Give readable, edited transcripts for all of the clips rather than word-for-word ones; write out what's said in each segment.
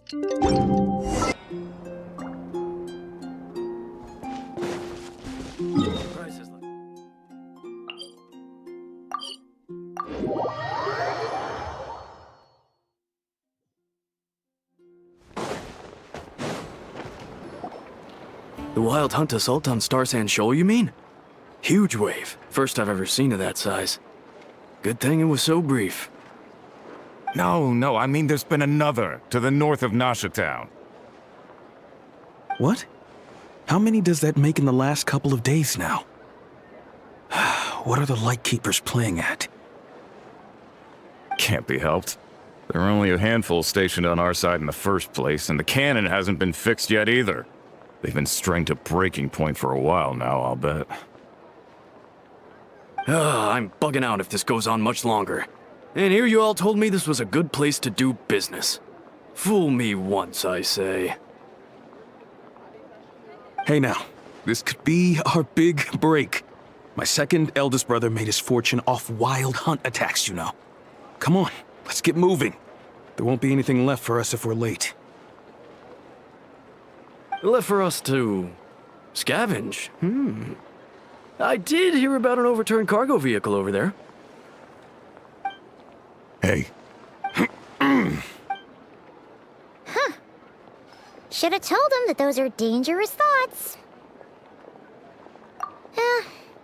The Wild Hunt assault on Star Sand Shoal, you mean? Huge wave. First I've ever seen of that size. Good thing it was so brief. No, I mean there's been another to the north of Nasha Town. What? How many does that make in the last couple of days now? What are the Lightkeepers playing at? Can't be helped. There are only a handful stationed on our side in the first place, and the cannon hasn't been fixed yet either. They've been strained to breaking point for a while now, I'll bet. I'm bugging out if this goes on much longer. And here you all told me this was a good place to do business. Fool me once, I say. Hey now, this could be our big break. My second eldest brother made his fortune off wild hunt attacks, you know. Come on, let's get moving. There won't be anything left for us if we're late. Left for us to scavenge? I did hear about an overturned cargo vehicle over there. Hey. Should have told him that those are dangerous thoughts.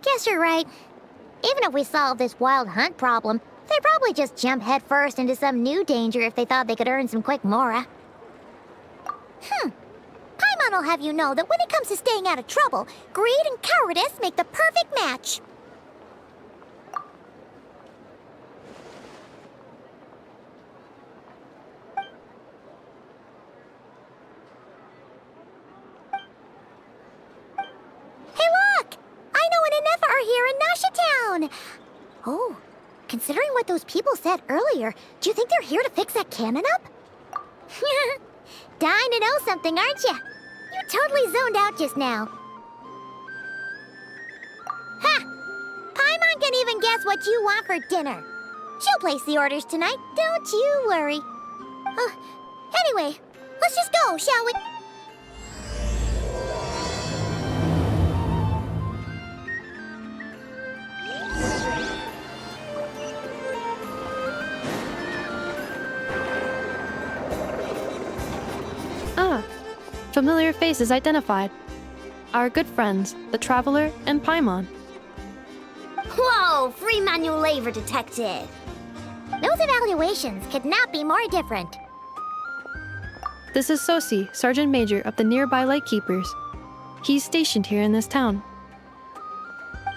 Guess you're right. Even if we solve this wild hunt problem, they'd probably just jump headfirst into some new danger if they thought they could earn some quick mora. Paimon will have you know that when it comes to staying out of trouble, greed and cowardice make the perfect match. Hey look! Aino and Inefa are here in Nasha Town! Oh, considering what those people said earlier, do you think they're here to fix that cannon up? Dying to know something, aren't you? You totally zoned out just now. Ha! Paimon can even guess what you want for dinner. She'll place the orders tonight, don't you worry. Anyway, let's just go, shall we? Familiar faces identified. Our good friends, the Traveler and Paimon. Whoa, free manual labor detective. Those evaluations could not be more different. This is Sosi, Sergeant Major of the nearby Lightkeepers. He's stationed here in this town.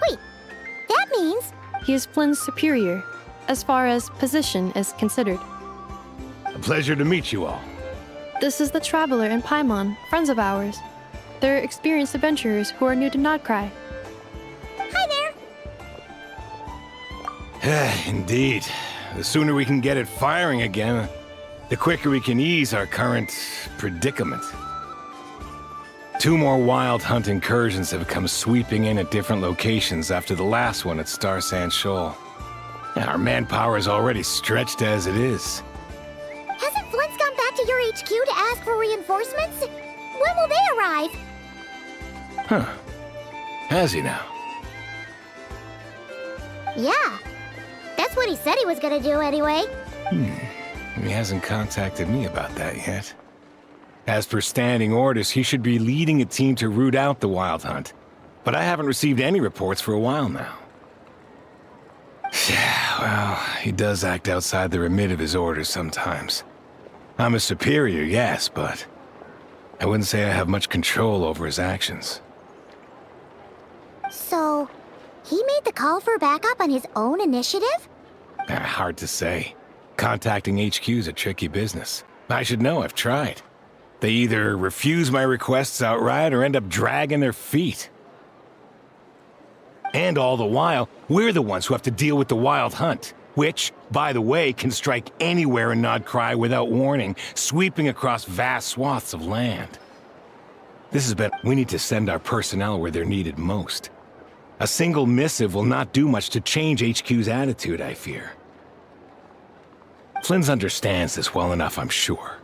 Wait, that means... He is Flynn's superior, as far as position is considered. A pleasure to meet you all. This is the Traveler and Paimon, friends of ours. They're experienced adventurers who are new to Nodcry. Hi there! Indeed. The sooner we can get it firing again, the quicker we can ease our current predicament. 2 more wild hunt incursions have come sweeping in at different locations after the last one at Star Sand Shoal. Our manpower is already stretched as it is. Hasn't Flint's gone back to your HQ to ask for reinforcements? When will they arrive? Huh. Has he now? Yeah. That's what he said he was gonna do anyway. He hasn't contacted me about that yet. As per standing orders, he should be leading a team to root out the wild hunt. But I haven't received any reports for a while now. Yeah, well, he does act outside the remit of his orders sometimes. I'm a superior, yes, but I wouldn't say I have much control over his actions. So, he made the call for backup on his own initiative? Hard to say. Contacting HQ's a tricky business. I should know, I've tried. They either refuse my requests outright or end up dragging their feet. And all the while, we're the ones who have to deal with the wild hunt, which, by the way, can strike anywhere in Nodcry without warning, sweeping across vast swaths of land. This has been, we need to send our personnel where they're needed most. A single missive will not do much to change HQ's attitude, I fear. Flynn's understands this well enough, I'm sure.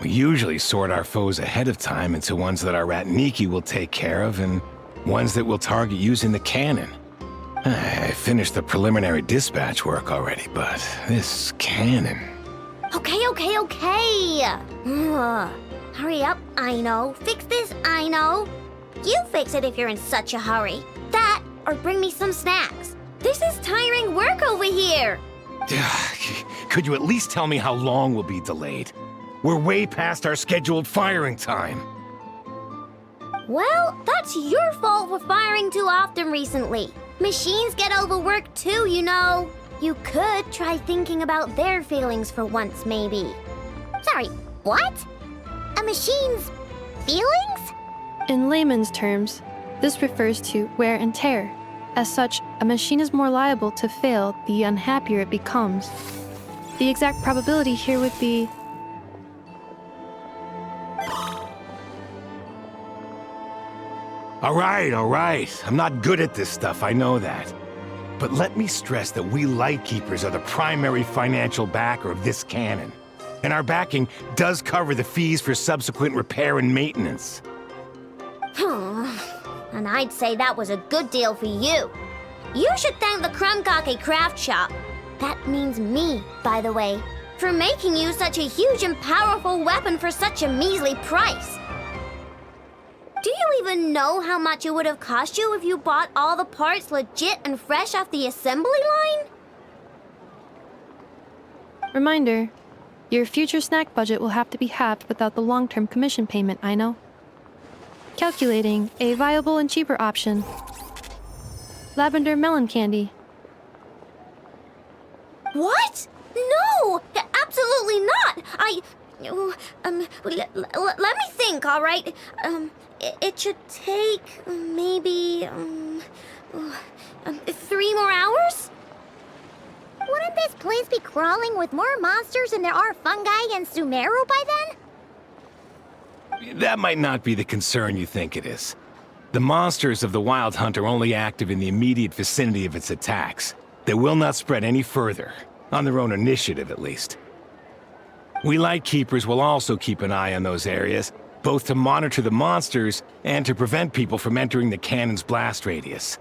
We usually sort our foes ahead of time into ones that our Ratniki will take care of and ones that we'll target using the cannon. I finished the preliminary dispatch work already, but this cannon... Okay. Hurry up, I know. Fix this, I know. You fix it if you're in such a hurry. That, or bring me some snacks. This is tiring work over here. Could you at least tell me how long we'll be delayed? We're way past our scheduled firing time. Well, that's your fault for firing too often recently. Machines get overworked too, you know. You could try thinking about their feelings for once, maybe. Sorry, what? A machine's feelings? In layman's terms, this refers to wear and tear. As such, a machine is more liable to fail the unhappier it becomes. The exact probability here would be... All right. I'm not good at this stuff, I know that. But let me stress that we Lightkeepers are the primary financial backer of this cannon. And our backing does cover the fees for subsequent repair and maintenance. And I'd say that was a good deal for you. You should thank the Krumkake Craft Shop. That means me, by the way, for making you such a huge and powerful weapon for such a measly price. Do you even know how much it would have cost you if you bought all the parts legit and fresh off the assembly line? Reminder, your future snack budget will have to be halved without the long-term commission payment, I know. Calculating a viable and cheaper option. Lavender melon candy. What? No! Absolutely not! Let me think, all right? It should take maybe 3 more hours? Wouldn't this place be crawling with more monsters than there are fungi and Sumeru by then? That might not be the concern you think it is. The monsters of the Wild Hunt are only active in the immediate vicinity of its attacks. They will not spread any further, on their own initiative at least. We Lightkeepers will also keep an eye on those areas, both to monitor the monsters and to prevent people from entering the cannon's blast radius.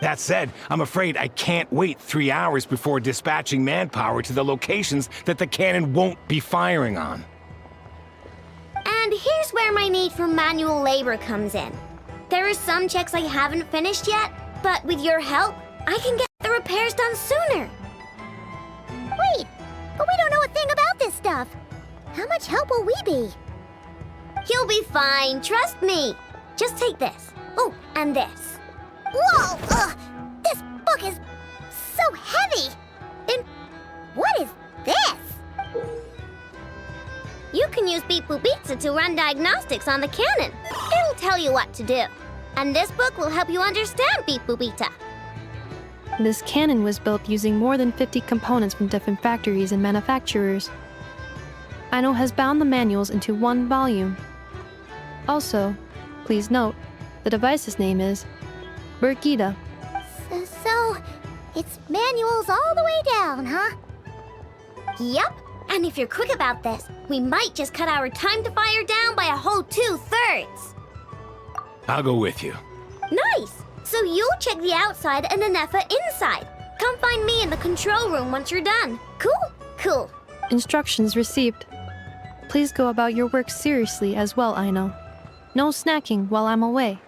That said, I'm afraid I can't wait 3 hours before dispatching manpower to the locations that the cannon won't be firing on. And here's where my need for manual labor comes in. There are some checks I haven't finished yet, but with your help, I can get the repairs done sooner. Wait, but we don't know a thing about this stuff. How much help will we be? You'll be fine, trust me. Just take this. Oh, and this. Whoa! This book is so heavy! And what is this? You can use Beep Boop Pizza to run diagnostics on the cannon. It'll tell you what to do. And this book will help you understand Beep Boop Pizza. This cannon was built using more than 50 components from different factories and manufacturers. Aino has bound the manuals into one volume. Also, please note, the device's name is Burkita. So, it's manuals all the way down, huh? Yep, and if you're quick about this, we might just cut our time to fire down by a whole 2/3. I'll go with you. Nice! So you'll check the outside and Anefa inside. Come find me in the control room once you're done. Cool? Cool. Instructions received. Please go about your work seriously as well, Aino. No snacking while I'm away.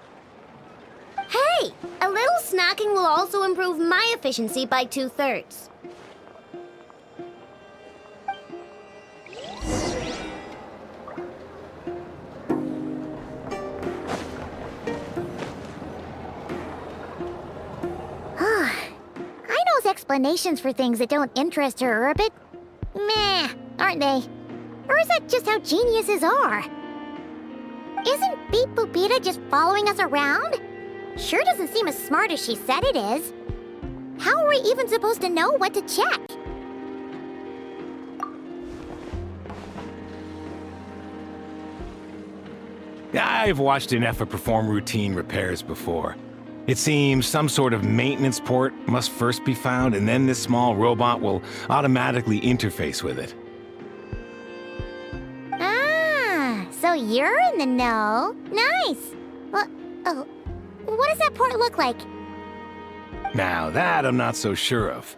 Hey! A little snacking will also improve my efficiency by 2/3. Aino's explanations for things that don't interest her are a bit meh, aren't they? Or is that just how geniuses are? Isn't Beep Boopita just following us around? Sure doesn't seem as smart as she said it is. How are we even supposed to know what to check? I've watched Anefa perform routine repairs before. It seems some sort of maintenance port must first be found, and then this small robot will automatically interface with it. So you're in the know. Nice. Well, oh, what does that port look like? Now that I'm not so sure of.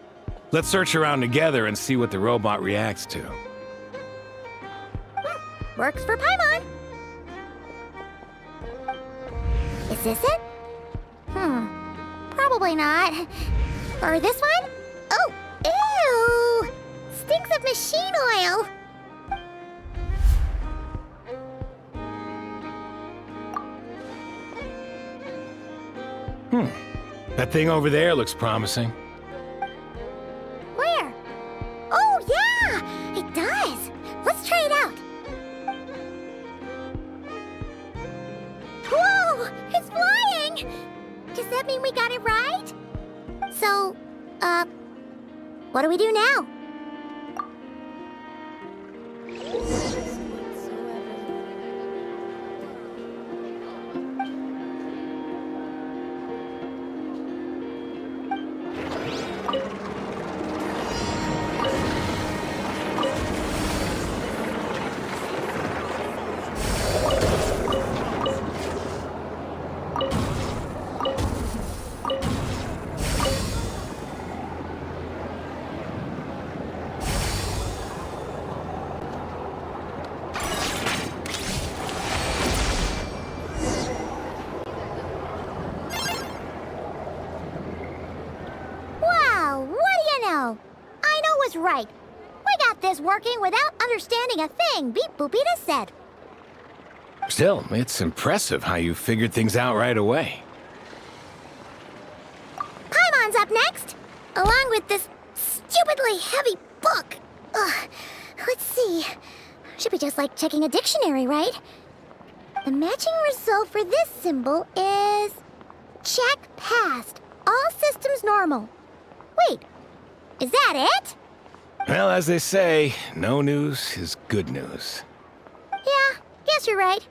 Let's search around together and see what the robot reacts to. Works for Paimon. Is this it? Probably not. Or this one? Oh, ew! Stinks of machine oil. That thing over there looks promising. Where? Oh, yeah! It does! Let's try it out. Whoa! It's flying! Does that mean we got it right? So, what do we do now? Right. We got this working without understanding a thing Beep Boopita said. Still, it's impressive how you figured things out right away. Paimon's up next, along with this stupidly heavy book. Ugh. Let's see. Should be just like checking a dictionary, right? The matching result for this symbol is... check passed. All systems normal. Wait, is that it? Well, as they say, no news is good news. Yeah, guess you're right.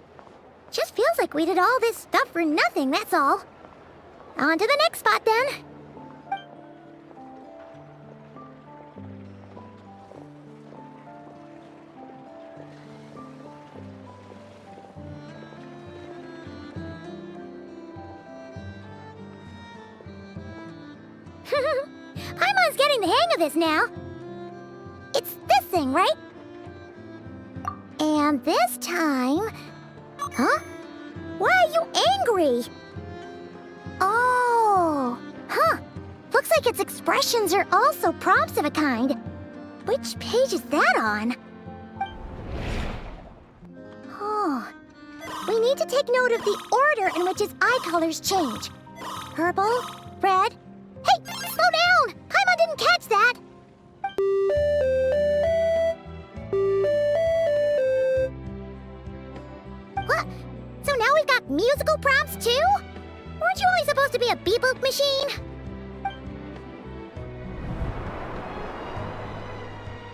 Just feels like we did all this stuff for nothing, that's all. On to the next spot, then. Paimon's getting the hang of this now. It's this thing, right? And this time... Huh? Why are you angry? Oh... Huh. Looks like its expressions are also prompts of a kind. Which page is that on? Oh... We need to take note of the order in which his eye colors change. Purple, red... Hey! Slow down! Paimon didn't catch that! What? So now we've got musical prompts too? Weren't you only supposed to be a beep-boop machine?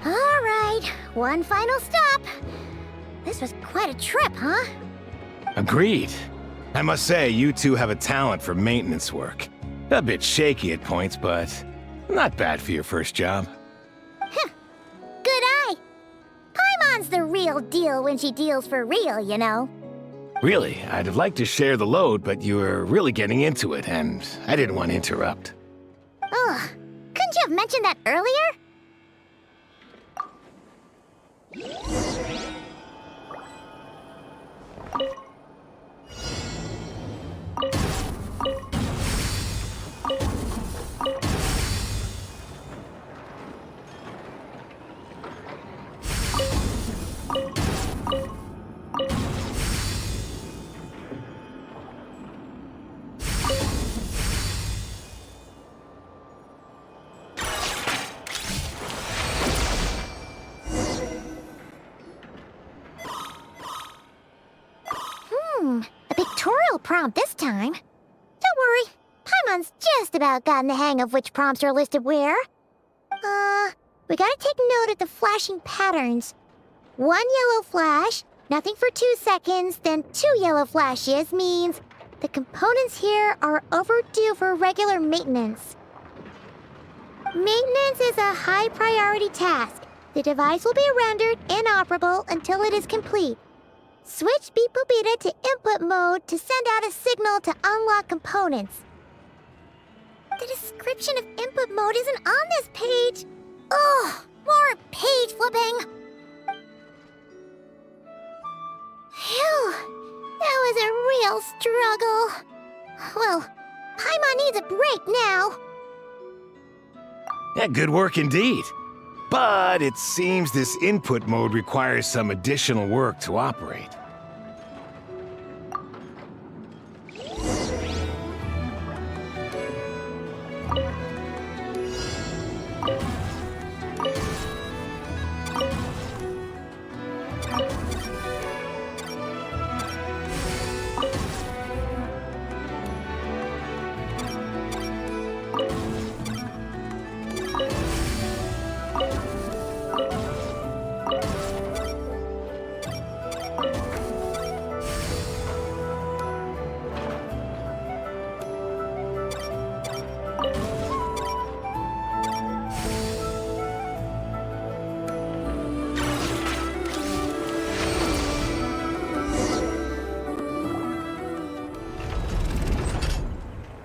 Alright, one final stop. This was quite a trip, huh? Agreed. I must say, you two have a talent for maintenance work. A bit shaky at points, but not bad for your first job. Good eye. Paimon's the real deal when she deals for real, you know. Really, I'd have liked to share the load, but you were really getting into it, and I didn't want to interrupt. Ugh, couldn't you have mentioned that earlier? A pictorial prompt this time. Don't worry, Paimon's just about gotten the hang of which prompts are listed where. We gotta take note of the flashing patterns. 1 yellow flash, nothing for 2 seconds, then 2 yellow flashes means the components here are overdue for regular maintenance. Maintenance is a high priority task. The device will be rendered inoperable until it is complete. Switch Beeple Beta to input mode to send out a signal to unlock components. The description of input mode isn't on this page. Ugh, more page flipping. Phew, that was a real struggle. Well, Paimon needs a break now. Yeah, good work indeed. But it seems this input mode requires some additional work to operate.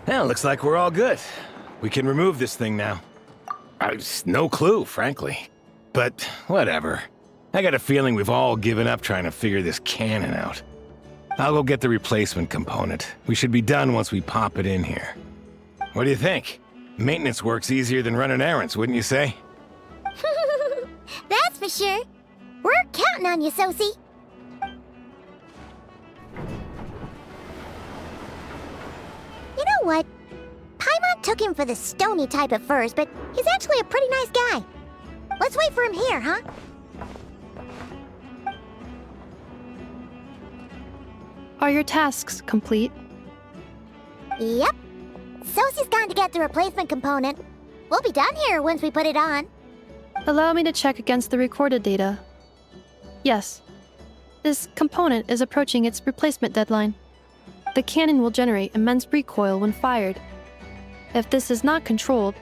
Well, looks like we're all good. We can remove this thing now. No clue, frankly. But whatever. I got a feeling we've all given up trying to figure this cannon out. I'll go get the replacement component. We should be done once we pop it in here. What do you think? Maintenance work's easier than running errands, wouldn't you say? That's for sure. We're counting on you, Sosie. You know what? Paimon took him for the stony type at first, but he's actually a pretty nice guy. Let's wait for him here, huh? Are your tasks complete? Yep. Sosie's gone to get the replacement component. We'll be done here once we put it on. Allow me to check against the recorded data. Yes. This component is approaching its replacement deadline. The cannon will generate immense recoil when fired. If this is not controlled,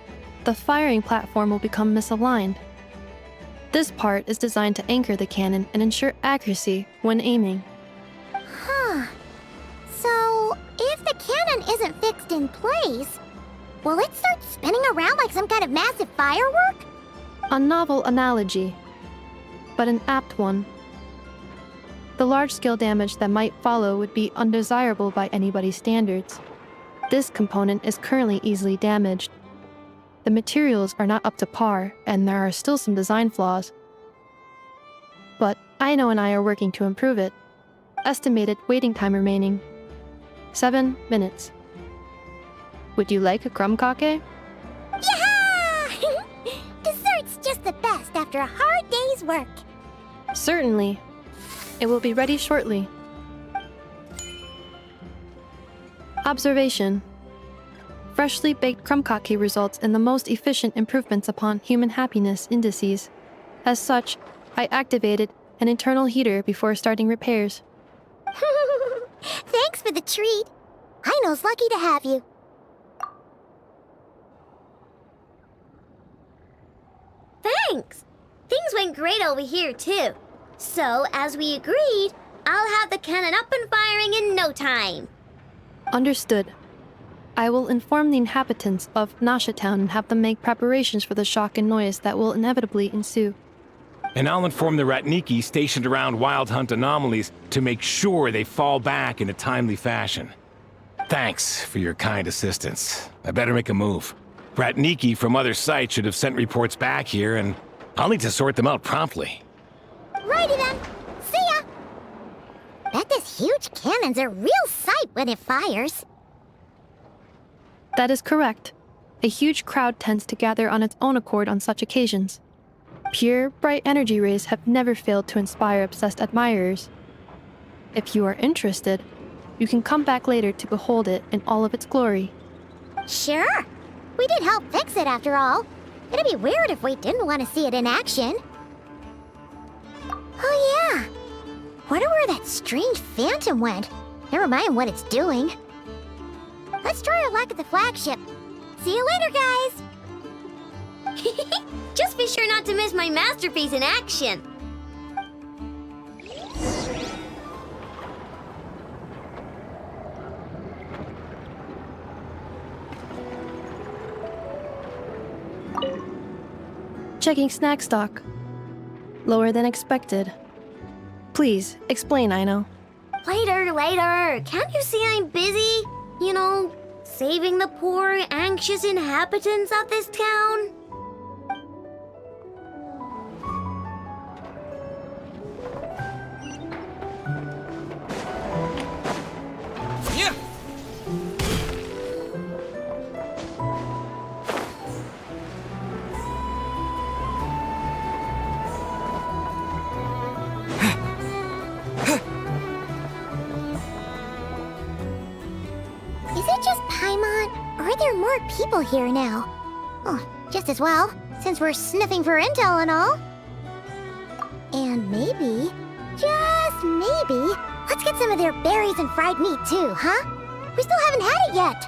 the firing platform will become misaligned. This part is designed to anchor the cannon and ensure accuracy when aiming. Huh. So, if the cannon isn't fixed in place, will it start spinning around like some kind of massive firework? A novel analogy, but an apt one. The large-scale damage that might follow would be undesirable by anybody's standards. This component is currently easily damaged. The materials are not up to par, and there are still some design flaws. But Aino and I are working to improve it. Estimated waiting time remaining: 7 minutes. Would you like a crumb cake? Yeah! Dessert's just the best after a hard day's work. Certainly. It will be ready shortly. Observation. Freshly baked crumb cake results in the most efficient improvements upon human happiness indices. As such, I activated an internal heater before starting repairs. Thanks for the treat. Aino's lucky to have you. Thanks. Things went great over here, too. So, as we agreed, I'll have the cannon up and firing in no time. Understood. I will inform the inhabitants of Nasha Town and have them make preparations for the shock and noise that will inevitably ensue. And I'll inform the Ratniki stationed around Wild Hunt anomalies to make sure they fall back in a timely fashion. Thanks for your kind assistance. I better make a move. Ratniki from other sites should have sent reports back here, and I'll need to sort them out promptly. Righty then. See ya! Bet this huge cannon's a real sight when it fires. That is correct. A huge crowd tends to gather on its own accord on such occasions. Pure, bright energy rays have never failed to inspire obsessed admirers. If you are interested, you can come back later to behold it in all of its glory. Sure. We did help fix it after all. It'd be weird if we didn't want to see it in action. Oh yeah. Wonder where that strange phantom went. Never mind what it's doing. Let's try our luck at the flagship. See you later, guys! Just be sure not to miss my masterpiece in action. Checking snack stock. Lower than expected. Please, explain, Aino. Later. Can't you see I'm busy? You know, saving the poor, anxious inhabitants of this town? Yeah. Is it just Paimon, or are there more people here now? Oh, just as well, since we're sniffing for intel and all. And maybe, just maybe, let's get some of their berries and fried meat too, huh? We still haven't had it yet.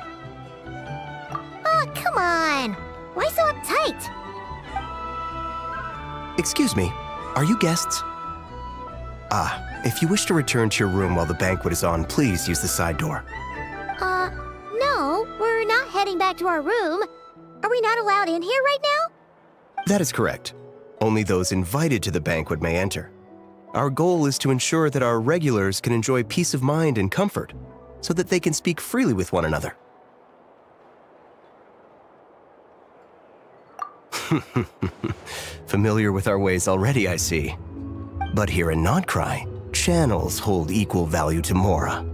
Oh, come on. Why so uptight? Excuse me, are you guests? If you wish to return to your room while the banquet is on, please use the side door. No, we're not heading back to our room. Are we not allowed in here right now? That is correct. Only those invited to the banquet may enter. Our goal is to ensure that our regulars can enjoy peace of mind and comfort, so that they can speak freely with one another. Familiar with our ways already, I see. But here in Nodcry, channels hold equal value to Mora.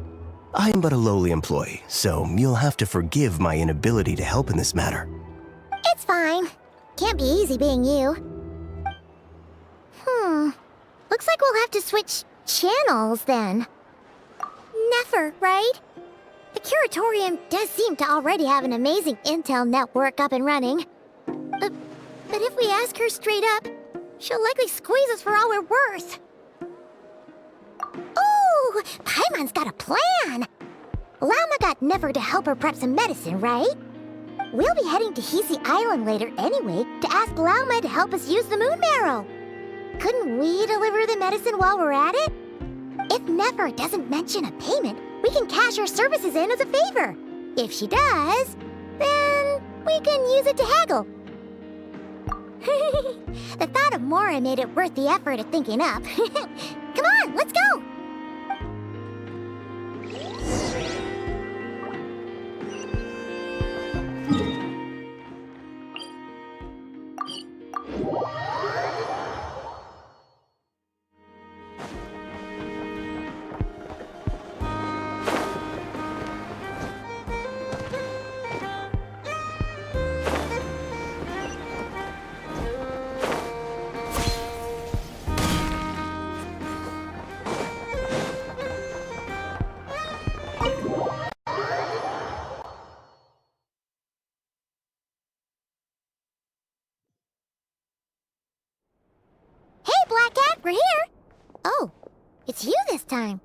I am but a lowly employee, so you'll have to forgive my inability to help in this matter. It's fine. Can't be easy being you. Looks like we'll have to switch channels then. Never, right? The Curatorium does seem to already have an amazing intel network up and running. But if we ask her straight up, she'll likely squeeze us for all we're worth. Ooh, Paimon's got a plan! Llama got Never to help her prep some medicine, right? We'll be heading to Hisi Island later anyway to ask Llama to help us use the moon marrow. Couldn't we deliver the medicine while we're at it? If Never doesn't mention a payment, we can cash our services in as a favor. If she does, then we can use it to haggle. The thought of Mora made it worth the effort of thinking up. Come on, let's go! Black Cat, we're here! Oh, it's you this time.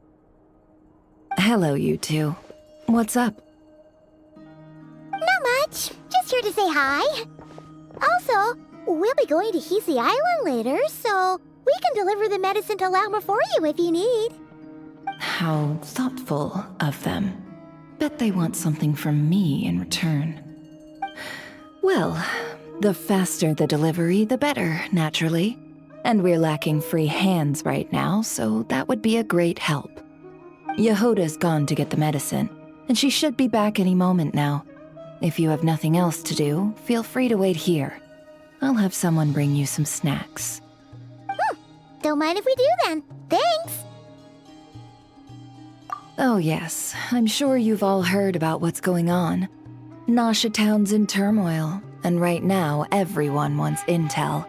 Hello, you two. What's up? Not much. Just here to say hi. Also, we'll be going to Hisi Island later, so we can deliver the medicine to Llama for you if you need. How thoughtful of them. Bet they want something from me in return. Well, the faster the delivery, the better, naturally. And we're lacking free hands right now, so that would be a great help. Yehoda's gone to get the medicine, and she should be back any moment now. If you have nothing else to do, feel free to wait here. I'll have someone bring you some snacks. Don't mind if we do then. Thanks! Oh yes, I'm sure you've all heard about what's going on. Nasha Town's in turmoil, and right now everyone wants intel.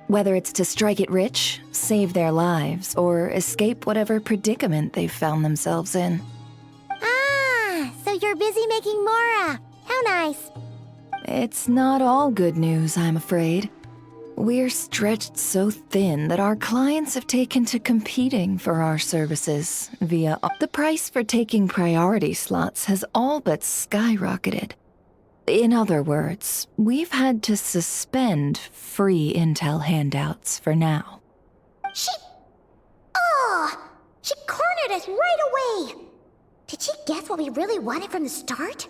Whether it's to strike it rich, save their lives, or escape whatever predicament they've found themselves in. Ah, so you're busy making Mora. How nice. It's not all good news, I'm afraid. We're stretched so thin that our clients have taken to competing for our services via... The price for taking priority slots has all but skyrocketed. In other words, we've had to suspend free intel handouts for now. She cornered us right away! Did she guess what we really wanted from the start?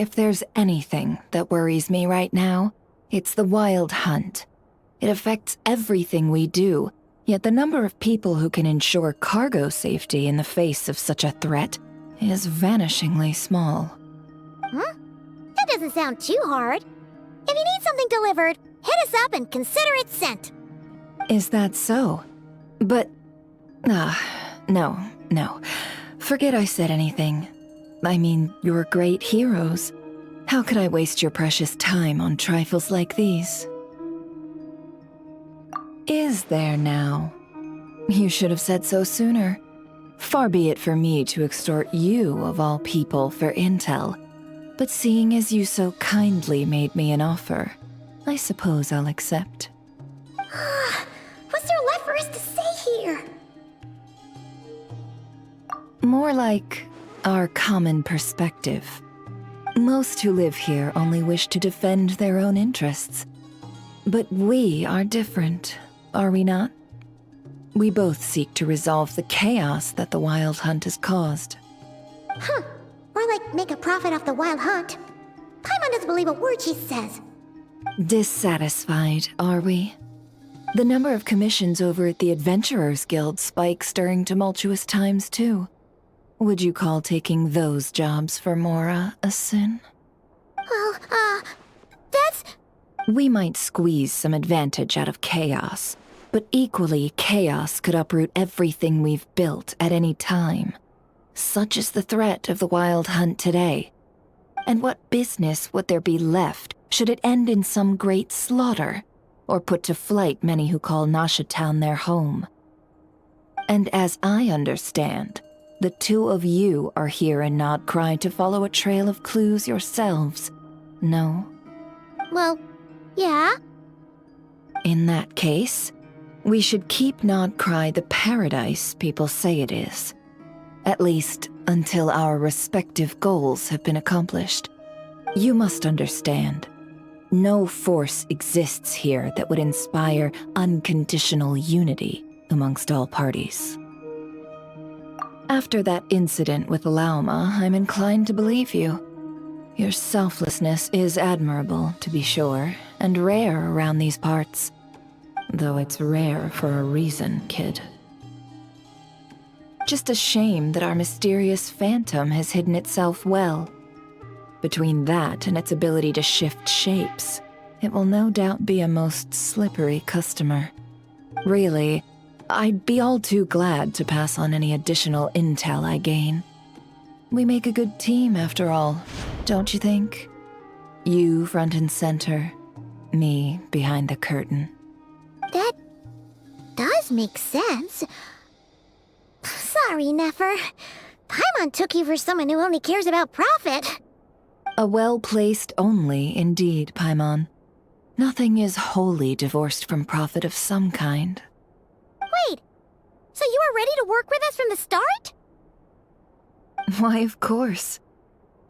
If there's anything that worries me right now, it's the Wild Hunt. It affects everything we do, yet the number of people who can ensure cargo safety in the face of such a threat is vanishingly small. Huh? That doesn't sound too hard. If you need something delivered, hit us up and consider it sent. Is that so? But... no. Forget I said anything. I mean, you're great heroes. How could I waste your precious time on trifles like these? Is there now? You should have said so sooner. Far be it for me to extort you, of all people, for intel. But seeing as you so kindly made me an offer, I suppose I'll accept. What's there left for us to say here? More like our common perspective. Most who live here only wish to defend their own interests. But we are different, are we not? We both seek to resolve the chaos that the Wild Hunt has caused. Huh. Or like make a profit off the Wild Hunt. Paimon doesn't believe a word she says. Dissatisfied, are we? The number of commissions over at the Adventurers Guild spikes during tumultuous times, too. Would you call taking those jobs for Mora a sin? Well, that's... We might squeeze some advantage out of chaos, but equally, chaos could uproot everything we've built at any time. Such is the threat of the Wild Hunt today. And what business would there be left should it end in some great slaughter, or put to flight many who call Nasha Town their home? And as I understand, the two of you are here in Nodcry to follow a trail of clues yourselves, no? Well, yeah. In that case, we should keep Nodcry the paradise people say it is. At least, until our respective goals have been accomplished. You must understand, no force exists here that would inspire unconditional unity amongst all parties. After that incident with Lauma, I'm inclined to believe you. Your selflessness is admirable, to be sure, and rare around these parts. Though it's rare for a reason, kid. Just a shame that our mysterious phantom has hidden itself well. Between that and its ability to shift shapes, it will no doubt be a most slippery customer. Really, I'd be all too glad to pass on any additional intel I gain. We make a good team, after all, don't you think? You front and center, me behind the curtain. That does make sense. Sorry, Nefer. Paimon took you for someone who only cares about profit. A well-placed only, indeed, Paimon. Nothing is wholly divorced from profit of some kind. Wait, so you were ready to work with us from the start? Why, of course.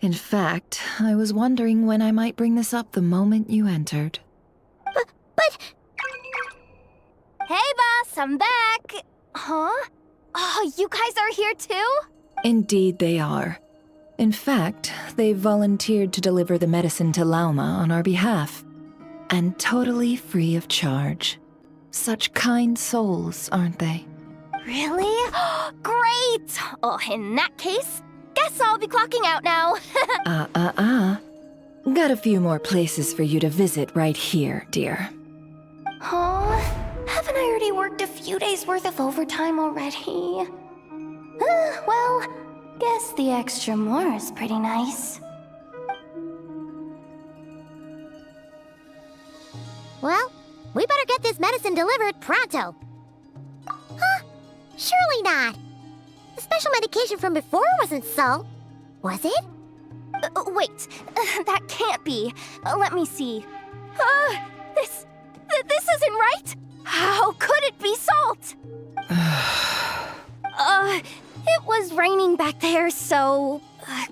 In fact, I was wondering when I might bring this up the moment you entered. But... Hey, boss, I'm back! Huh? Oh, you guys are here too? Indeed they are. In fact, they've volunteered to deliver the medicine to Lauma on our behalf. And totally free of charge. Such kind souls, aren't they? Really? Great! Oh, in that case, guess I'll be clocking out now. Got a few more places for you to visit right here, dear. Huh? Haven't I already worked a few days' worth of overtime already? Well, guess the extra more is pretty nice. Well, we better get this medicine delivered pronto. Huh? Surely not. The special medication from before wasn't so. Was it? Wait, that can't be. Let me see. This isn't right. How could it be salt? It was raining back there, so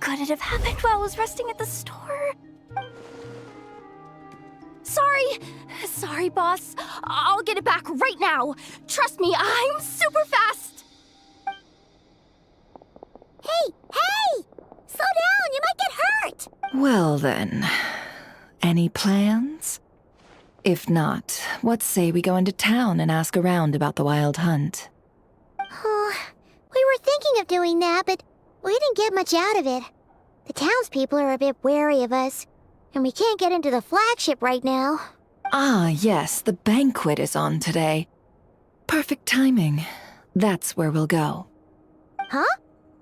could it have happened while I was resting at the store? Sorry, boss. I'll get it back right now. Trust me, I'm super fast. Hey! Slow down, you might get hurt! Well then, any plans? If not, what say we go into town and ask around about the Wild Hunt? Oh, we were thinking of doing that, but we didn't get much out of it. The townspeople are a bit wary of us, and we can't get into the flagship right now. Ah, yes, the banquet is on today. Perfect timing. That's where we'll go. Huh?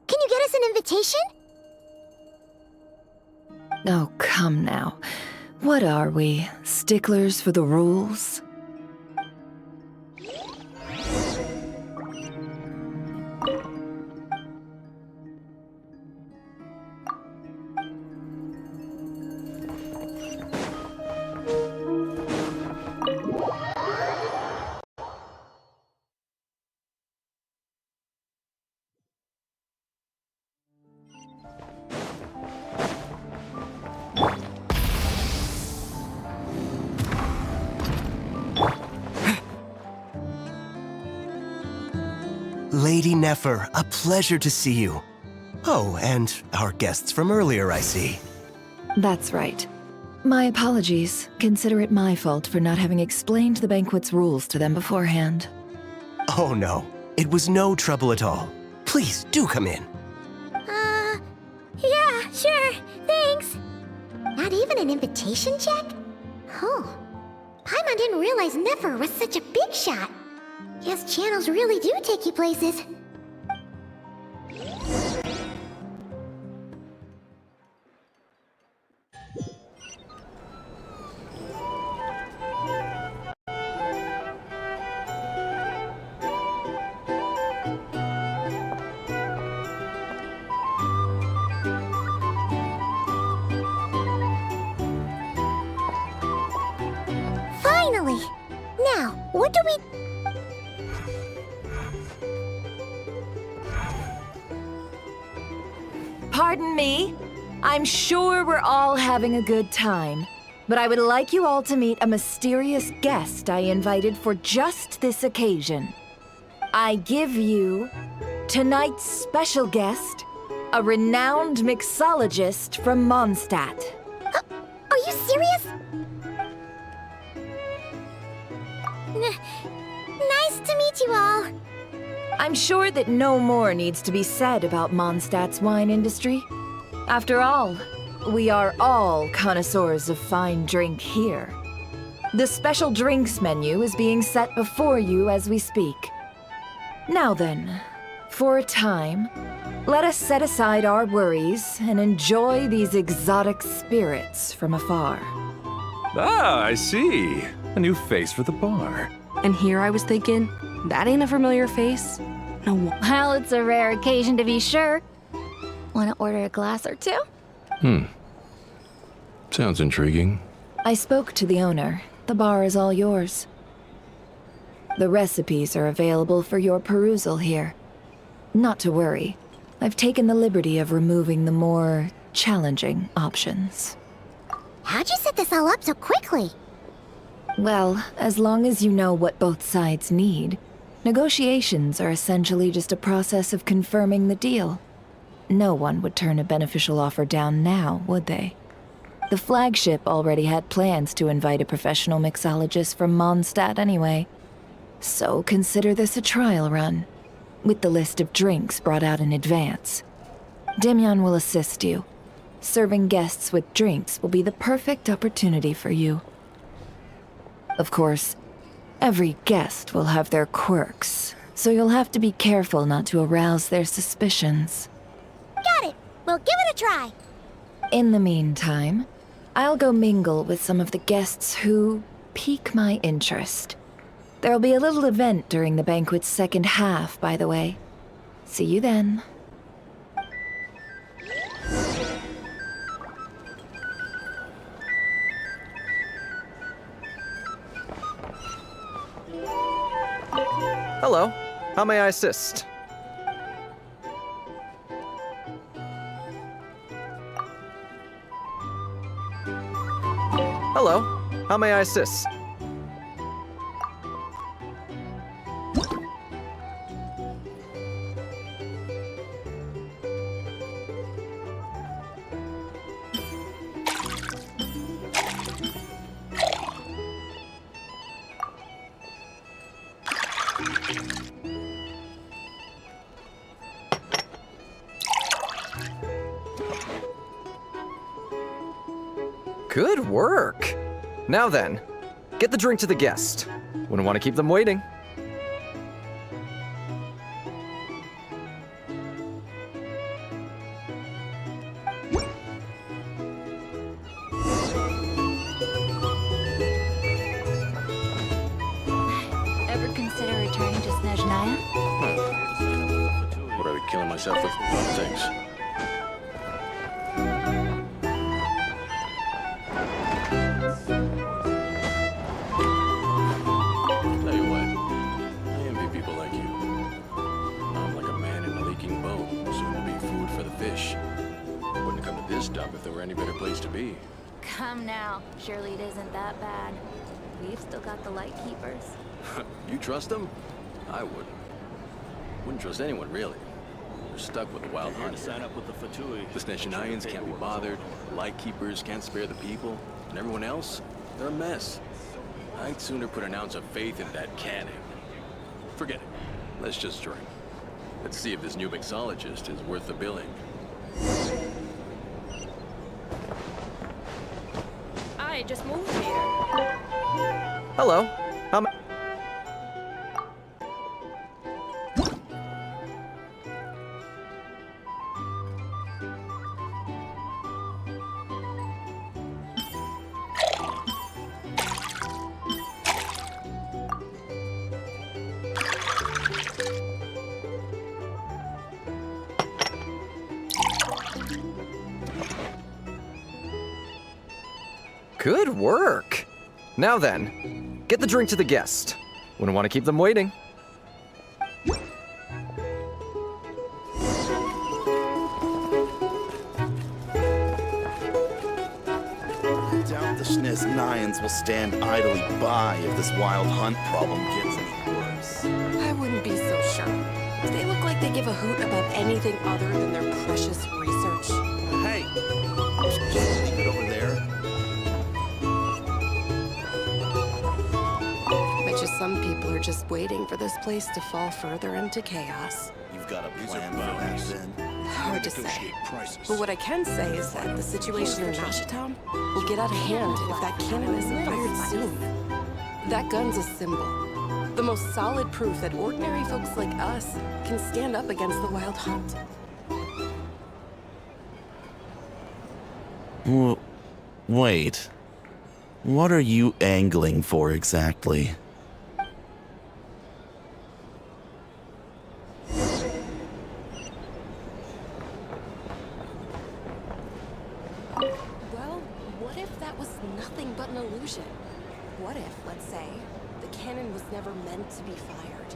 Can you get us an invitation? Oh, come now. What are we, sticklers for the rules? Lady Nefer, a pleasure to see you. Oh, and our guests from earlier, I see. That's right. My apologies. Consider it my fault for not having explained the banquet's rules to them beforehand. Oh no, it was no trouble at all. Please, do come in. Yeah, sure, thanks. Not even an invitation check? Oh, Paimon didn't realize Nefer was such a big shot. Guess channels really do take you places. Finally! Now, what do we... Pardon me? I'm sure we're all having a good time, but I would like you all to meet a mysterious guest I invited for just this occasion. I give you tonight's special guest, a renowned mixologist from Mondstadt. Are you serious? Nice to meet you all. I'm sure that no more needs to be said about Mondstadt's wine industry. After all, we are all connoisseurs of fine drink here. The special drinks menu is being set before you as we speak. Now then, for a time, let us set aside our worries and enjoy these exotic spirits from afar. Ah, I see. A new face for the bar. And here I was thinking, that ain't a familiar face. No. Well, it's a rare occasion to be sure. Want to order a glass or two? Sounds intriguing. I spoke to the owner. The bar is all yours. The recipes are available for your perusal here. Not to worry. I've taken the liberty of removing the more challenging options. How'd you set this all up so quickly? Well, as long as you know what both sides need, negotiations are essentially just a process of confirming the deal. No one would turn a beneficial offer down now, would they? The flagship already had plans to invite a professional mixologist from Mondstadt anyway. So consider this a trial run, with the list of drinks brought out in advance. Demyon will assist you. Serving guests with drinks will be the perfect opportunity for you. Of course, every guest will have their quirks, so you'll have to be careful not to arouse their suspicions. Got it! We'll give it a try! In the meantime, I'll go mingle with some of the guests who pique my interest. There'll be a little event during the banquet's second half, by the way. See you then. Hello. How may I assist? Hello. How may I assist? Good work. Now then, get the drink to the guest. Wouldn't want to keep them waiting. Ever consider returning to Snezhnaya? What are we killing myself with? Things. Tell you what, I envy people like you. I'm like a man in a leaking boat, soon to be food for the fish. Wouldn't come to this dump if there were any better place to be. Come now. Surely it isn't that bad. We've still got the light keepers. You trust them? I wouldn't. Wouldn't trust anyone, really. They're stuck with the wild hunt. Sign up with the Fatui. The Snezhnayans can't be bothered, the Lightkeepers can't spare the people, and everyone else, they're a mess. I'd sooner put an ounce of faith in that cannon. Forget it. Let's just drink. Let's see if this new mixologist is worth the billing. I just moved here. Hello. How ma- Good work. Now then, get the drink to the guest. Wouldn't want to keep them waiting. I doubt the Snezhnayans will stand idly by if this wild hunt problem gets any worse. I wouldn't be so sure. They look like they give a hoot about anything other than their precious research. Hey, just leave it over there. Bet you some people are just waiting for this place to fall further into chaos. You've got a plan for that then? Hard to say. But what I can say is that the situation in Nashitown will get out of hand if that cannon isn't fired soon. That gun's a symbol. The most solid proof that ordinary folks like us can stand up against the wild hunt. Wait. What are you angling for exactly? Well, what if that was nothing but an illusion? What if, let's say, the cannon was never meant to be fired?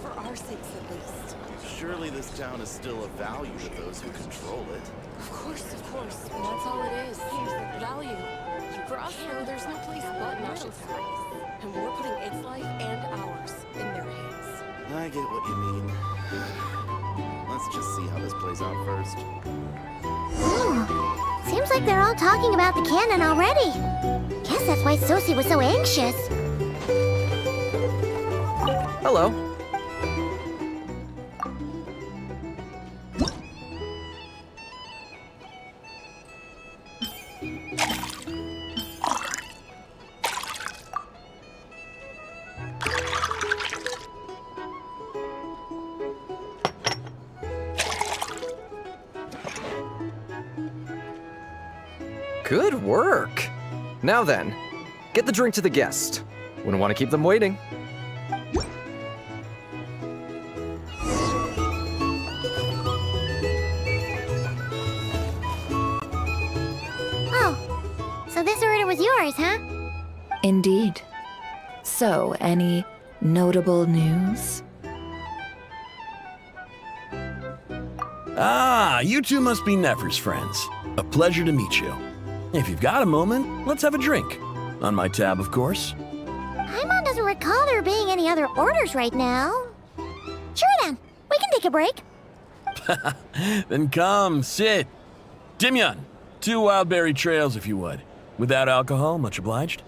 For our sakes, at least. Surely this town is still of value to those who control it. Of course. That's all it is. Value. For us, though, there's no place but Nashitown. And we're putting its life and ours in their hands. I get what you mean. Let's just see how this plays out first. Seems like they're all talking about the cannon already. Guess that's why Sosie was so anxious. Hello. Good work. Now then, get the drink to the guest. Wouldn't want to keep them waiting. Oh, so this order was yours, huh? Indeed. So, any notable news? Ah, you two must be Nefer's friends. A pleasure to meet you. If you've got a moment, let's have a drink. On my tab, of course. Paimon doesn't recall there being any other orders right now. Sure then, we can take a break. Then come, sit. Dimyon, 2 wildberry trails if you would. Without alcohol, much obliged.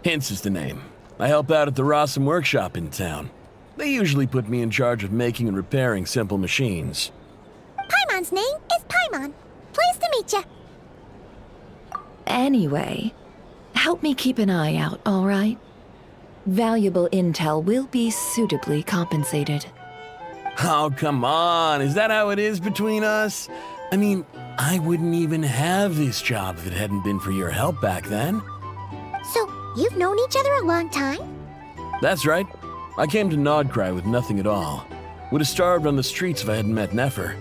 Hints is the name. I help out at the Rossum workshop in town. They usually put me in charge of making and repairing simple machines. Paimon one's name is Paimon. Pleased to meet you. Anyway, help me keep an eye out, all right? Valuable intel will be suitably compensated. Oh, come on. Is that how it is between us? I mean, I wouldn't even have this job if it hadn't been for your help back then. So, you've known each other a long time? That's right. I came to Nodcry with nothing at all. Would have starved on the streets if I hadn't met Nefer.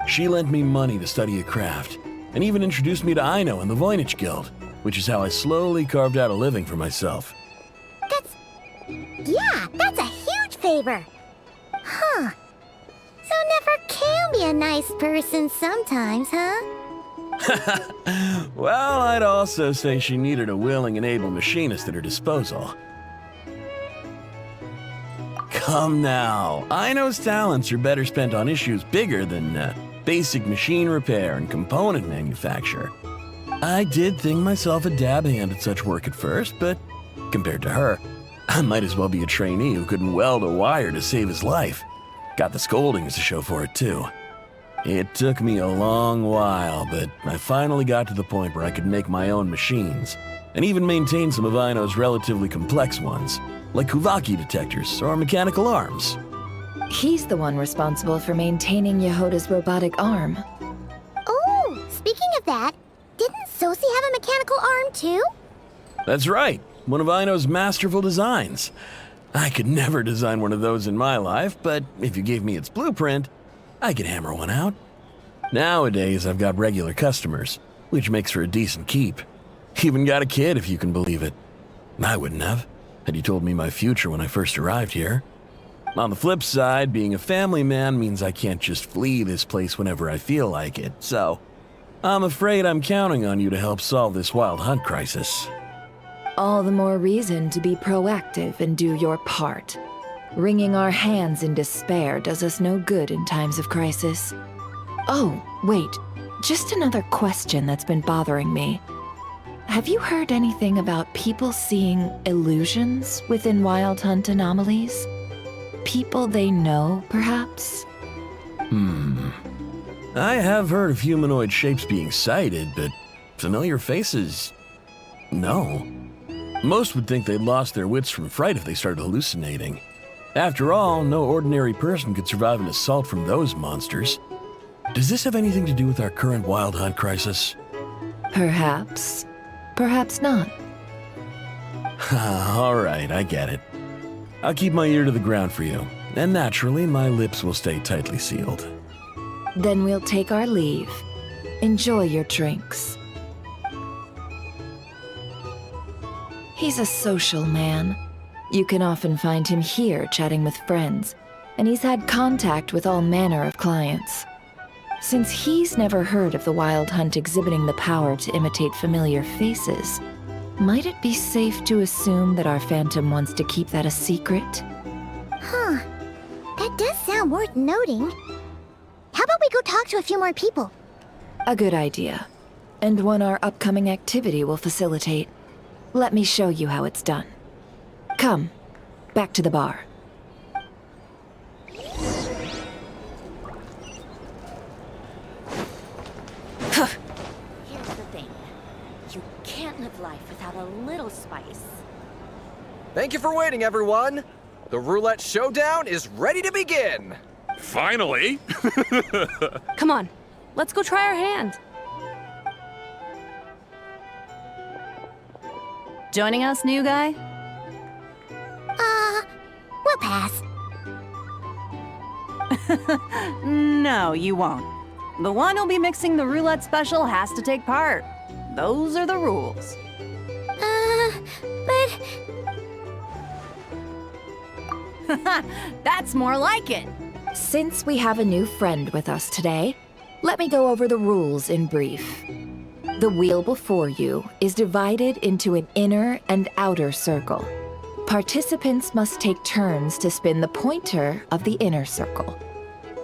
She lent me money to study a craft, and even introduced me to Aino and the Voynich Guild, which is how I slowly carved out a living for myself. That's a huge favor. Huh. So Nefer can be a nice person sometimes, huh? Well, I'd also say she needed a willing and able machinist at her disposal. Come now, Aino's talents are better spent on issues bigger than basic machine repair and component manufacture. I did think myself a dab hand at such work at first, but compared to her, I might as well be a trainee who couldn't weld a wire to save his life. Got the scoldings to show for it, too. It took me a long while, but I finally got to the point where I could make my own machines, and even maintain some of Aino's relatively complex ones, like Kuvaki detectors or mechanical arms. He's the one responsible for maintaining Yehoda's robotic arm. Oh, speaking of that, didn't Sosi have a mechanical arm too? That's right, one of Aino's masterful designs. I could never design one of those in my life, but if you gave me its blueprint, I could hammer one out. Nowadays, I've got regular customers, which makes for a decent keep. Even got a kid, if you can believe it. I wouldn't have, had you told me my future when I first arrived here. On the flip side, being a family man means I can't just flee this place whenever I feel like it, so I'm afraid I'm counting on you to help solve this wild hunt crisis. All the more reason to be proactive and do your part. Wringing our hands in despair does us no good in times of crisis. Oh, wait. Just another question that's been bothering me. Have you heard anything about people seeing illusions within Wild Hunt anomalies? People they know, perhaps? I have heard of humanoid shapes being sighted, but familiar faces? No. Most would think they'd lost their wits from fright if they started hallucinating. After all, no ordinary person could survive an assault from those monsters. Does this have anything to do with our current Wild Hunt crisis? Perhaps. Perhaps not. All right, I get it. I'll keep my ear to the ground for you, and naturally, my lips will stay tightly sealed. Then we'll take our leave. Enjoy your drinks. He's a social man. You can often find him here chatting with friends, and he's had contact with all manner of clients. Since he's never heard of the Wild Hunt exhibiting the power to imitate familiar faces, might it be safe to assume that our Phantom wants to keep that a secret? Huh. That does sound worth noting. How about we go talk to a few more people? A good idea. And one our upcoming activity will facilitate. Let me show you how it's done. Come, back to the bar. Here's the thing. You can't live life without a little spice. Thank you for waiting, everyone. The roulette showdown is ready to begin. Finally! Come on, let's go try our hand. Joining us, new guy? We'll pass. No, you won't. The one who'll be mixing the roulette special has to take part. Those are the rules. But... That's more like it. Since we have a new friend with us today, let me go over the rules in brief. The wheel before you is divided into an inner and outer circle. Participants must take turns to spin the pointer of the inner circle.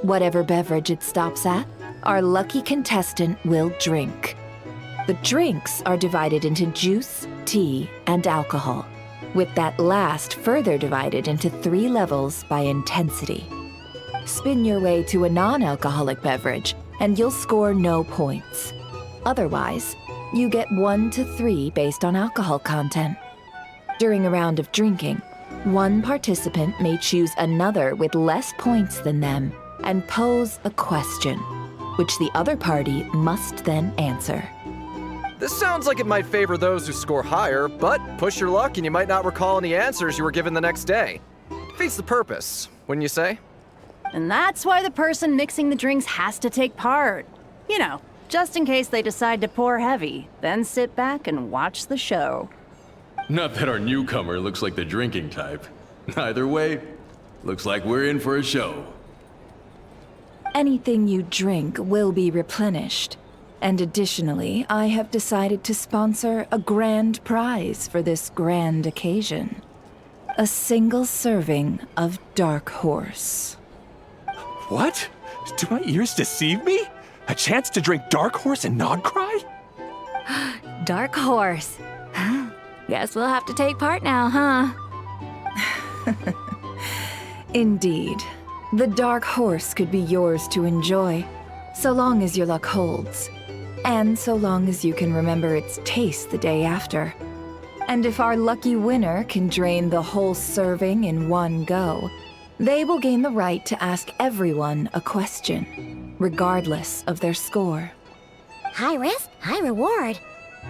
Whatever beverage it stops at, our lucky contestant will drink. The drinks are divided into juice, tea, and alcohol, with that last further divided into 3 levels by intensity. spin your way to a non-alcoholic beverage, and you'll score no points. Otherwise, you get 1 to 3 based on alcohol content. During a round of drinking, one participant may choose another with less points than them and pose a question, which the other party must then answer. This sounds like it might favor those who score higher, but push your luck and you might not recall any answers you were given the next day. Defeats the purpose, wouldn't you say? And that's why the person mixing the drinks has to take part. You know, just in case they decide to pour heavy, then sit back and watch the show. Not that our newcomer looks like the drinking type. Either way, looks like we're in for a show. Anything you drink will be replenished. And additionally, I have decided to sponsor a grand prize for this grand occasion. A single serving of Dark Horse. What? Do my ears deceive me? A chance to drink Dark Horse and not cry? Dark Horse. Guess we'll have to take part now, huh? Indeed. The Dark Horse could be yours to enjoy, so long as your luck holds. And so long as you can remember its taste the day after. And if our lucky winner can drain the whole serving in one go, they will gain the right to ask everyone a question, regardless of their score. High risk, high reward.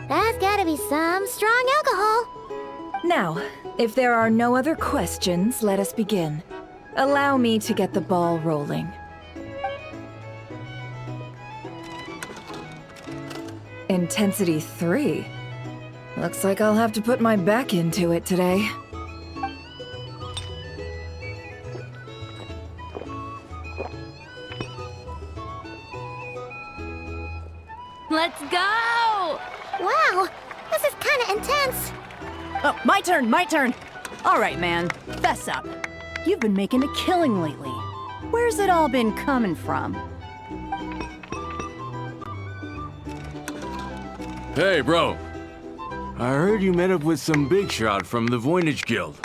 That's gotta be some strong alcohol. Now, if there are no other questions, let us begin. Allow me to get the ball rolling. Intensity 3. Looks like I'll have to put my back into it today. Let's go! Wow, this is kinda intense. Oh, my turn! All right, man, fess up. You've been making a killing lately. Where's it all been coming from? Hey, bro. I heard you met up with some big shot from the Voynich Guild.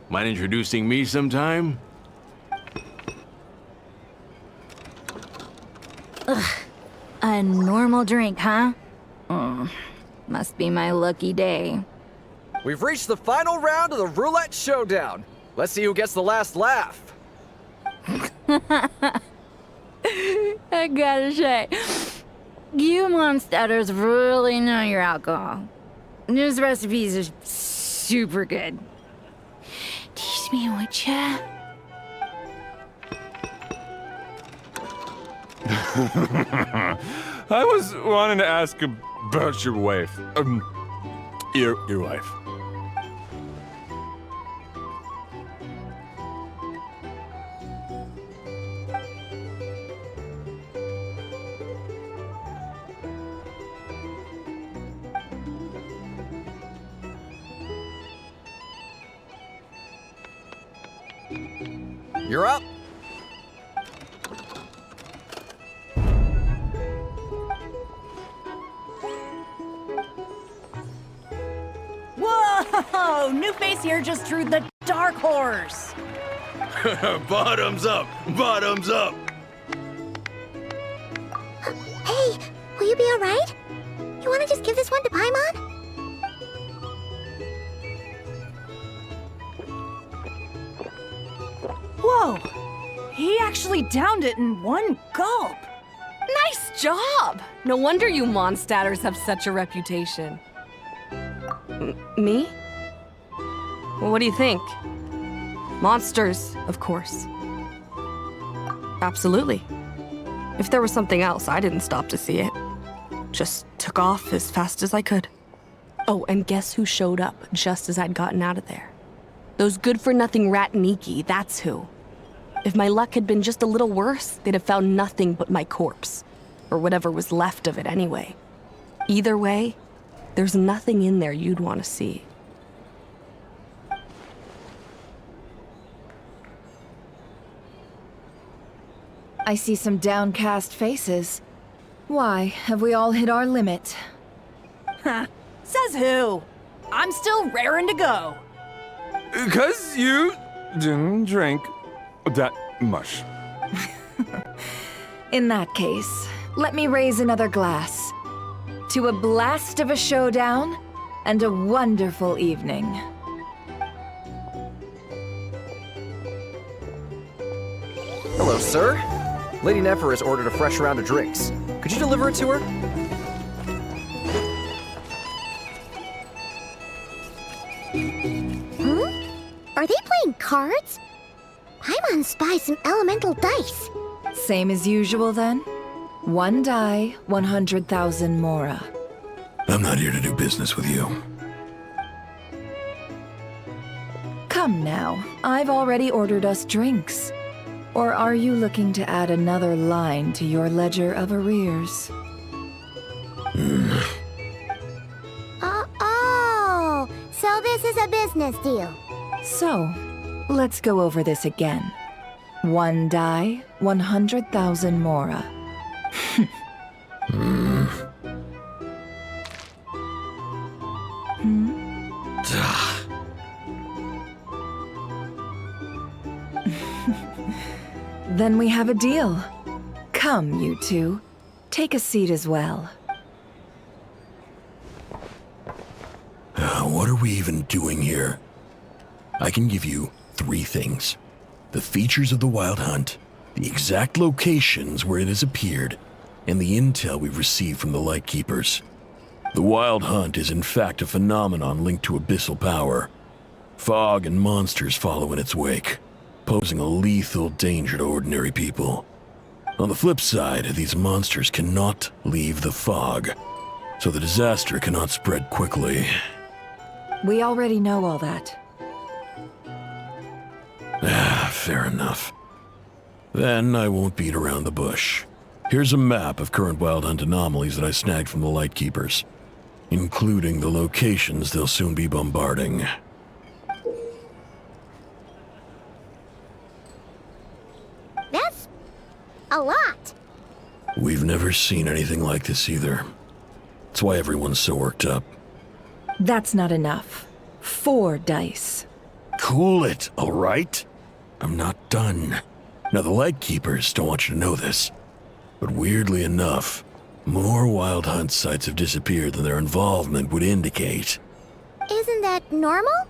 Mind introducing me sometime? Ugh. A normal drink, huh? Must be my lucky day. We've reached the final round of the roulette showdown. Let's see who gets the last laugh. I gotta say, you monsters really know your alcohol. This recipes are super good. Teach me, would ya? I was wanting to ask about your wife. Your wife. You're up. Whoa! New face here just drew the Dark Horse. Bottoms up! Bottoms up! Hey, will you be alright? You wanna just give this one to Paimon? Whoa! He actually downed it in one gulp. Nice job! No wonder you Mondstadters have such a reputation. Me? What do you think? Monsters, of course. Absolutely. If there was something else, I didn't stop to see it. Just took off as fast as I could. Oh, and guess who showed up just as I'd gotten out of there? Those good-for-nothing rat Niki, that's who. If my luck had been just a little worse, they'd have found nothing but my corpse. Or whatever was left of it anyway. Either way, there's nothing in there you'd want to see. I see some downcast faces. Why, have we all hit our limit? Huh. Says who? I'm still raring to go. 'Cause you didn't drink that much. In that case, let me raise another glass. To a blast of a showdown and a wonderful evening. Hello, sir. Lady Nefer has ordered a fresh round of drinks. Could you deliver it to her? Are they playing cards? Paimon spies some elemental dice. Same as usual then? 1 die, 100,000 mora. I'm not here to do business with you. Come now, I've already ordered us drinks. Or are you looking to add another line to your ledger of arrears? Oh, so this is a business deal. So, let's go over this again. 1 die, 100,000 mora. Then we have a deal. Come, you two. Take a seat as well. What are we even doing here? I can give you 3 things. The features of the Wild Hunt, the exact locations where it has appeared, and the intel we've received from the Lightkeepers. The Wild Hunt is in fact a phenomenon linked to abyssal power. Fog and monsters follow in its wake, posing a lethal danger to ordinary people. On the flip side, these monsters cannot leave the fog, so the disaster cannot spread quickly. We already know all that. Fair enough. Then I won't beat around the bush. Here's a map of current Wild Hunt anomalies that I snagged from the Lightkeepers, including the locations they'll soon be bombarding. That's a lot. We've never seen anything like this either. That's why everyone's so worked up. That's not enough. 4 dice. Cool it, all right? I'm not done. Now, the Lightkeepers don't want you to know this, but weirdly enough, more Wild Hunt sites have disappeared than their involvement would indicate. Isn't that normal?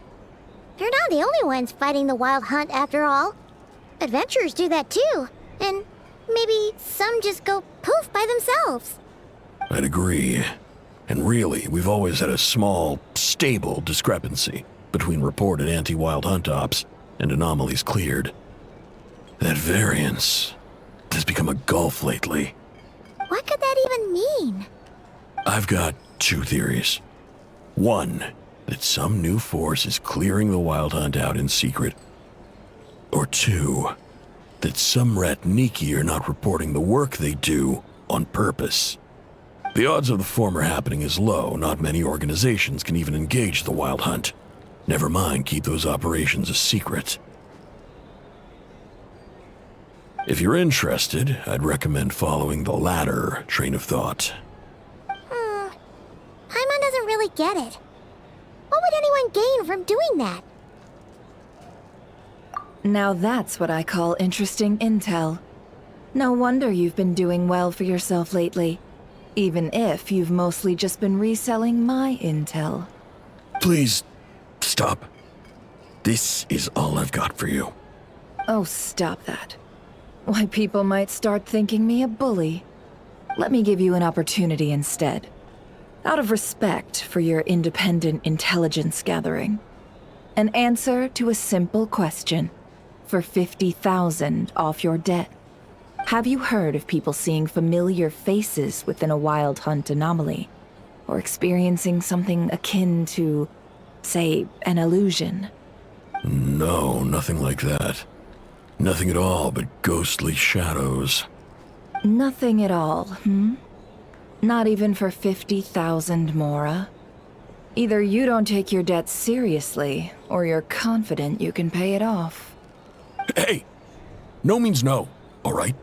They're not the only ones fighting the Wild Hunt after all. Adventurers do that too, and maybe some just go poof by themselves. I'd agree. And really, we've always had a small, stable discrepancy between reported anti-Wild Hunt ops and anomalies cleared. That variance has become a gulf lately. What could that even mean? I've got 2 theories. 1, that some new force is clearing the Wild Hunt out in secret. Or 2, that some Ratniki are not reporting the work they do on purpose. The odds of the former happening is low. Not many organizations can even engage the Wild Hunt. Never mind keep those operations a secret. If you're interested, I'd recommend following the latter train of thought. Paimon doesn't really get it. What would anyone gain from doing that? Now that's what I call interesting intel. No wonder you've been doing well for yourself lately. Even if you've mostly just been reselling my intel. Please, stop. This is all I've got for you. Oh, stop that. Why, people might start thinking me a bully. Let me give you an opportunity instead. Out of respect for your independent intelligence gathering. An answer to a simple question. For 50,000 off your debt. Have you heard of people seeing familiar faces within a Wild Hunt anomaly? Or experiencing something akin to, say, an illusion? No, nothing like that. Nothing at all but ghostly shadows. Nothing at all, Not even for 50,000 mora? Either you don't take your debt seriously, or you're confident you can pay it off. Hey! No means no, all right?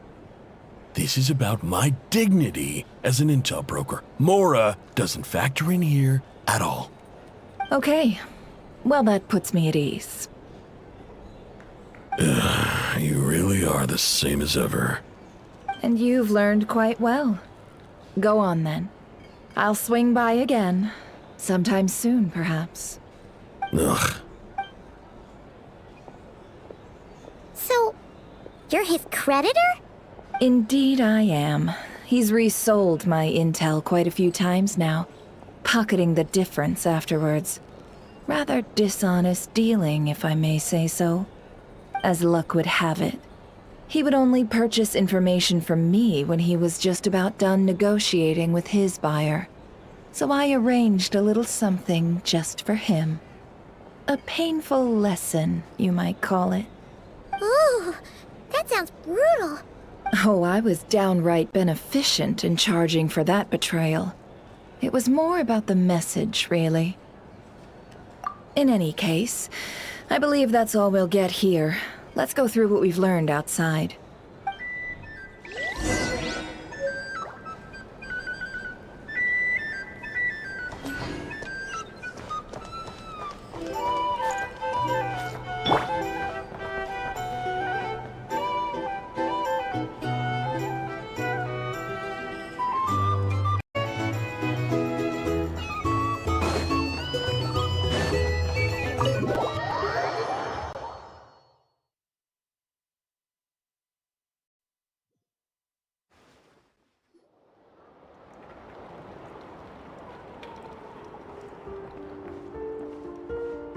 This is about my dignity as an intel broker. Mora doesn't factor in here at all. Okay. Well, that puts me at ease. You really are are the same as ever. And you've learned quite well. Go on then. I'll swing by again. Sometime soon, perhaps. Ugh. So, you're his creditor? Indeed I am. He's resold my intel quite a few times now, pocketing the difference afterwards. Rather dishonest dealing, if I may say so. As luck would have it, he would only purchase information from me when he was just about done negotiating with his buyer. So I arranged a little something just for him. A painful lesson, you might call it. Ooh, that sounds brutal. Oh, I was downright beneficent in charging for that betrayal. It was more about the message, really. In any case, I believe that's all we'll get here. Let's go through what we've learned outside.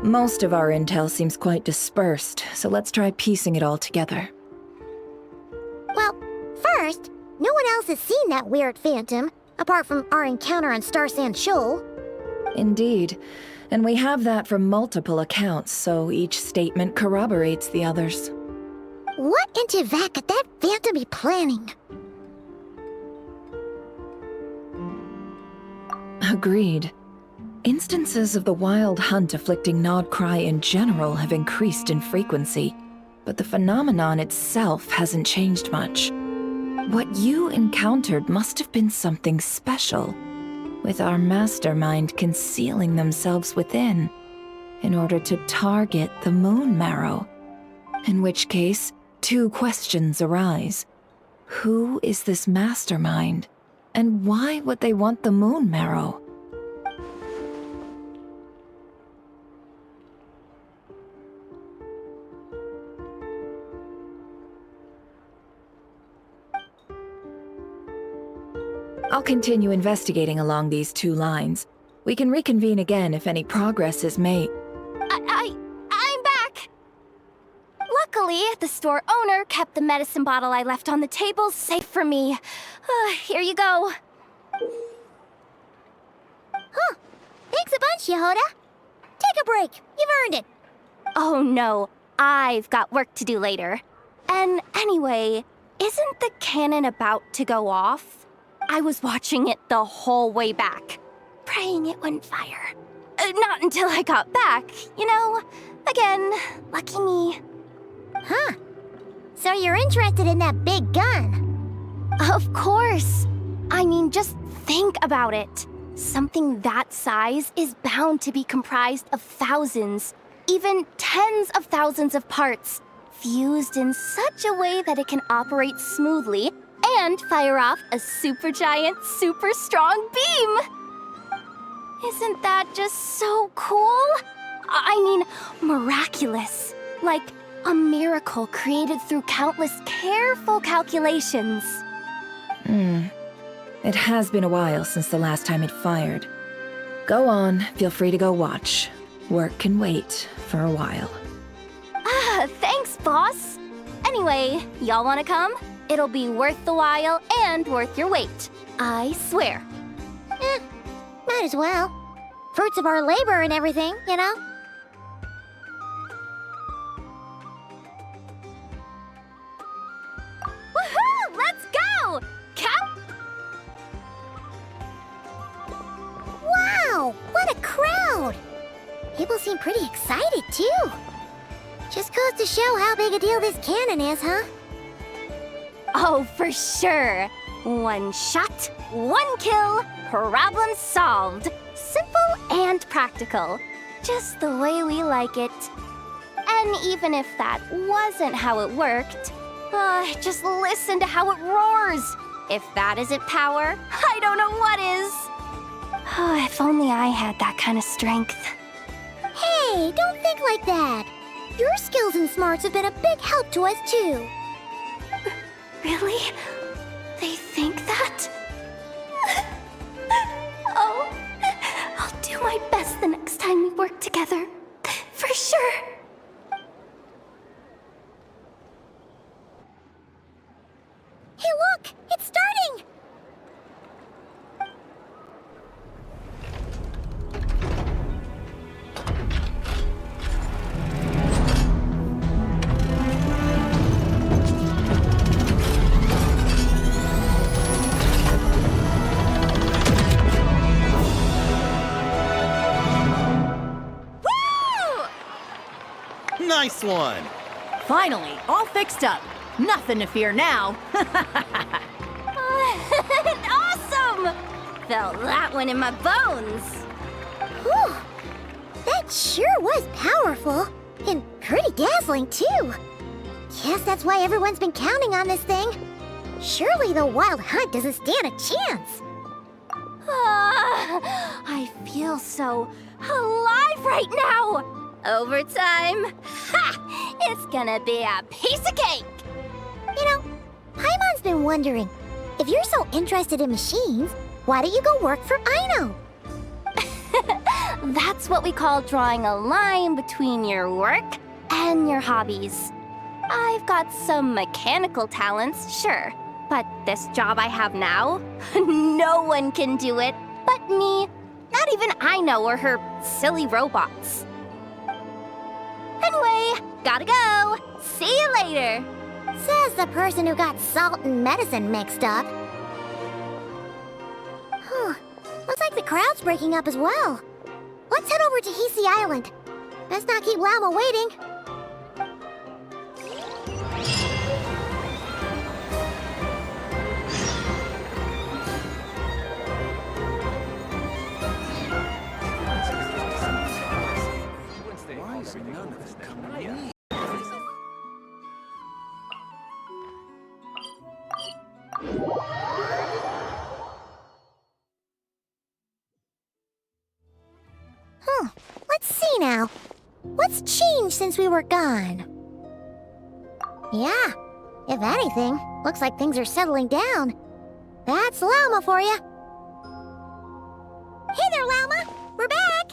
Most of our intel seems quite dispersed, so let's try piecing it all together. Well, first, no one else has seen that weird phantom, apart from our encounter on Star Sand Shoal. Indeed, and we have that from multiple accounts, so each statement corroborates the others. What in Teyvat could that phantom be planning? Agreed. Instances of the wild hunt afflicting Nodcry in general have increased in frequency, but the phenomenon itself hasn't changed much. What you encountered must have been something special, with our mastermind concealing themselves within, in order to target the Moon Marrow. In which case, two questions arise. Who is this mastermind, and why would they want the Moon Marrow? I'll continue investigating along these two lines. We can reconvene again if any progress is made. I'm back! Luckily, the store owner kept the medicine bottle I left on the table safe for me. Here you go. Huh. Thanks a bunch, Yehoda. Take a break. You've earned it. Oh no, I've got work to do later. And anyway, isn't the cannon about to go off? I was watching it the whole way back, praying it wouldn't fire. Not until I got back, you know? Again, lucky me. Huh. So you're interested in that big gun? Of course. I mean, just think about it. Something that size is bound to be comprised of thousands, even tens of thousands of parts, fused in such a way that it can operate smoothly and fire off a supergiant, super strong beam! Isn't that just so cool? I mean, miraculous. Like a miracle created through countless careful calculations. It has been a while since the last time it fired. Go on, feel free to go watch. Work can wait for a while. Thanks, boss. Anyway, y'all wanna come? It'll be worth the while and worth your wait. I swear. Might as well. Fruits of our labor and everything, you know? Woohoo! Let's go! Count! Wow! What a crowd! People seem pretty excited, too. Just goes to show how big a deal this cannon is, huh? Oh, for sure. One shot, one kill, problem solved. Simple and practical. Just the way we like it. And even if that wasn't how it worked, Just listen to how it roars. If that isn't power, I don't know what is. If only I had that kind of strength. Hey, don't think like that. Your skills and smarts have been a big help to us, too. Really? They think that? Oh, I'll do my best the next time we work together. For sure. Hey, look! It's starting! Nice one! Finally, all fixed up. Nothing to fear now. Awesome! Felt that one in my bones. Whew! That sure was powerful. And pretty dazzling, too. Guess that's why everyone's been counting on this thing. Surely the Wild Hunt doesn't stand a chance. I feel so alive right now. Overtime. Ha! It's gonna be a piece of cake. You know, Paimon's been wondering, if you're so interested in machines, why don't you go work for Aino? That's what we call drawing a line between your work and your hobbies. I've got some mechanical talents, sure, but this job I have now, no one can do it but me. Not even Aino or her silly robots. Anyway, gotta go. See you later. Says the person who got salt and medicine mixed up. Looks like the crowd's breaking up as well. Let's head over to Hisi Island. Best not keep Llama waiting. Why is none of this coming? Let's see now. What's changed since we were gone? Yeah, if anything, looks like things are settling down. That's Llama for you. Hey there, Llama! We're back!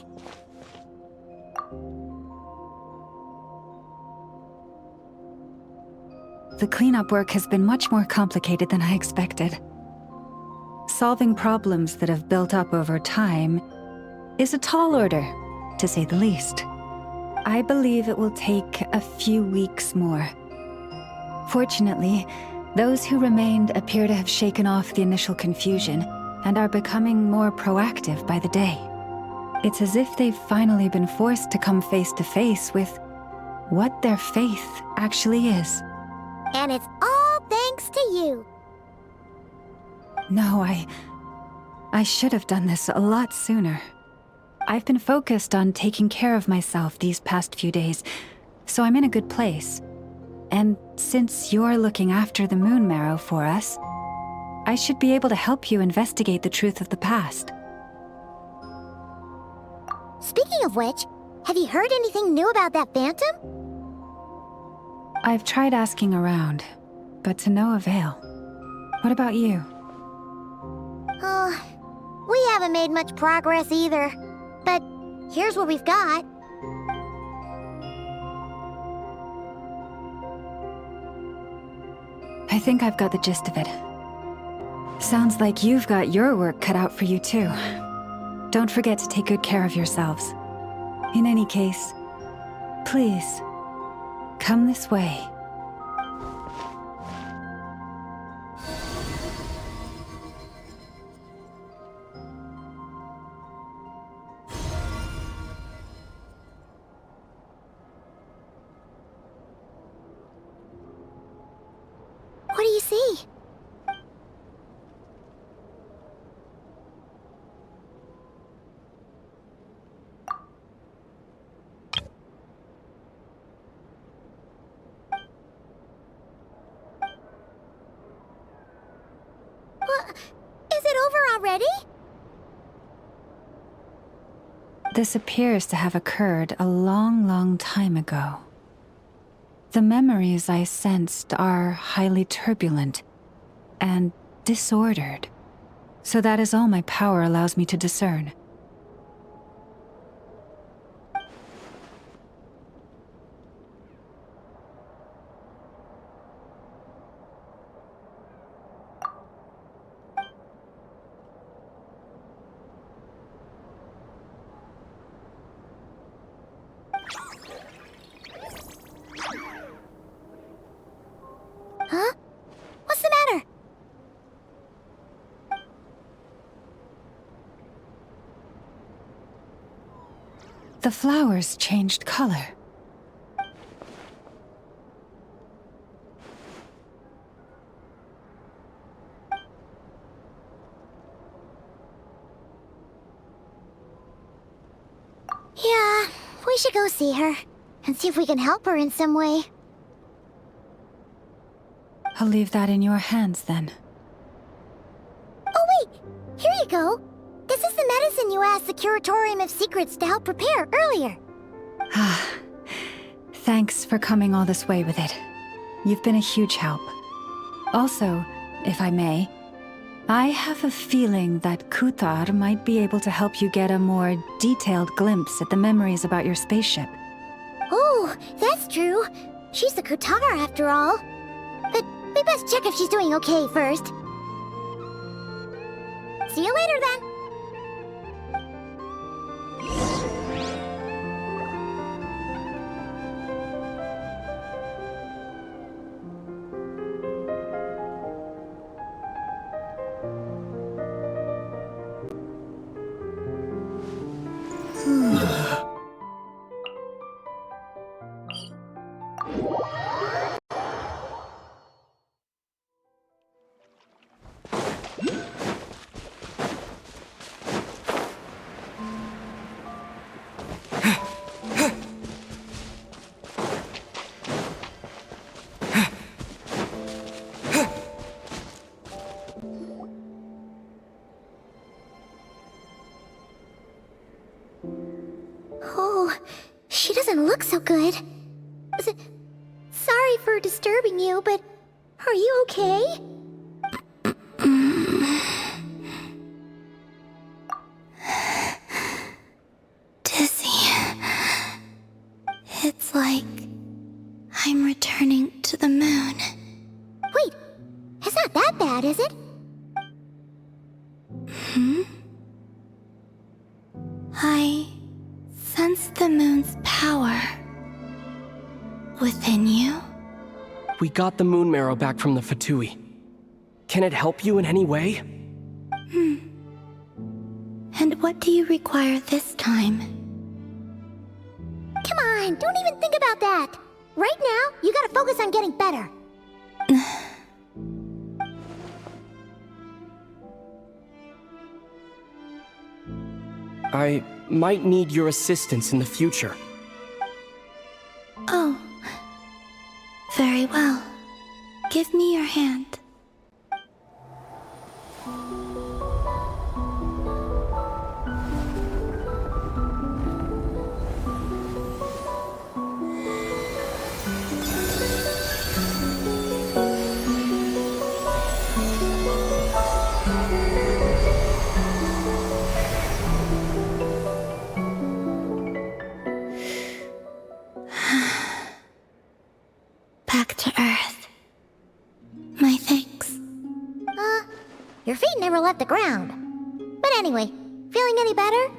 The cleanup work has been much more complicated than I expected. Solving problems that have built up over time is a tall order, to say the least. I believe it will take a few weeks more. Fortunately, those who remained appear to have shaken off the initial confusion and are becoming more proactive by the day. It's as if they've finally been forced to come face to face with what their faith actually is. And it's all thanks to you. No, I should have done this a lot sooner. I've been focused on taking care of myself these past few days, so I'm in a good place. And since you're looking after the Moon Marrow for us, I should be able to help you investigate the truth of the past. Speaking of which, have you heard anything new about that phantom? I've tried asking around, but to no avail. What about you? We haven't made much progress either. But here's what we've got. I think I've got the gist of it. Sounds like you've got your work cut out for you too. Don't forget to take good care of yourselves. In any case, please, come this way. What do you see? already? This appears to have occurred a long, long time ago. The memories I sensed are highly turbulent and disordered. So that is all my power allows me to discern. Huh? What's the matter? The flowers changed color. Yeah, we should go see her and see if we can help her in some way. I'll leave that in your hands then. Oh wait, here you go. This is the medicine you asked the Curatorium of Secrets to help prepare earlier. Ah, thanks for coming all this way with it. You've been a huge help. Also, if I may, I have a feeling that Kuthar might be able to help you get a more detailed glimpse at the memories about your spaceship. Oh, that's true. She's the Kutar after all. But we best check if she's doing okay first. See you later then. Oh, she doesn't look so good. Sorry for disturbing you, but are you okay? Dizzy. It's like I'm returning to the moon. Wait, it's not that bad, is it? I sense the moon's power within you. We got the moon marrow back from the Fatui. Can it help you in any way? And what do you require this time? Come on, don't even think about that. Right now, you gotta focus on getting better. I might need your assistance in the future. Oh. Very well. Give me your hand. Back to Earth. My thanks. Your feet never left the ground. But anyway, feeling any better?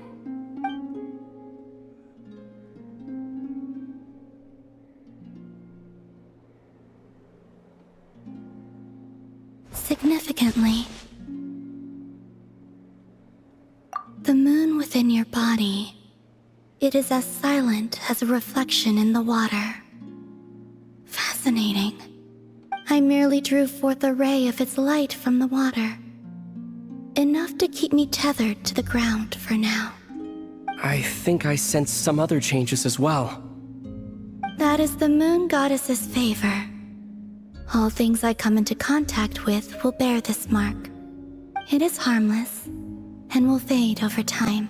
Significantly, the moon within your body, it is as silent as a reflection in the water. Fascinating. I merely drew forth a ray of its light from the water. Enough to keep me tethered to the ground for now. I think I sense some other changes as well. That is the moon goddess's favor. All things I come into contact with will bear this mark. It is harmless and will fade over time.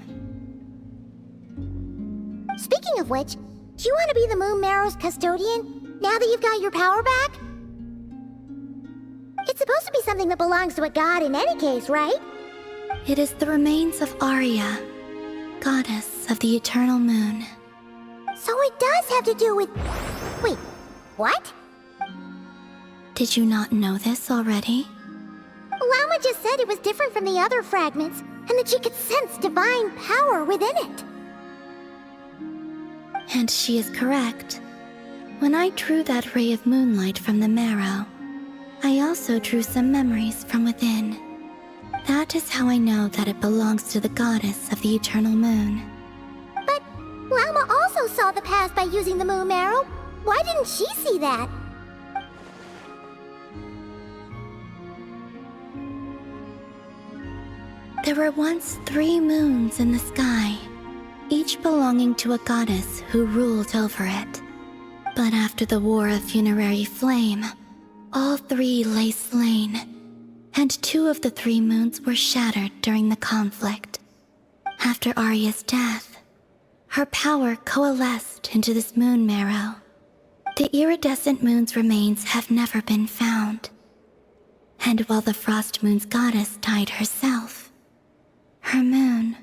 Speaking of which, do you want to be the Moon Marrow's custodian now that you've got your power back? It's supposed to be something that belongs to a god in any case, right? It is the remains of Arya, goddess of the eternal moon. So it does have to do with... Wait, what? Did you not know this already? Lama just said it was different from the other fragments, and that she could sense divine power within it. And she is correct. When I drew that ray of moonlight from the marrow, I also drew some memories from within. That is how I know that it belongs to the goddess of the eternal moon. But Lama also saw the past by using the moon marrow. Why didn't she see that? There were once 3 moons in the sky, each belonging to a goddess who ruled over it. But after the War of Funerary Flame, all 3 lay slain, and 2 of the 3 moons were shattered during the conflict. After Arya's death, her power coalesced into this moon marrow. The iridescent moon's remains have never been found. And while the Frost Moon's goddess died herself, her moon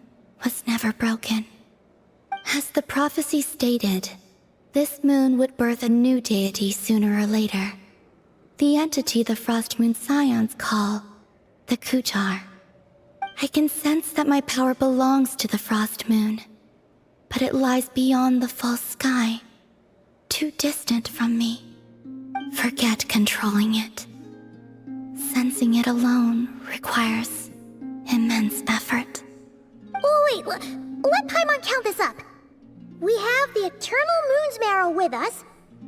was never broken. As the prophecy stated, this moon would birth a new deity sooner or later. The entity the Frost Moon Scions call the Kutar. I can sense that my power belongs to the Frost Moon, but it lies beyond the false sky, too distant from me. Forget controlling it. Sensing it alone requires immense effort. Oh, wait, let Paimon count this up. We have the Eternal Moon's marrow with us.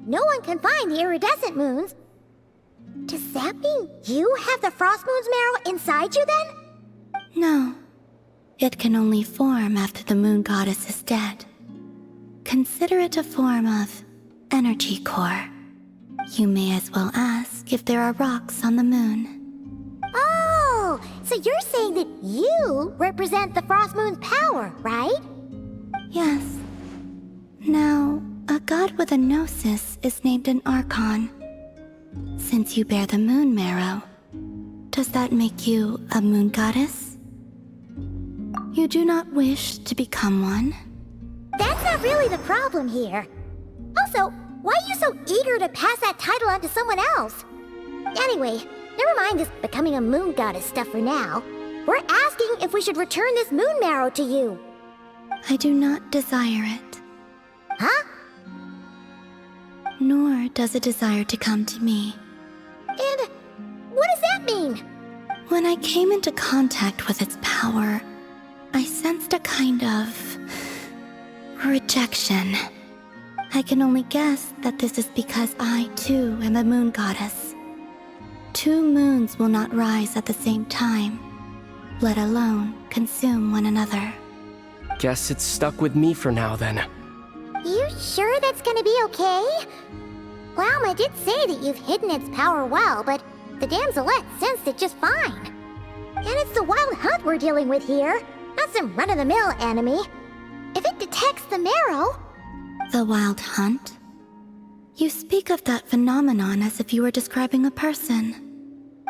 No one can find the iridescent moons. Does that mean you have the Frost Moon's marrow inside you then? No. It can only form after the moon goddess is dead. Consider it a form of energy core. You may as well ask if there are rocks on the moon. Oh, so you're saying that you represent the Frost Moon's power, right? Yes. Now, a god with a gnosis is named an Archon. Since you bear the moon marrow, does that make you a moon goddess? You do not wish to become one? That's not really the problem here. Also, why are you so eager to pass that title on to someone else? Anyway, never mind this becoming a moon goddess stuff for now. We're asking if we should return this moon marrow to you. I do not desire it. Huh? Nor does it desire to come to me. And what does that mean? When I came into contact with its power, I sensed a kind of rejection. I can only guess that this is because I, too, am a moon goddess. 2 moons will not rise at the same time, let alone consume one another. Guess it's stuck with me for now, then. You sure that's gonna be okay? Lama did say that you've hidden its power well, but the damselette sensed it just fine. And it's the wild hunt we're dealing with here, not some run-of-the-mill enemy. If it detects the marrow... The wild hunt? You speak of that phenomenon as if you were describing a person.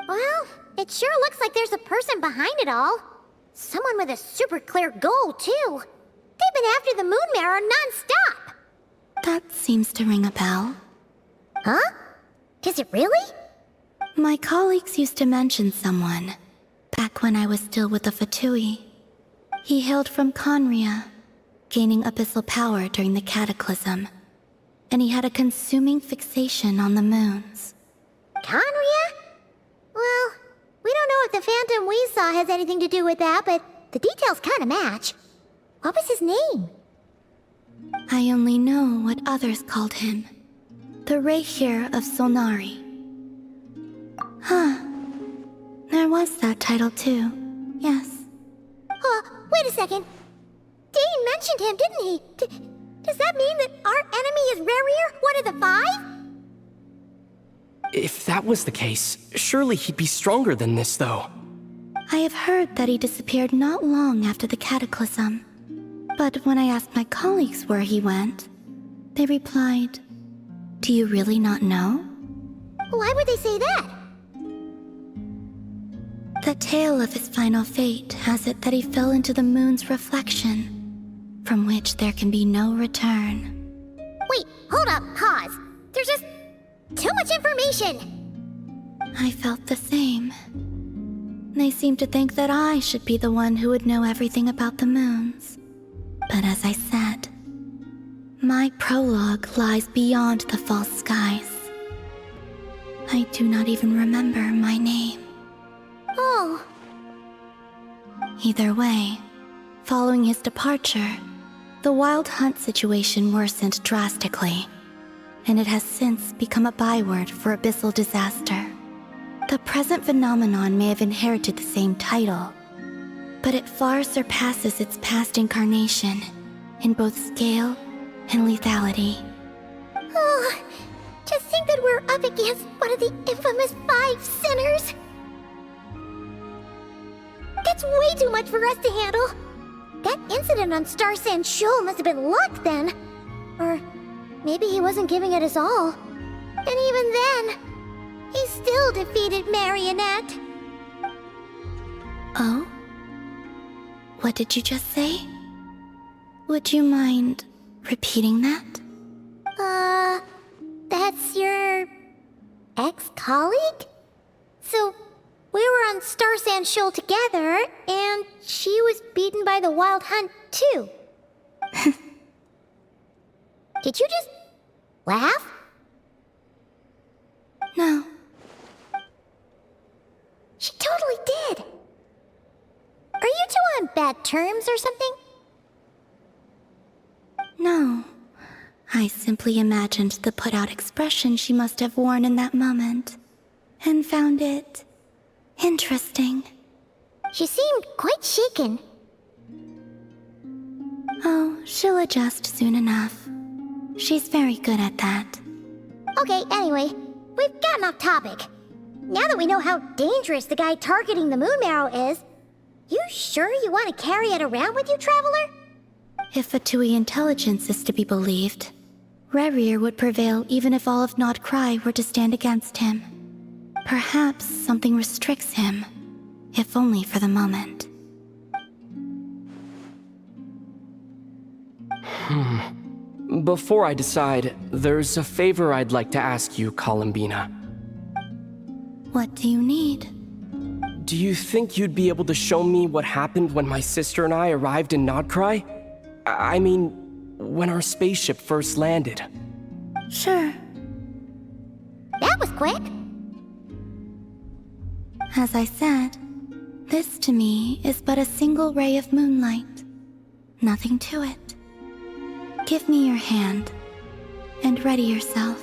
Well, it sure looks like there's a person behind it all. Someone with a super clear goal, too. They've been after the moon marrow non-stop. That seems to ring a bell. Huh? Does it really? My colleagues used to mention someone, back when I was still with the Fatui. He hailed from Conria, gaining abyssal power during the Cataclysm, and he had a consuming fixation on the moons. Conria? Well, we don't know if the phantom we saw has anything to do with that, but the details kinda match. What was his name? I only know what others called him. The Rayhir of Solnari. Huh. There was that title too. Yes. Wait a second. Dane mentioned him, didn't he? Does that mean that our enemy is Rarier, one of the 5? If that was the case, surely he'd be stronger than this, though. I have heard that he disappeared not long after the cataclysm. But when I asked my colleagues where he went, they replied, "Do you really not know?" Why would they say that? The tale of his final fate has it that he fell into the moon's reflection, from which there can be no return. Wait, hold up, pause. There's just too much information. I felt the same. They seemed to think that I should be the one who would know everything about the moons. But as I said, my prologue lies beyond the false skies. I do not even remember my name. Oh. Either way, following his departure, the Wild Hunt situation worsened drastically, and it has since become a byword for abyssal disaster. The present phenomenon may have inherited the same title, but it far surpasses its past incarnation in both scale and lethality. Oh, just think that we're up against one of the infamous 5 sinners. That's way too much for us to handle. That incident on Star Sand Shoal must have been luck then. Or maybe he wasn't giving it his all. And even then, he still defeated Marionette. Oh? What did you just say? Would you mind repeating that? That's your ex-colleague? So, we were on Star Sand Shoal together, and she was beaten by the Wild Hunt, too. Did you just laugh? No. She totally did. Are you two on bad terms or something? No. I simply imagined the put-out expression she must have worn in that moment, and found it interesting. She seemed quite shaken. Oh, she'll adjust soon enough. She's very good at that. Okay, anyway, we've gotten off topic. Now that we know how dangerous the guy targeting the moon marrow is, you sure you want to carry it around with you, Traveler? If Fatui intelligence is to be believed, Rerir would prevail even if all of Nod Cry were to stand against him. Perhaps something restricts him, if only for the moment. Before I decide, there's a favor I'd like to ask you, Columbina. What do you need? Do you think you'd be able to show me what happened when my sister and I arrived in Nodcry? I mean, when our spaceship first landed. Sure. That was quick. As I said, this to me is but a single ray of moonlight. Nothing to it. Give me your hand, and ready yourself.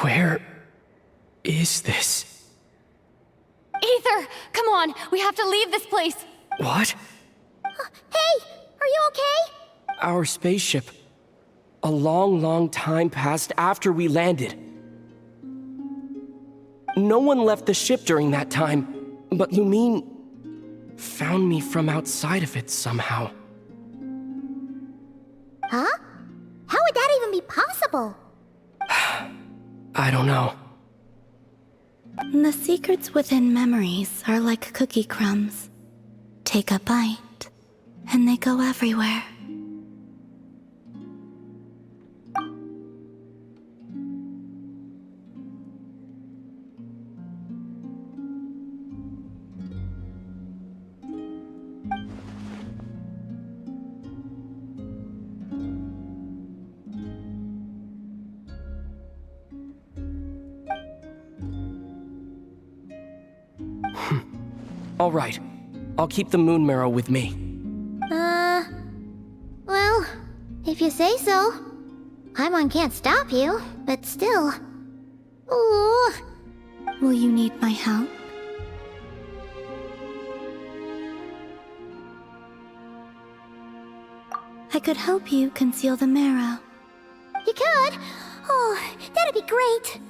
Where is this? Aether, come on, we have to leave this place. What? Hey, are you okay? Our spaceship. A long time passed after we landed. No one left the ship during that time, but Lumine found me from outside of it somehow. Huh? How would that even be possible? I don't know. The secrets within memories are like cookie crumbs. Take a bite, and they go everywhere. All right. I'll keep the moon marrow with me. Well, if you say so. Paimon can't stop you, but still. Ooh. Will you need my help? I could help you conceal the marrow. You could? Oh, that'd be great.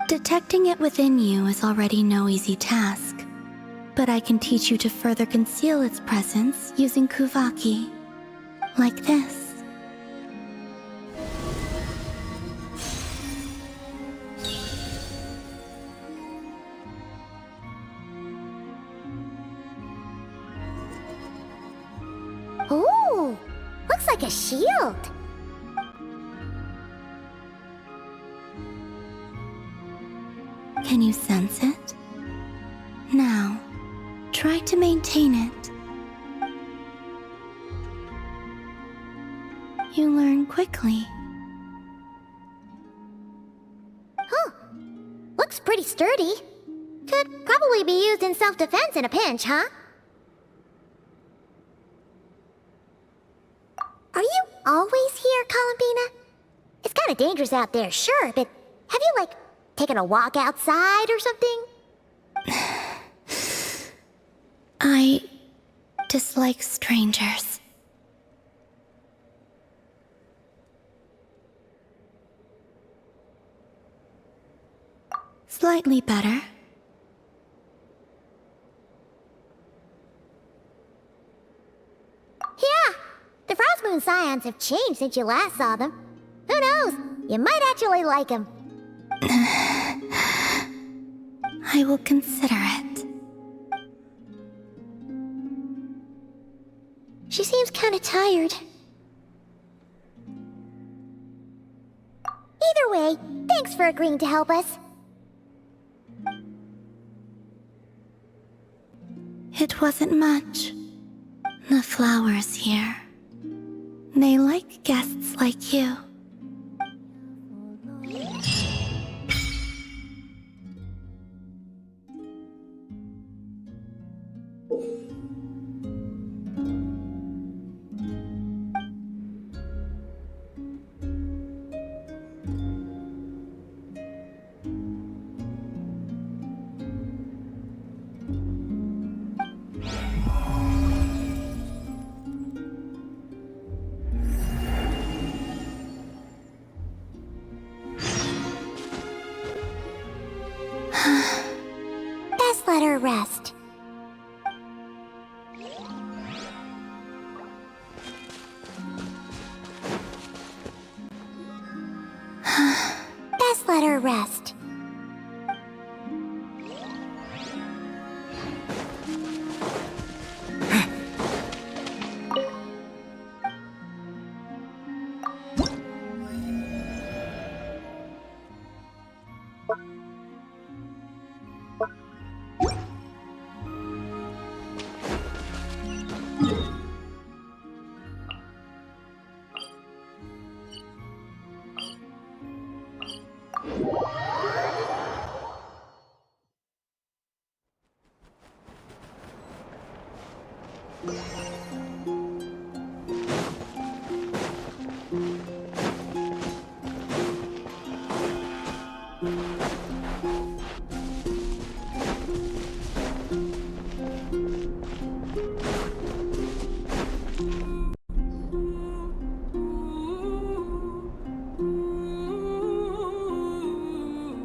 Detecting it within you is already no easy task. But I can teach you to further conceal its presence using Kuvaki. Like this. Ooh, looks like a shield. Can you sense it? Now, try to maintain it. You learn quickly. Huh. Looks pretty sturdy. Could probably be used in self-defense in a pinch, huh? Are you always here, Columbina? It's kinda dangerous out there, sure, but have you, like, taken a walk outside or something? I dislike strangers. Slightly better. Yeah, the Frost Moon Scions have changed since you last saw them. Who knows? You might actually like them. I will consider it. She seems kinda tired. Either way, thanks for agreeing to help us. It wasn't much. The flowers here. They like guests like you. Best let her rest. Best let her rest.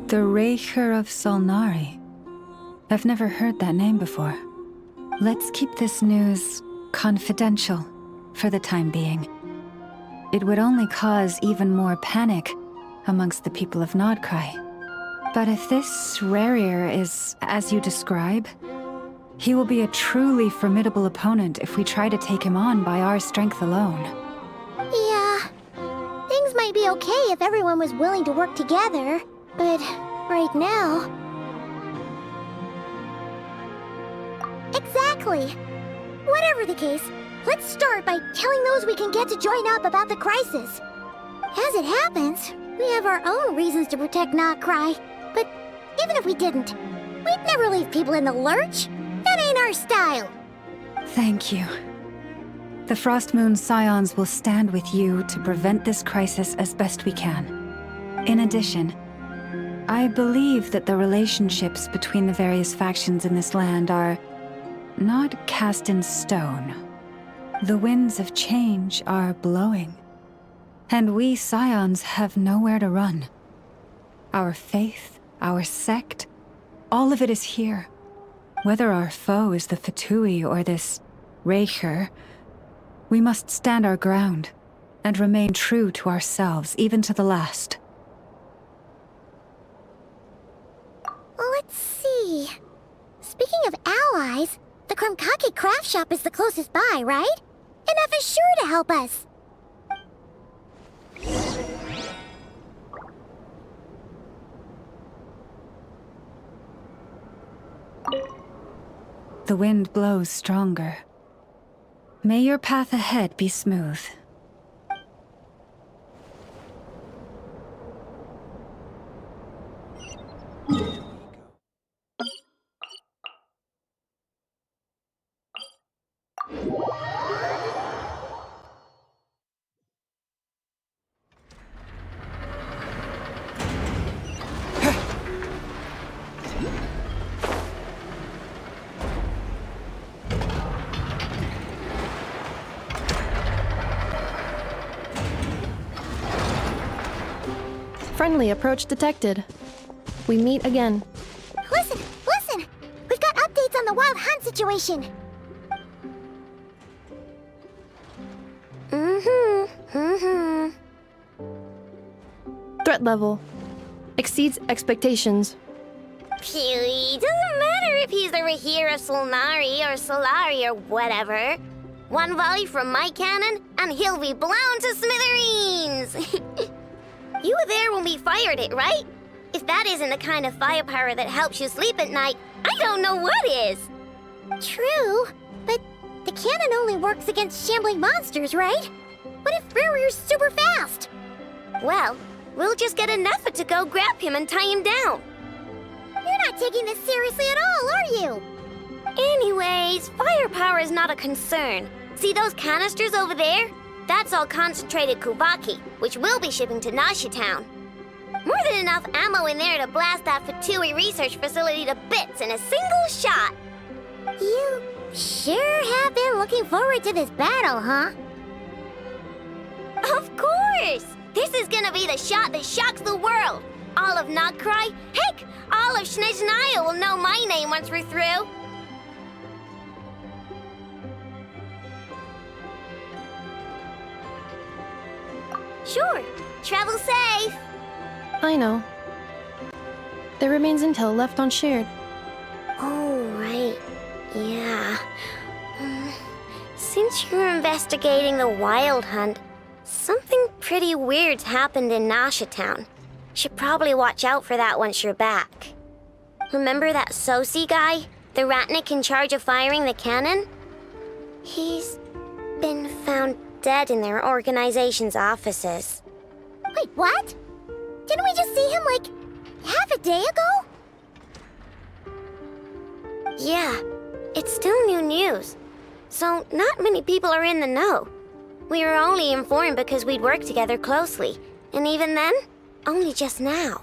The Raker of Solnari. I've never heard that name before. Let's keep this news confidential for the time being. It would only cause even more panic amongst the people of Nodcry. But if this Rarier is as you describe, he will be a truly formidable opponent if we try to take him on by our strength alone. Yeah, things might be okay if everyone was willing to work together, but right now... Exactly! Whatever the case, let's start by telling those we can get to join up about the crisis. As it happens, we have our own reasons to protect Nodcry, but even if we didn't, we'd never leave people in the lurch. That ain't Star style! Thank you. The Frostmoon Scions will stand with you to prevent this crisis as best we can. In addition, I believe that the relationships between the various factions in this land are not cast in stone. The winds of change are blowing, and we Scions have nowhere to run. Our faith, our sect, all of it is here. Whether our foe is the Fatui or this Raker, we must stand our ground and remain true to ourselves, even to the last. Let's see. Speaking of allies, the Krumkake craft shop is the closest by, right? Enough is sure to help us. The wind blows stronger. May your path ahead be smooth. Friendly approach detected. We meet again. Listen! Listen! We've got updates on the Wild Hunt situation! Threat level exceeds expectations. Phew, doesn't matter if he's the Rahira Solnari or Solari or whatever. One volley from my cannon, and he'll be blown to smithereens! You were there when we fired it, right? If that isn't the kind of firepower that helps you sleep at night, I don't know what is! True, but the cannon only works against shambling monsters, right? What if Farrier's super fast? Well, we'll just get enough to go grab him and tie him down. You're not taking this seriously at all, are you? Anyways, firepower is not a concern. See those canisters over there? That's all concentrated Kuvaki, which we'll be shipping to Nasha Town. More than enough ammo in there to blast that Fatui research facility to bits in a single shot. You sure have been looking forward to this battle, huh? Of course! This is gonna be the shot that shocks the world. All of Nodcry, heck, all of Snezhnaya will know my name once we're through. Sure, travel safe. I know. There remains intel left unshared. Oh, right. Yeah. Since you're investigating the Wild Hunt, something pretty weird's happened in Nasha Town. Should probably watch out for that once you're back. Remember that Sosi guy? The Ratnik in charge of firing the cannon? He's been found dead in their organization's offices. Wait, what? Didn't we just see him, like, half a day ago? Yeah, it's still new news. So not many people are in the know. We were only informed because we'd worked together closely. And even then, only just now.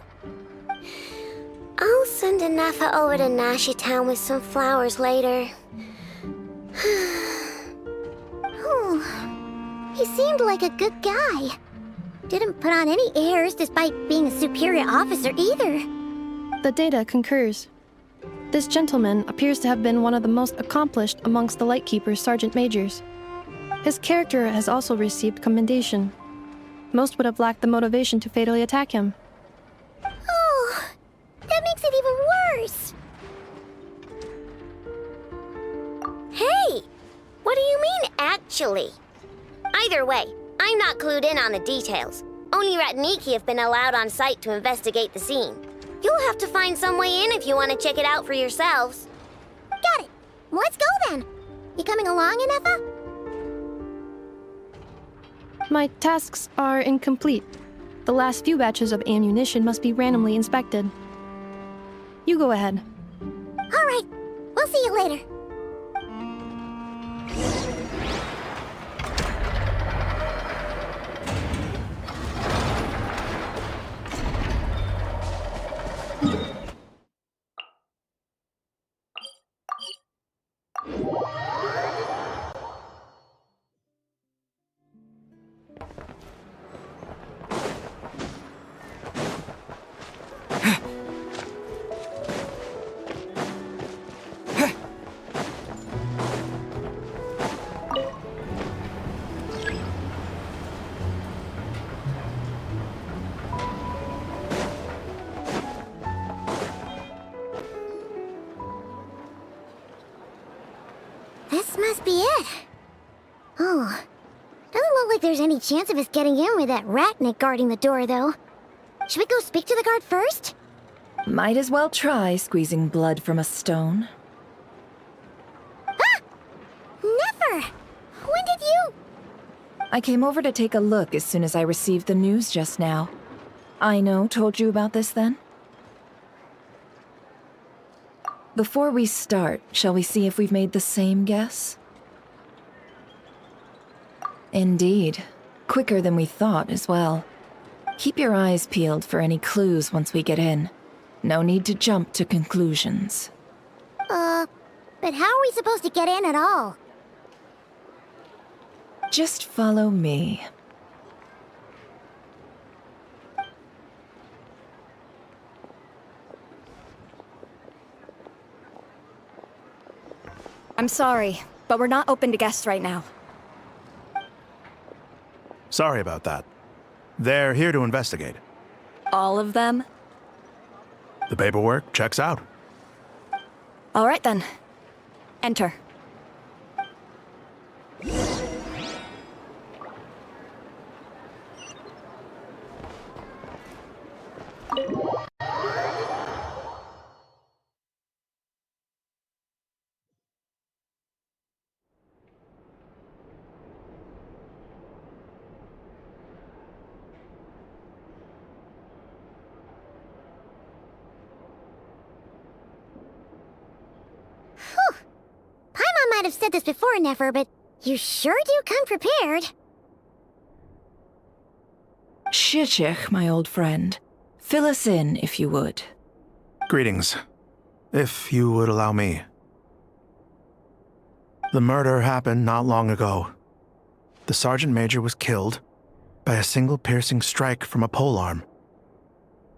I'll send Anafa over to Nasha Town with some flowers later. He seemed like a good guy. Didn't put on any airs despite being a superior officer either. The data concurs. This gentleman appears to have been one of the most accomplished amongst the Lightkeeper's Sergeant Majors. His character has also received commendation. Most would have lacked the motivation to fatally attack him. Oh, that makes it even worse. Hey, what do you mean, actually? Either way, I'm not clued in on the details. Only Ratniki have been allowed on site to investigate the scene. You'll have to find some way in if you want to check it out for yourselves. Got it. Let's go then. You coming along, Anafa? My tasks are incomplete. The last few batches of ammunition must be randomly inspected. You go ahead. All right. We'll see you later. like there's any chance of us getting in with that ratnik guarding the door, though. Should we go speak to the guard first? Might as well try squeezing blood from a stone. Ah! Never! When did you... I came over to take a look as soon as I received the news just now. Aino told you about this then? Before we start, shall we see if we've made the same guess? Indeed. Quicker than we thought as well. Keep your eyes peeled for any clues once we get in. No need to jump to conclusions. But how are we supposed to get in at all? Just follow me. I'm sorry, but we're not open to guests right now. Sorry about that. They're here to investigate. All of them? The paperwork checks out. All right then. Enter. Paimon might have said this before, Nefer, but you sure do come prepared. Shishich, my old friend. Fill us in, if you would. Greetings. If you would allow me. The murder happened not long ago. The Sergeant Major was killed by a single piercing strike from a polearm.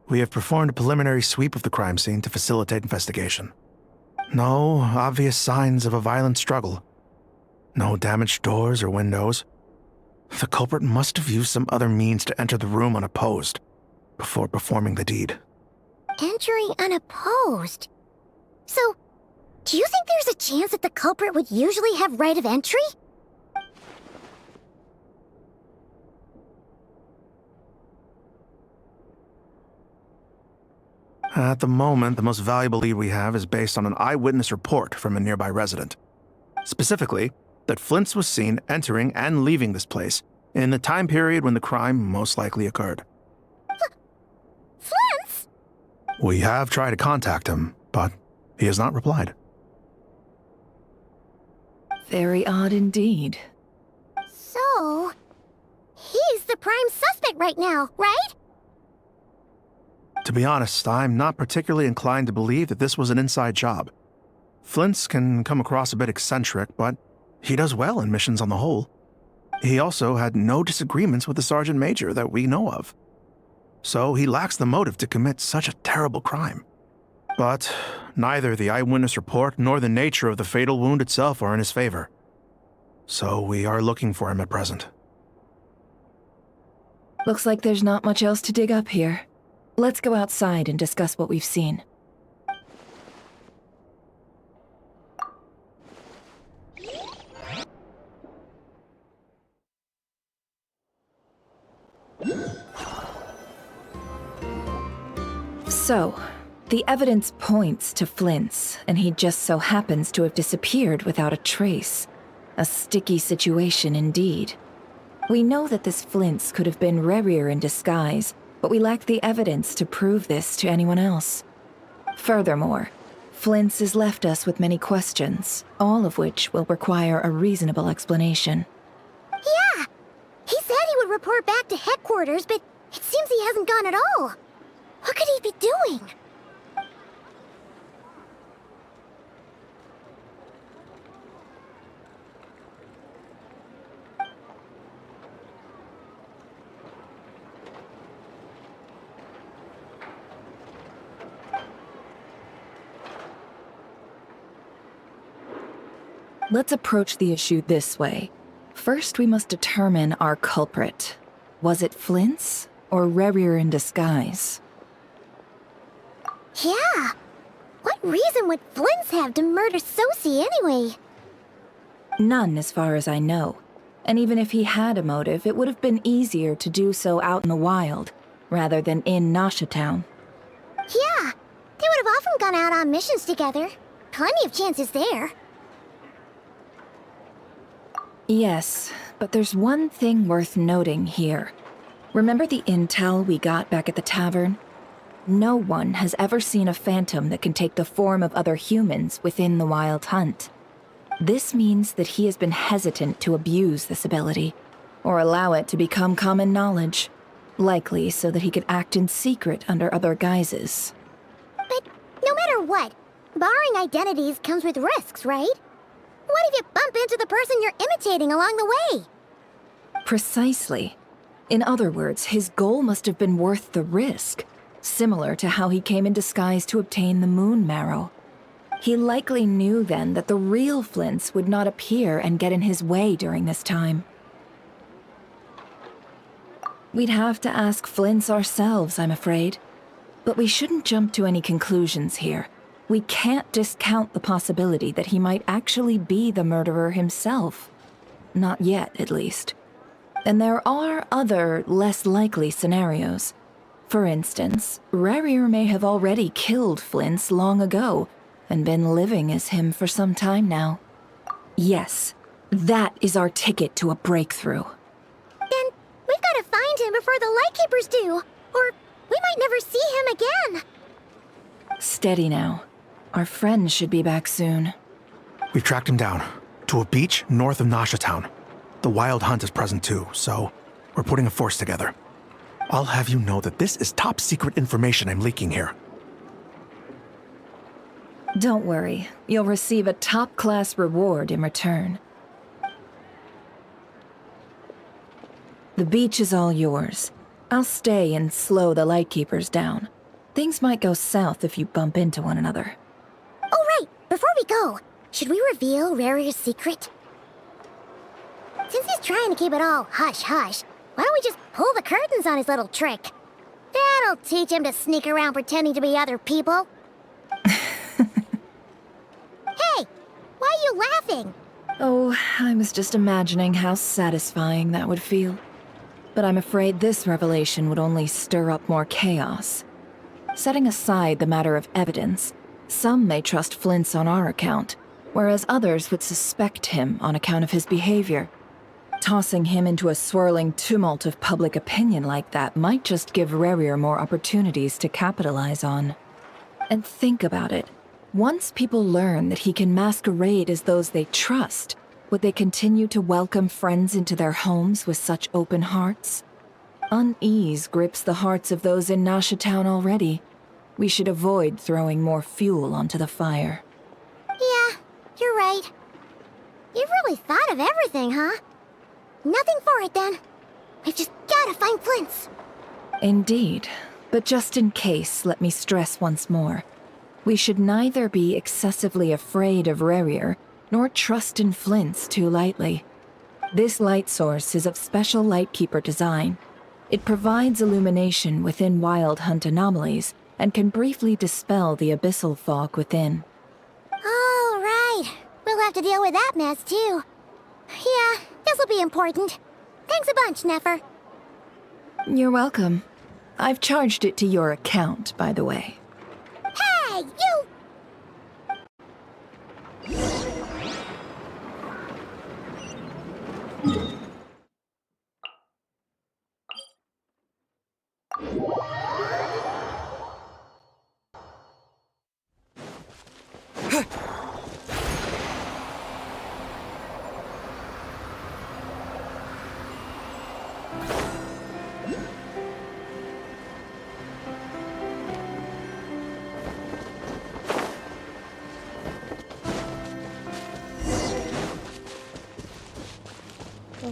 We have performed a preliminary sweep of the crime scene to facilitate investigation. No obvious signs of a violent struggle. No damaged doors or windows. The culprit must have used some other means to enter the room unopposed before performing the deed. Entering unopposed? So, do you think there's a chance that the culprit would usually have right of entry? At the moment, the most valuable lead we have is based on an eyewitness report from a nearby resident. Specifically, that Flint's was seen entering and leaving this place in the time period when the crime most likely occurred. Flint's? We have tried to contact him, but he has not replied. Very odd indeed. So, he's the prime suspect right now, right? To be honest, I'm not particularly inclined to believe that this was an inside job. Flint's can come across a bit eccentric, but he does well in missions on the whole. He also had no disagreements with the Sergeant Major that we know of. So he lacks the motive to commit such a terrible crime. But neither the eyewitness report nor the nature of the fatal wound itself are in his favor. So we are looking for him at present. Looks like there's not much else to dig up here. Let's go outside and discuss what we've seen. So, the evidence points to Flint's, and he just so happens to have disappeared without a trace. A sticky situation indeed. We know that this Flint's could have been Rerir in disguise, but we lack the evidence to prove this to anyone else. Furthermore, Flint's has left us with many questions, all of which will require a reasonable explanation. Yeah! He said he would report back to headquarters, but it seems he hasn't gone at all. What could he be doing? Let's approach the issue this way. First, we must determine our culprit. Was it Flint's or Rerir in disguise? Yeah! What reason would Flint's have to murder Sosie anyway? None, as far as I know. And even if he had a motive, it would have been easier to do so out in the wild, rather than in Nasha Town. Yeah, they would have often gone out on missions together. Plenty of chances there. Yes, but there's one thing worth noting here. Remember the intel we got back at the tavern? No one has ever seen a phantom that can take the form of other humans within the Wild Hunt. This means that he has been hesitant to abuse this ability, or allow it to become common knowledge, likely so that he could act in secret under other guises. But no matter what, borrowing identities comes with risks, right? What if you bump into the person you're imitating along the way? Precisely. In other words, his goal must have been worth the risk, similar to how he came in disguise to obtain the moon marrow. He likely knew then that the real Flints would not appear and get in his way during this time. We'd have to ask Flints ourselves, I'm afraid. But we shouldn't jump to any conclusions here. We can't discount the possibility that he might actually be the murderer himself. Not yet, at least. And there are other, less likely scenarios. For instance, Rarier may have already killed Flints long ago, and been living as him for some time now. Yes, that is our ticket to a breakthrough. Then we've got to find him before the Lightkeepers do, or we might never see him again. Steady now. Our friend should be back soon. We've tracked him down to a beach north of Nasha Town. The Wild Hunt is present too, so we're putting a force together. I'll have you know that this is top secret information I'm leaking here. Don't worry, you'll receive a top-class reward in return. The beach is all yours. I'll stay and slow the Lightkeepers down. Things might go south if you bump into one another. Oh right, before we go, should we reveal Rarier's secret? Since he's trying to keep it all hush-hush, why don't we just pull the curtains on his little trick? That'll teach him to sneak around pretending to be other people. Hey, why are you laughing? Oh, I was just imagining how satisfying that would feel. But I'm afraid this revelation would only stir up more chaos. Setting aside the matter of evidence, some may trust Flint's on our account, whereas others would suspect him on account of his behavior. Tossing him into a swirling tumult of public opinion like that might just give Rarier more opportunities to capitalize on. And think about it. Once people learn that he can masquerade as those they trust, would they continue to welcome friends into their homes with such open hearts? Unease grips the hearts of those in Nasha Town already. We should avoid throwing more fuel onto the fire. Yeah, you're right. You've really thought of everything, huh? Nothing for it, then. We've just gotta find Flint's. Indeed. But just in case, let me stress once more. We should neither be excessively afraid of Rarier, nor trust in Flint's too lightly. This light source is of special Lightkeeper design. It provides illumination within Wild Hunt anomalies, and can briefly dispel the abyssal fog within. Oh, right. We'll have to deal with that mess, too. Yeah, this'll be important. Thanks a bunch, Nefer. You're welcome. I've charged it to your account, by the way. Hey, you!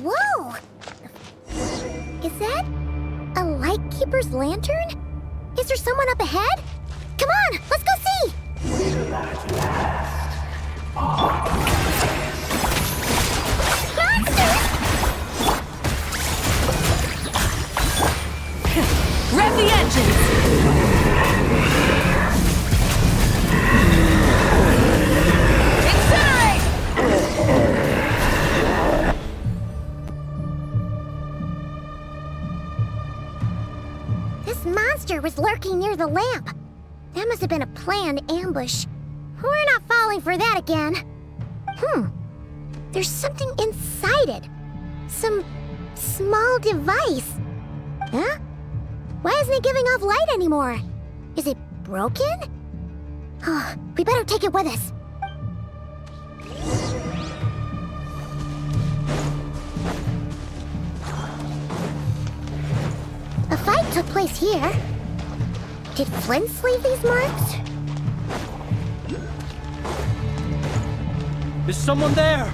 Whoa! Is that a Lightkeeper's lantern? Is there someone up ahead? Come on, let's go see! Rev the engines! monster was lurking near the lamp. That must have been a planned ambush. We're not falling for that again. There's something inside it. Some small device. Huh? Why isn't it giving off light anymore? Is it broken? Oh, we better take it with us. A fight took place here. Did Flint leave these marks? Is someone there?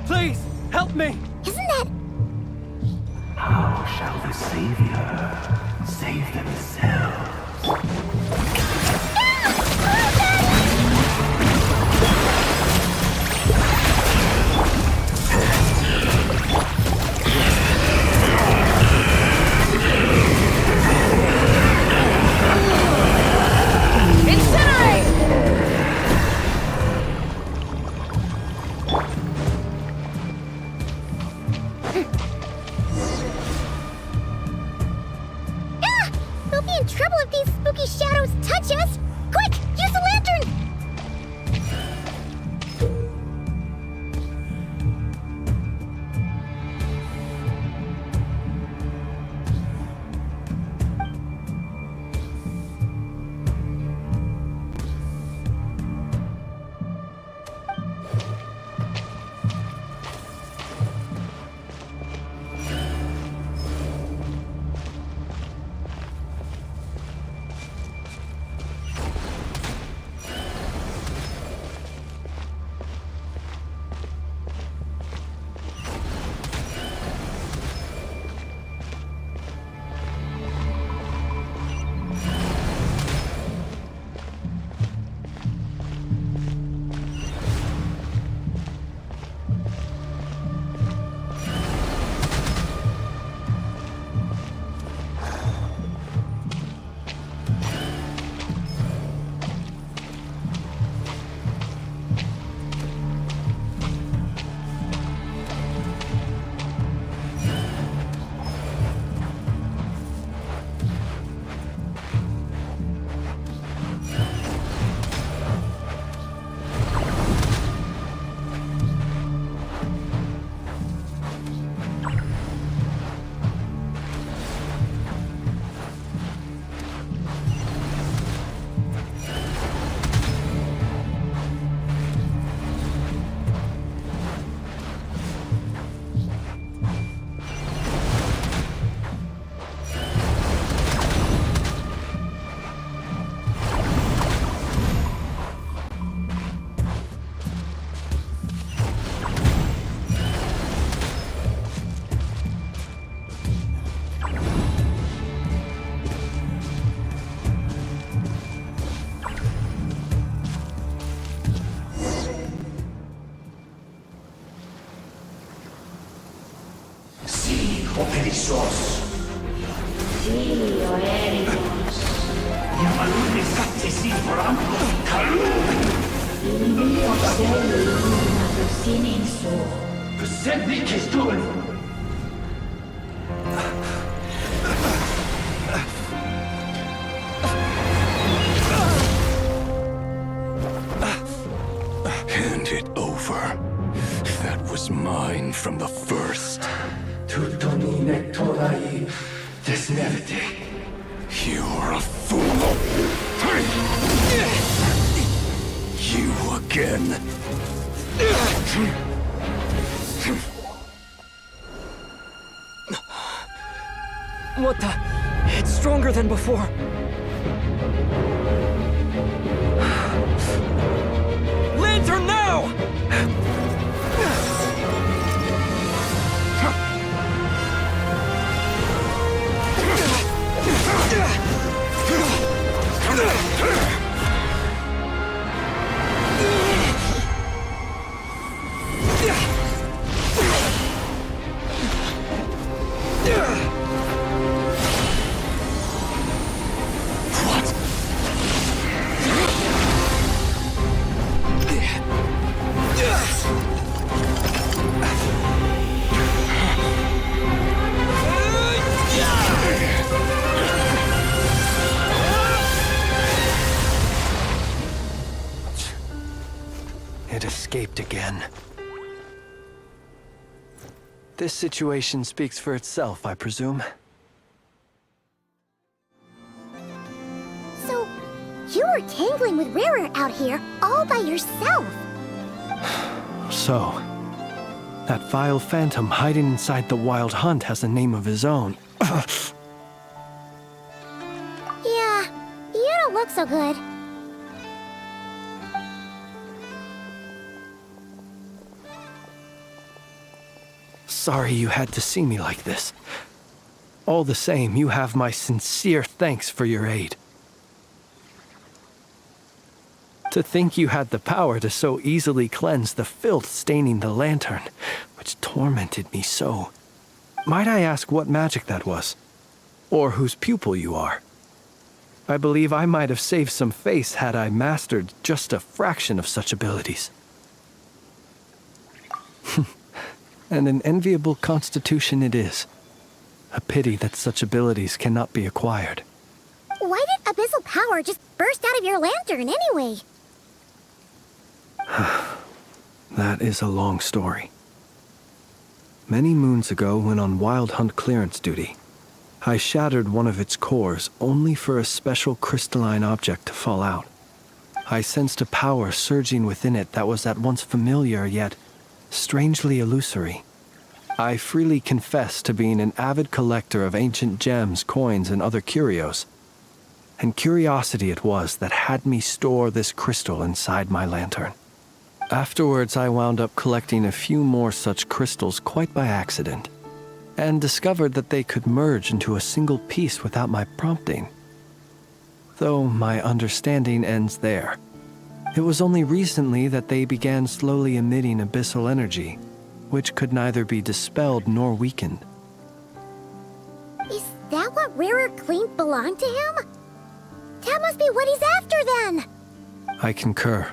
Please, help me! Isn't that... How shall the Savior save themselves? We'll be in trouble if these spooky shadows touch us! Quick, use the lantern! Operissos. Silio eremos. Yamalune satsesi forampo kalu. Ilio selu natusiniso. Sedni kestul. Hand it over. That was mine from the first. Tutoni nektorai desnevite. You're a fool. You again. What the? It's stronger than before. Lantern now! again. This situation speaks for itself, I presume. So, you were tangling with Rarer out here all by yourself. So, that vile phantom hiding inside the Wild Hunt has a name of his own. Yeah, you don't look so good. Sorry you had to see me like this. All the same, you have my sincere thanks for your aid. To think you had the power to so easily cleanse the filth staining the lantern, which tormented me so. Might I ask what magic that was? Or whose pupil you are? I believe I might have saved some face had I mastered just a fraction of such abilities. And an enviable constitution it is. A pity that such abilities cannot be acquired. Why did abyssal power just burst out of your lantern anyway? That is a long story. Many moons ago, when on Wild Hunt clearance duty, I shattered one of its cores only for a special crystalline object to fall out. I sensed a power surging within it that was at once familiar yet strangely illusory. I freely confess to being an avid collector of ancient gems, coins, and other curios. And curiosity it was that had me store this crystal inside my lantern. Afterwards, I wound up collecting a few more such crystals quite by accident, and discovered that they could merge into a single piece without my prompting. Though my understanding ends there. It was only recently that they began slowly emitting abyssal energy, which could neither be dispelled nor weakened. Is that what Rarer claimed belonged to him? That must be what he's after then! I concur.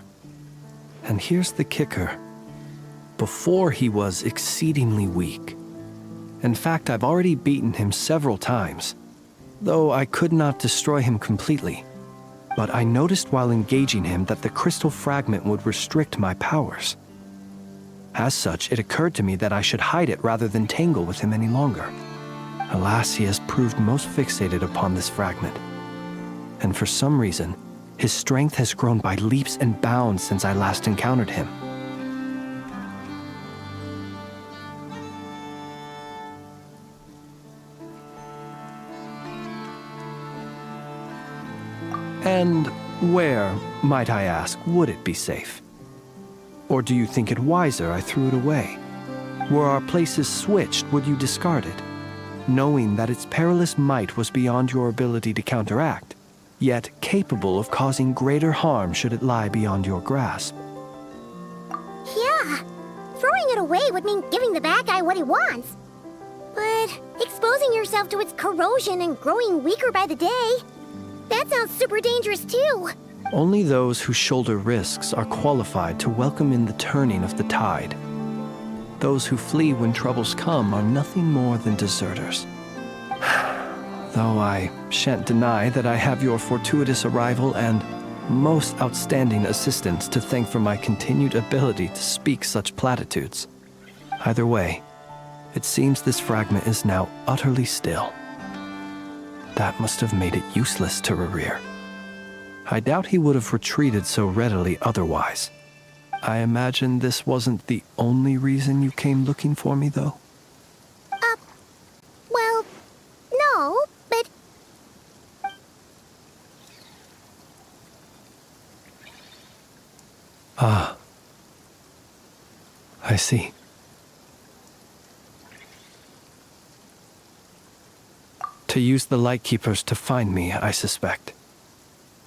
And here's the kicker. Before he was exceedingly weak. In fact, I've already beaten him several times, though I could not destroy him completely. But I noticed while engaging him that the crystal fragment would restrict my powers. As such, it occurred to me that I should hide it rather than tangle with him any longer. Alas, he has proved most fixated upon this fragment. And for some reason, his strength has grown by leaps and bounds since I last encountered him. And where, might I ask, would it be safe? Or do you think it wiser I threw it away? Were our places switched, would you discard it, knowing that its perilous might was beyond your ability to counteract, yet capable of causing greater harm should it lie beyond your grasp? Yeah, throwing it away would mean giving the bad guy what he wants. But exposing yourself to its corrosion and growing weaker by the day, that sounds super dangerous too. Only those who shoulder risks are qualified to welcome in the turning of the tide. Those who flee when troubles come are nothing more than deserters. Though I shan't deny that I have your fortuitous arrival and most outstanding assistance to thank for my continued ability to speak such platitudes. Either way, it seems this fragment is now utterly still. That must have made it useless to Rarer. I doubt he would have retreated so readily otherwise. I imagine this wasn't the only reason you came looking for me, though? Well, no, but... Ah. I see. To use the Lightkeepers to find me, I suspect.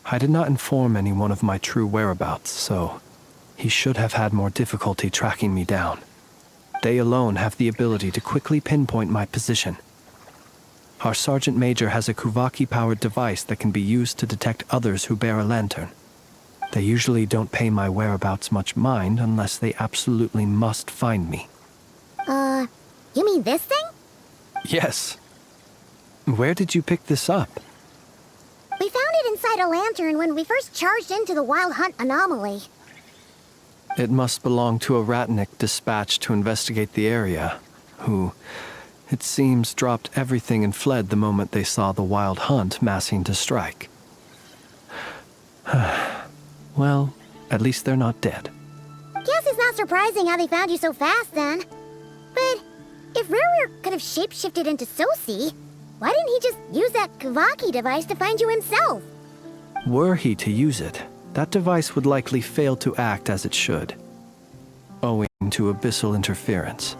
I did not inform anyone of my true whereabouts, so he should have had more difficulty tracking me down. They alone have the ability to quickly pinpoint my position. Our Sergeant Major has a Kuvaki-powered device that can be used to detect others who bear a lantern. They usually don't pay my whereabouts much mind unless they absolutely must find me. You mean this thing? Yes. Where did you pick this up? We found it inside a lantern when we first charged into the Wild Hunt anomaly. It must belong to a Ratnik dispatched to investigate the area, who, it seems, dropped everything and fled the moment they saw the Wild Hunt massing to strike. Well, at least they're not dead. Guess it's not surprising how they found you so fast, then. But if Rurir could have shapeshifted into Sosi, why didn't he just use that Kavaki device to find you himself? Were he to use it, that device would likely fail to act as it should, owing to abyssal interference.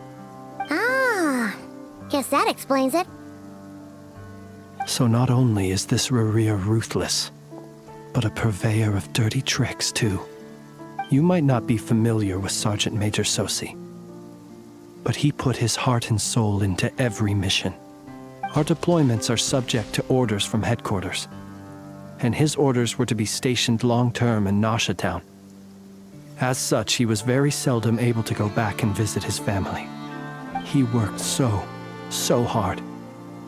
Ah, guess that explains it. So not only is this Rurir ruthless, but a purveyor of dirty tricks, too. You might not be familiar with Sergeant Major Sosi, but he put his heart and soul into every mission. Our deployments are subject to orders from headquarters, and his orders were to be stationed long-term in Nasha Town. As such, he was very seldom able to go back and visit his family. He worked so hard,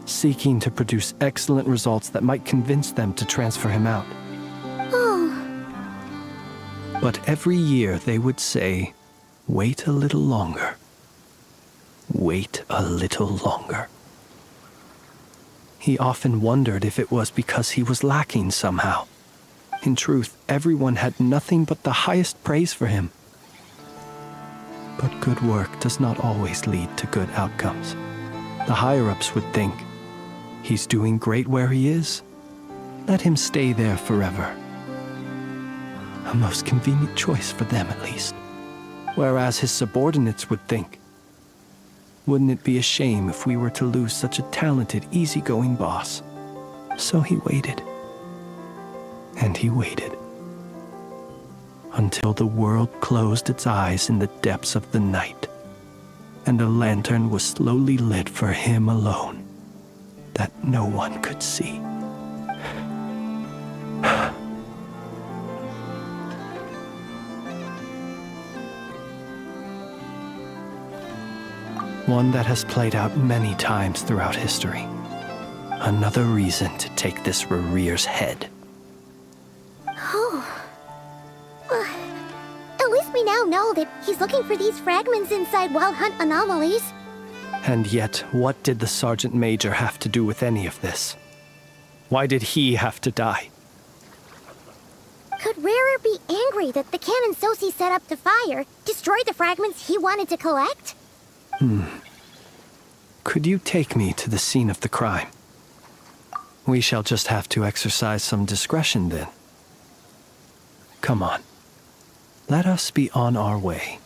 seeking to produce excellent results that might convince them to transfer him out. But every year they would say, "Wait a little longer. Wait a little longer." He often wondered if it was because he was lacking somehow. In truth, everyone had nothing but the highest praise for him. But good work does not always lead to good outcomes. The higher-ups would think, he's doing great where he is. Let him stay there forever. A most convenient choice for them, at least. Whereas his subordinates would think, wouldn't it be a shame if we were to lose such a talented, easygoing boss? So he waited. And he waited. Until the world closed its eyes in the depths of the night, and a lantern was slowly lit for him alone, that no one could see. One that has played out many times throughout history. Another reason to take this Rurir's head. Oh. At least we now know that he's looking for these fragments inside Wild Hunt anomalies. And yet, what did the Sergeant Major have to do with any of this? Why did he have to die? Could Rurir be angry that the cannon Sosi set up to fire destroyed the fragments he wanted to collect? Could you take me to the scene of the crime? We shall just have to exercise some discretion then. Come on. Let us be on our way.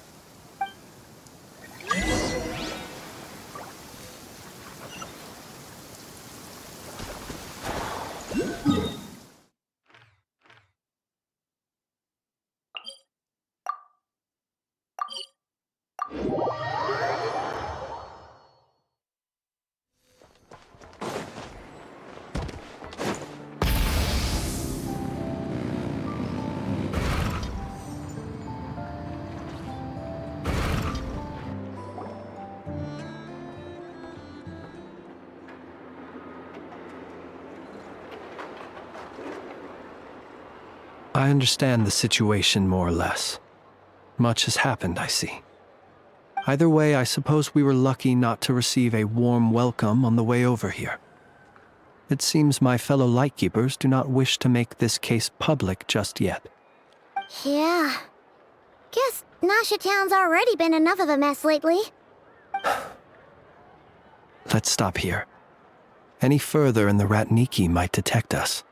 I understand the situation more or less. Much has happened, I see. Either way, I suppose we were lucky not to receive a warm welcome on the way over here. It seems my fellow Lightkeepers do not wish to make this case public just yet. Yeah. Guess Nasha Town's already been enough of a mess lately. Let's stop here. Any further and the Ratniki might detect us.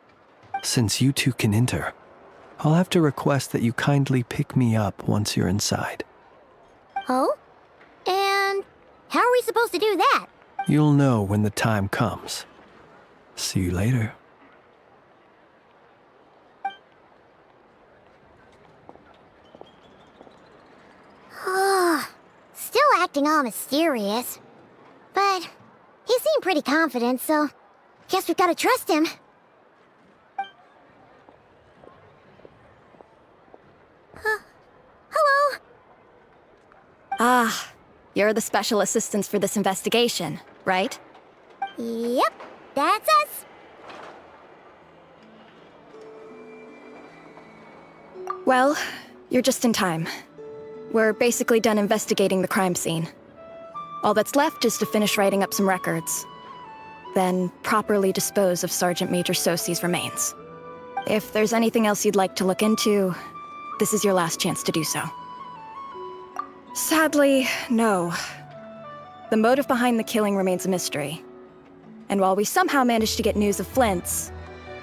Since you two can enter, I'll have to request that you kindly pick me up once you're inside. Oh? And how are we supposed to do that? You'll know when the time comes. See you later. Still acting all mysterious. But he seemed pretty confident, so guess we've gotta trust him. Hello? Ah, you're the special assistants for this investigation, right? Yep, that's us. Well, you're just in time. We're basically done investigating the crime scene. All that's left is to finish writing up some records. Then properly dispose of Sergeant Major Sosie's remains. If there's anything else you'd like to look into, this is your last chance to do so. Sadly, no. The motive behind the killing remains a mystery. And while we somehow managed to get news of Flint's,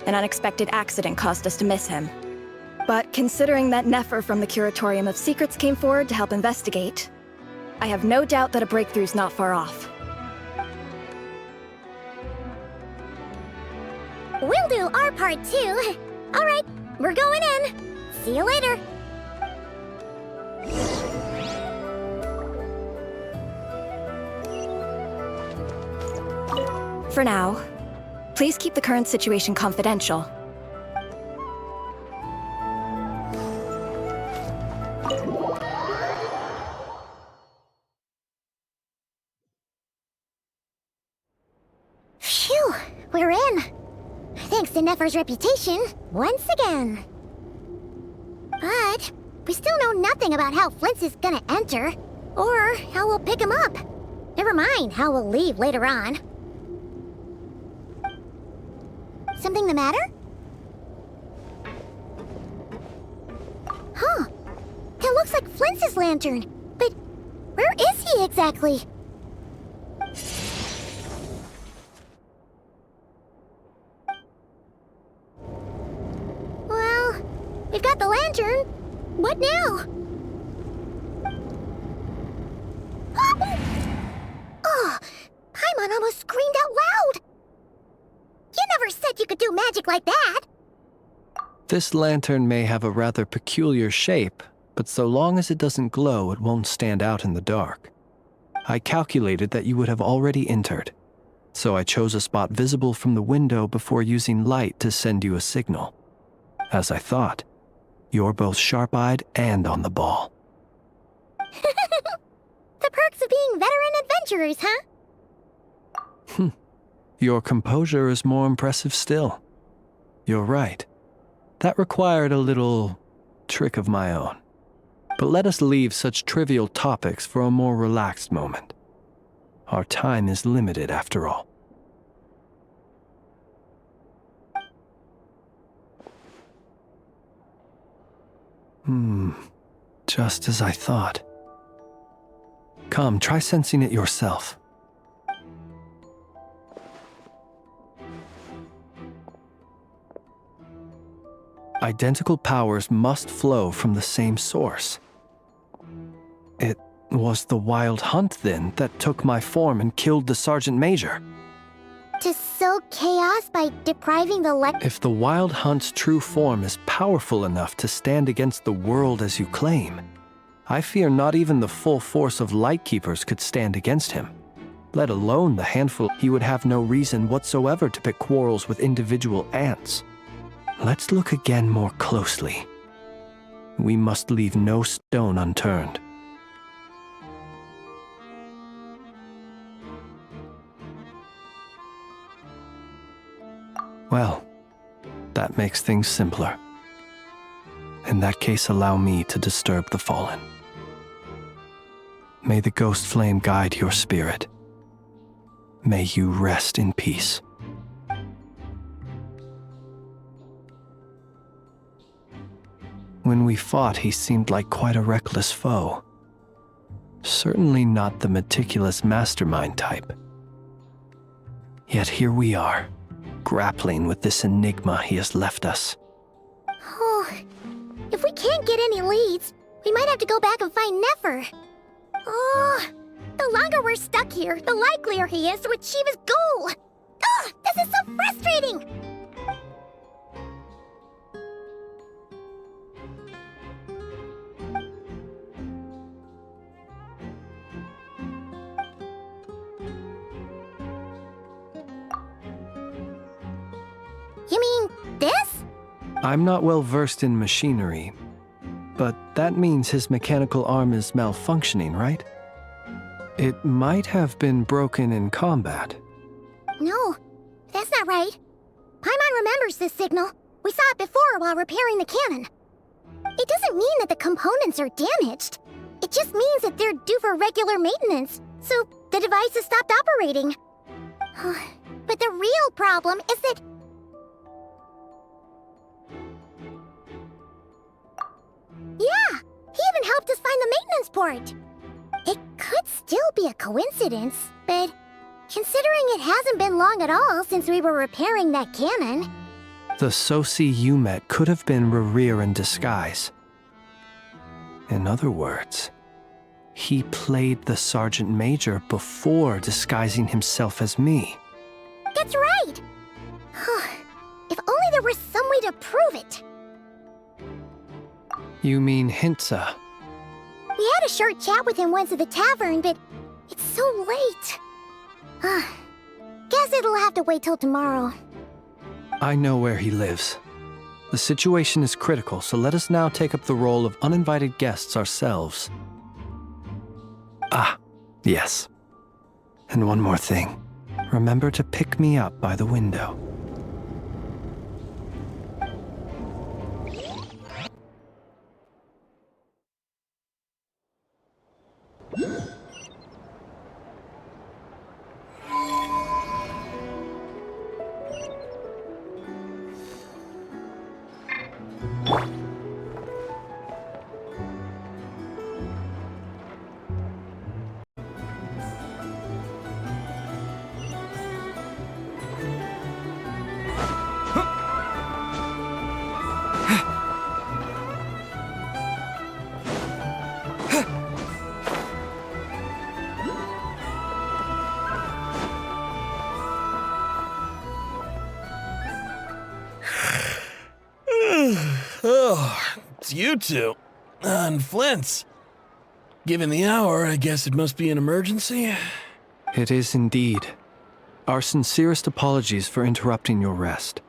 an unexpected accident caused us to miss him. But considering that Nefer from the Curatorium of Secrets came forward to help investigate, I have no doubt that a breakthrough's not far off. We'll do our part too. All right, we're going in. See you later. For now, please keep the current situation confidential. Phew, we're in. Thanks to Nefer's reputation, once again. But we still know nothing about how Flint's is gonna enter, or how we'll pick him up. Never mind how we'll leave later on. Something the matter? Huh. That looks like Flint's lantern. But where is he exactly? Well, we've got the lantern. What now? Oh, Paimon almost screamed out loud. You never said you could do magic like that! This lantern may have a rather peculiar shape, but so long as it doesn't glow, it won't stand out in the dark. I calculated that you would have already entered, so I chose a spot visible from the window before using light to send you a signal. As I thought, you're both sharp-eyed and on the ball. The perks of being veteran adventurers, huh? Your composure is more impressive still. You're right. That required a little trick of my own. But let us leave such trivial topics for a more relaxed moment. Our time is limited after all. Just as I thought. Come, try sensing it yourself. Identical powers must flow from the same source. It was the Wild Hunt, then, that took my form and killed the Sergeant Major. To sow chaos by depriving the If the Wild Hunt's true form is powerful enough to stand against the world as you claim, I fear not even the full force of Lightkeepers could stand against him. Let alone the handful. He would have no reason whatsoever to pick quarrels with individual ants. Let's look again more closely. We must leave no stone unturned. Well, that makes things simpler. In that case, allow me to disturb the fallen. May the ghost flame guide your spirit. May you rest in peace. When we fought, he seemed like quite a reckless foe. Certainly not the meticulous mastermind type. Yet here we are, grappling with this enigma he has left us. Oh, if we can't get any leads, we might have to go back and find Nefer. Oh, the longer we're stuck here, the likelier he is to achieve his goal. Ugh, this is so frustrating! You mean this? I'm not well versed in machinery, but that means his mechanical arm is malfunctioning, right? It might have been broken in combat. No, that's not right. Paimon remembers this signal. We saw it before while repairing the cannon. It doesn't mean that the components are damaged. It just means that they're due for regular maintenance, so the device has stopped operating. But the real problem is that... Yeah, he even helped us find the maintenance port. It could still be a coincidence, but considering it hasn't been long at all since we were repairing that cannon... The Sosi you met could have been Rerir in disguise. In other words, he played the Sergeant Major before disguising himself as me. That's right! If only there was some way to prove it. You mean Hintsa? We had a short chat with him once at the tavern, but it's so late. Guess it'll have to wait till tomorrow. I know where he lives. The situation is critical, so let us now take up the role of uninvited guests ourselves. Ah, yes. And one more thing. Remember to pick me up by the window. Oh, it's you two. And Flint's. Given the hour, I guess it must be an emergency. It is indeed. Our sincerest apologies for interrupting your rest.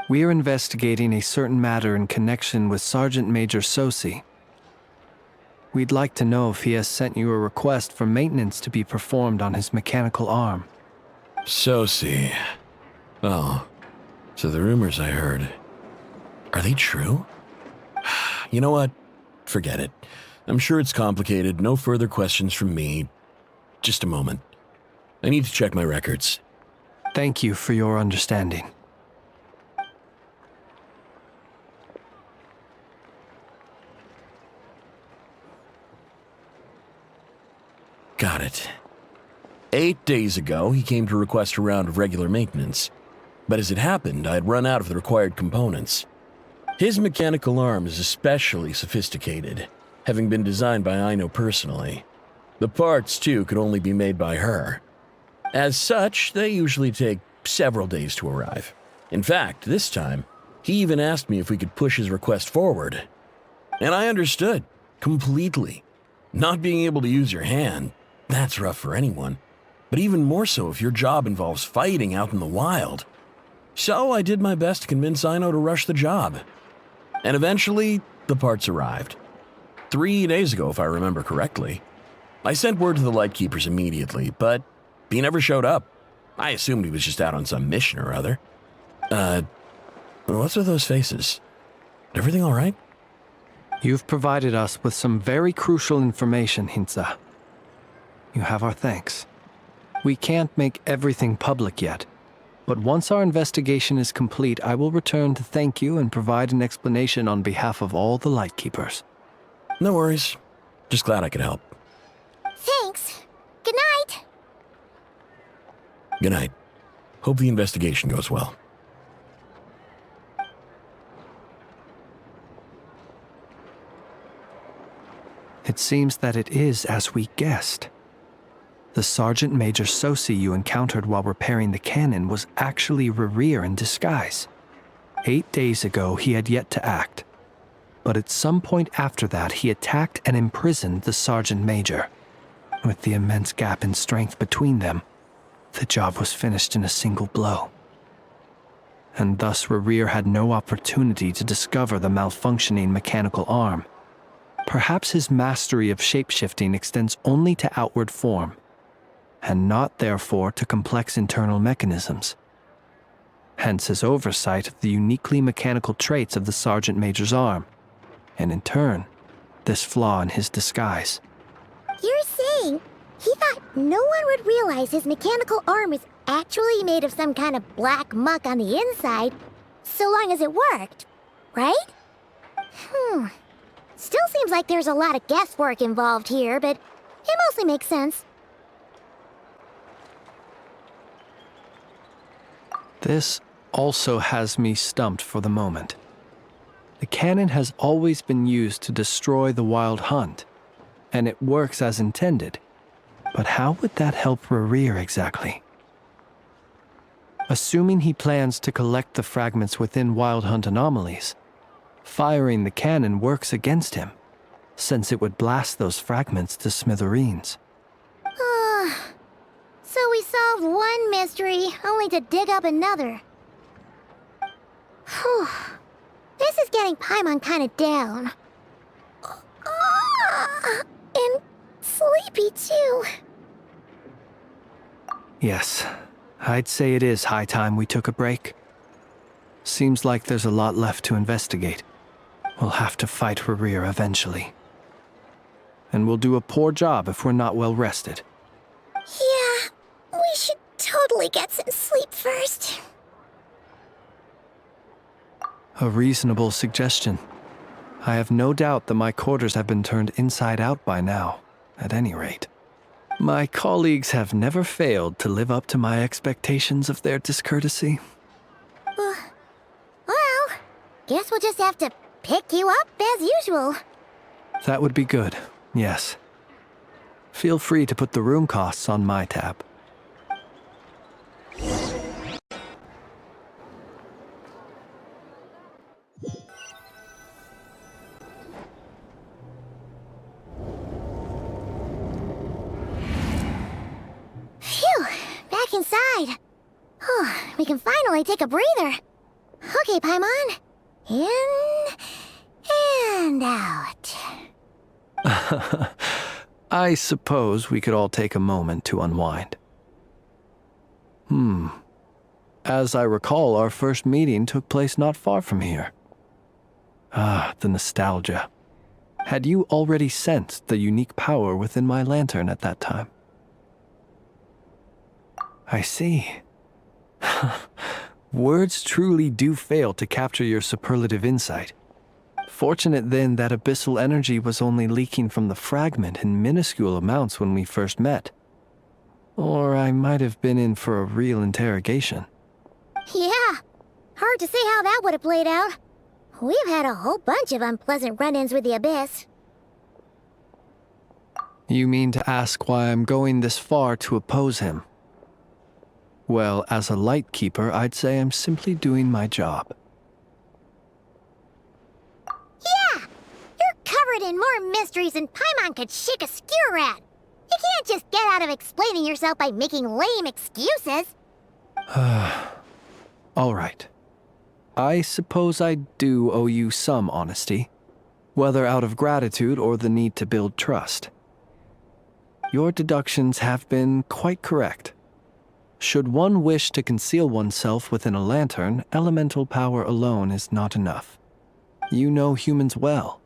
We are investigating a certain matter in connection with Sergeant Major Sosi. We'd like to know if he has sent you a request for maintenance to be performed on his mechanical arm. Sosi. Oh, so the rumors I heard, are they true? You know what? Forget it. I'm sure it's complicated. No further questions from me. Just a moment. I need to check my records. Thank you for your understanding. Got it. 8 days ago, he came to request a round of regular maintenance. But as it happened, I had run out of the required components. His mechanical arm is especially sophisticated, having been designed by Aino personally. The parts, too, could only be made by her. As such, they usually take several days to arrive. In fact, this time, he even asked me if we could push his request forward. And I understood, completely. Not being able to use your hand, that's rough for anyone. But even more so if your job involves fighting out in the wild. So I did my best to convince Aino to rush the job. And eventually, the parts arrived. 3 days ago, if I remember correctly. I sent word to the Lightkeepers immediately, but he never showed up. I assumed he was just out on some mission or other. What's with those faces? Everything all right? You've provided us with some very crucial information, Hintsa. You have our thanks. We can't make everything public yet, but once our investigation is complete, I will return to thank you and provide an explanation on behalf of all the Lightkeepers. No worries. Just glad I could help. Thanks. Good night. Good night. Hope the investigation goes well. It seems that it is as we guessed. The Sergeant Major Sosi you encountered while repairing the cannon was actually Rerir in disguise. 8 days ago, he had yet to act. But at some point after that, he attacked and imprisoned the Sergeant Major. With the immense gap in strength between them, the job was finished in a single blow. And thus Rerir had no opportunity to discover the malfunctioning mechanical arm. Perhaps his mastery of shapeshifting extends only to outward form, and not therefore to complex internal mechanisms. Hence his oversight of the uniquely mechanical traits of the Sergeant Major's arm, and in turn, this flaw in his disguise. You're saying he thought no one would realize his mechanical arm was actually made of some kind of black muck on the inside, so long as it worked, right? Still seems like there's a lot of guesswork involved here, but it mostly makes sense. This also has me stumped for the moment. The cannon has always been used to destroy the Wild Hunt, and it works as intended. But how would that help Rerir exactly? Assuming he plans to collect the fragments within Wild Hunt anomalies, firing the cannon works against him, since it would blast those fragments to smithereens. So we solved one mystery, only to dig up another. Whew. This is getting Paimon kind of down. And sleepy too. Yes, I'd say it is high time we took a break. Seems like there's a lot left to investigate. We'll have to fight Rerir eventually. And we'll do a poor job if we're not well rested. Yeah, we should totally get some sleep first. A reasonable suggestion. I have no doubt that my quarters have been turned inside out by now, at any rate. My colleagues have never failed to live up to my expectations of their discourtesy. Well, guess we'll just have to pick you up as usual. That would be good, yes. Feel free to put the room costs on my tab. Phew, back inside. We can finally take a breather. Okay, Paimon. In and out. I suppose we could all take a moment to unwind. As I recall, our first meeting took place not far from here. The nostalgia. Had you already sensed the unique power within my lantern at that time? I see. Words truly do fail to capture your superlative insight. Fortunate then that abyssal energy was only leaking from the fragment in minuscule amounts when we first met. Or I might have been in for a real interrogation. Yeah, hard to say how that would have played out. We've had a whole bunch of unpleasant run-ins with the Abyss. You mean to ask why I'm going this far to oppose him? Well, as a light keeper, I'd say I'm simply doing my job. Yeah! You're covered in more mysteries than Paimon could shake a skewer at. You can't just get out of explaining yourself by making lame excuses. All right. I suppose I do owe you some honesty, whether out of gratitude or the need to build trust. Your deductions have been quite correct. Should one wish to conceal oneself within a lantern, elemental power alone is not enough. You know humans well,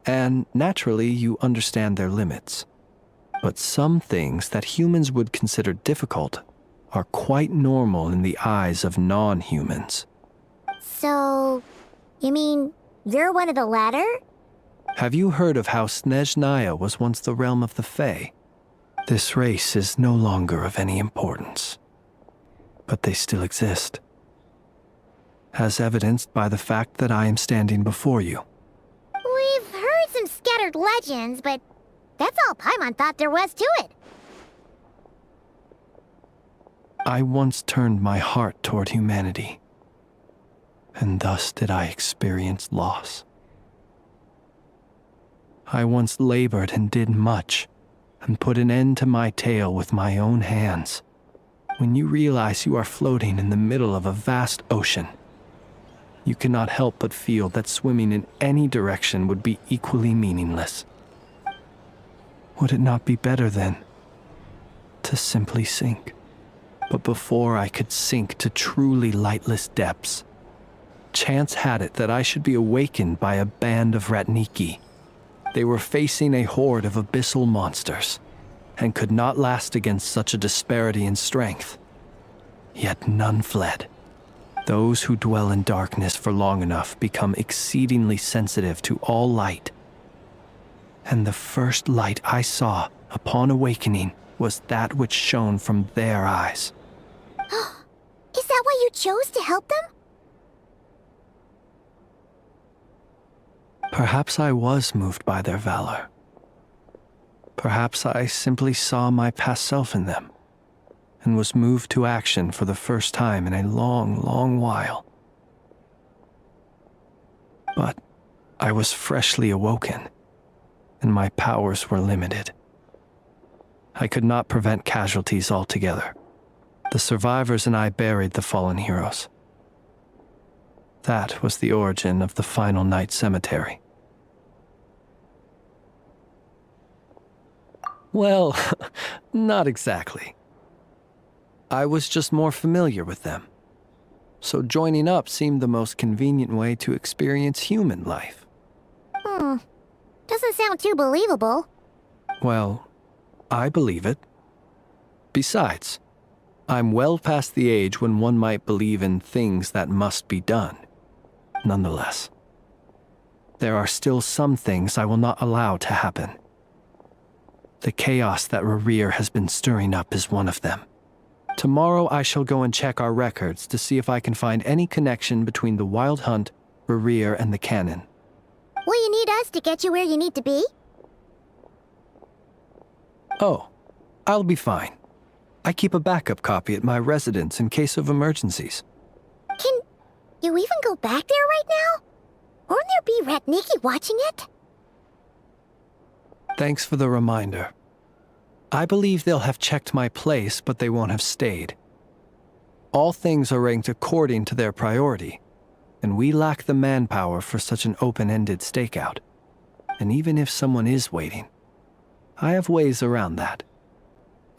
and naturally you understand their limits. But some things that humans would consider difficult are quite normal in the eyes of non-humans. So, you mean you're one of the latter? Have you heard of how Snezhnaya was once the realm of the Fae? This race is no longer of any importance, but they still exist, as evidenced by the fact that I am standing before you. We've heard some scattered legends, but that's all Paimon thought there was to it. I once turned my heart toward humanity, and thus did I experience loss. I once labored and did much, and put an end to my tale with my own hands. When you realize you are floating in the middle of a vast ocean, you cannot help but feel that swimming in any direction would be equally meaningless. Would it not be better, then, to simply sink? But before I could sink to truly lightless depths, chance had it that I should be awakened by a band of Ratniki, They were facing a horde of abyssal monsters, and could not last against such a disparity in strength. Yet none fled. Those who dwell in darkness for long enough become exceedingly sensitive to all light. And the first light I saw upon awakening was that which shone from their eyes. Is that why you chose to help them? Perhaps I was moved by their valor. Perhaps I simply saw my past self in them, and was moved to action for the first time in a long, long while. But I was freshly awoken, and my powers were limited. I could not prevent casualties altogether. The survivors and I buried the fallen heroes. That was the origin of the Final Night Cemetery. Well, not exactly. I was just more familiar with them. So joining up seemed the most convenient way to experience human life. Doesn't sound too believable. Well, I believe it. Besides, I'm well past the age when one might believe in things that must be done. Nonetheless, there are still some things I will not allow to happen. The chaos that Rerir has been stirring up is one of them. Tomorrow I shall go and check our records to see if I can find any connection between the Wild Hunt, Rerir, and the Cannon. Will you need us to get you where you need to be? Oh, I'll be fine. I keep a backup copy at my residence in case of emergencies. Can you even go back there right now? Won't there be Ratniki watching it? Thanks for the reminder. I believe they'll have checked my place, but they won't have stayed. All things are ranked according to their priority, and we lack the manpower for such an open-ended stakeout. And even if someone is waiting, I have ways around that.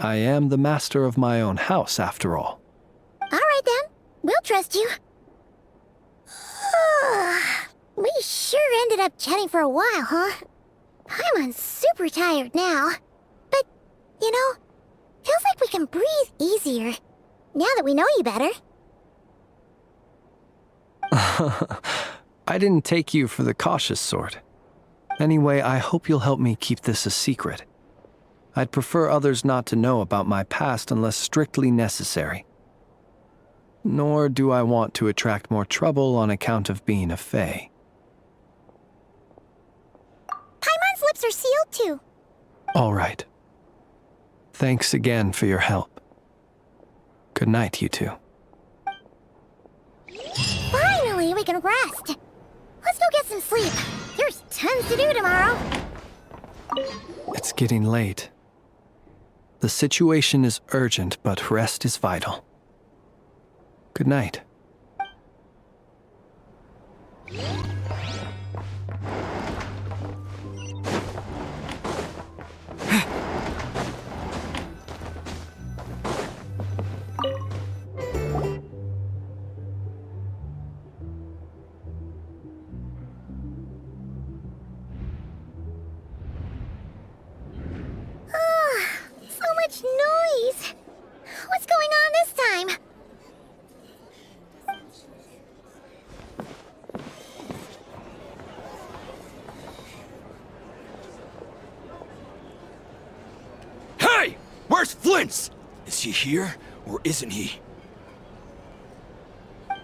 I am the master of my own house, after all. All right then, we'll trust you. We sure ended up chatting for a while, huh? I'm super tired now. But, you know, feels like we can breathe easier, now that we know you better. I didn't take you for the cautious sort. Anyway, I hope you'll help me keep this a secret. I'd prefer others not to know about my past unless strictly necessary. Nor do I want to attract more trouble on account of being a fae. Paimon's lips are sealed too. All right. Thanks again for your help. Good night, you two. Finally, we can rest. Let's go get some sleep. There's tons to do tomorrow. It's getting late. The situation is urgent, but rest is vital. Good night. So much noise. What's going on this time? Hey! Where's Flint's? Is he here, or isn't he?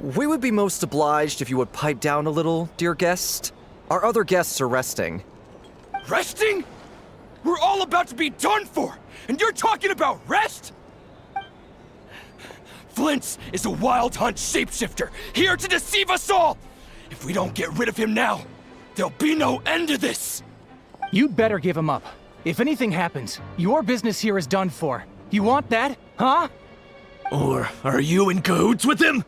We would be most obliged if you would pipe down a little, dear guest. Our other guests are resting. Resting? We're all about to be done for, and you're talking about rest? Flint's is a Wild Hunt shapeshifter, here to deceive us all! If we don't get rid of him now, there'll be no end to this! You'd better give him up. If anything happens, your business here is done for. You want that, huh? Or are you in cahoots with him?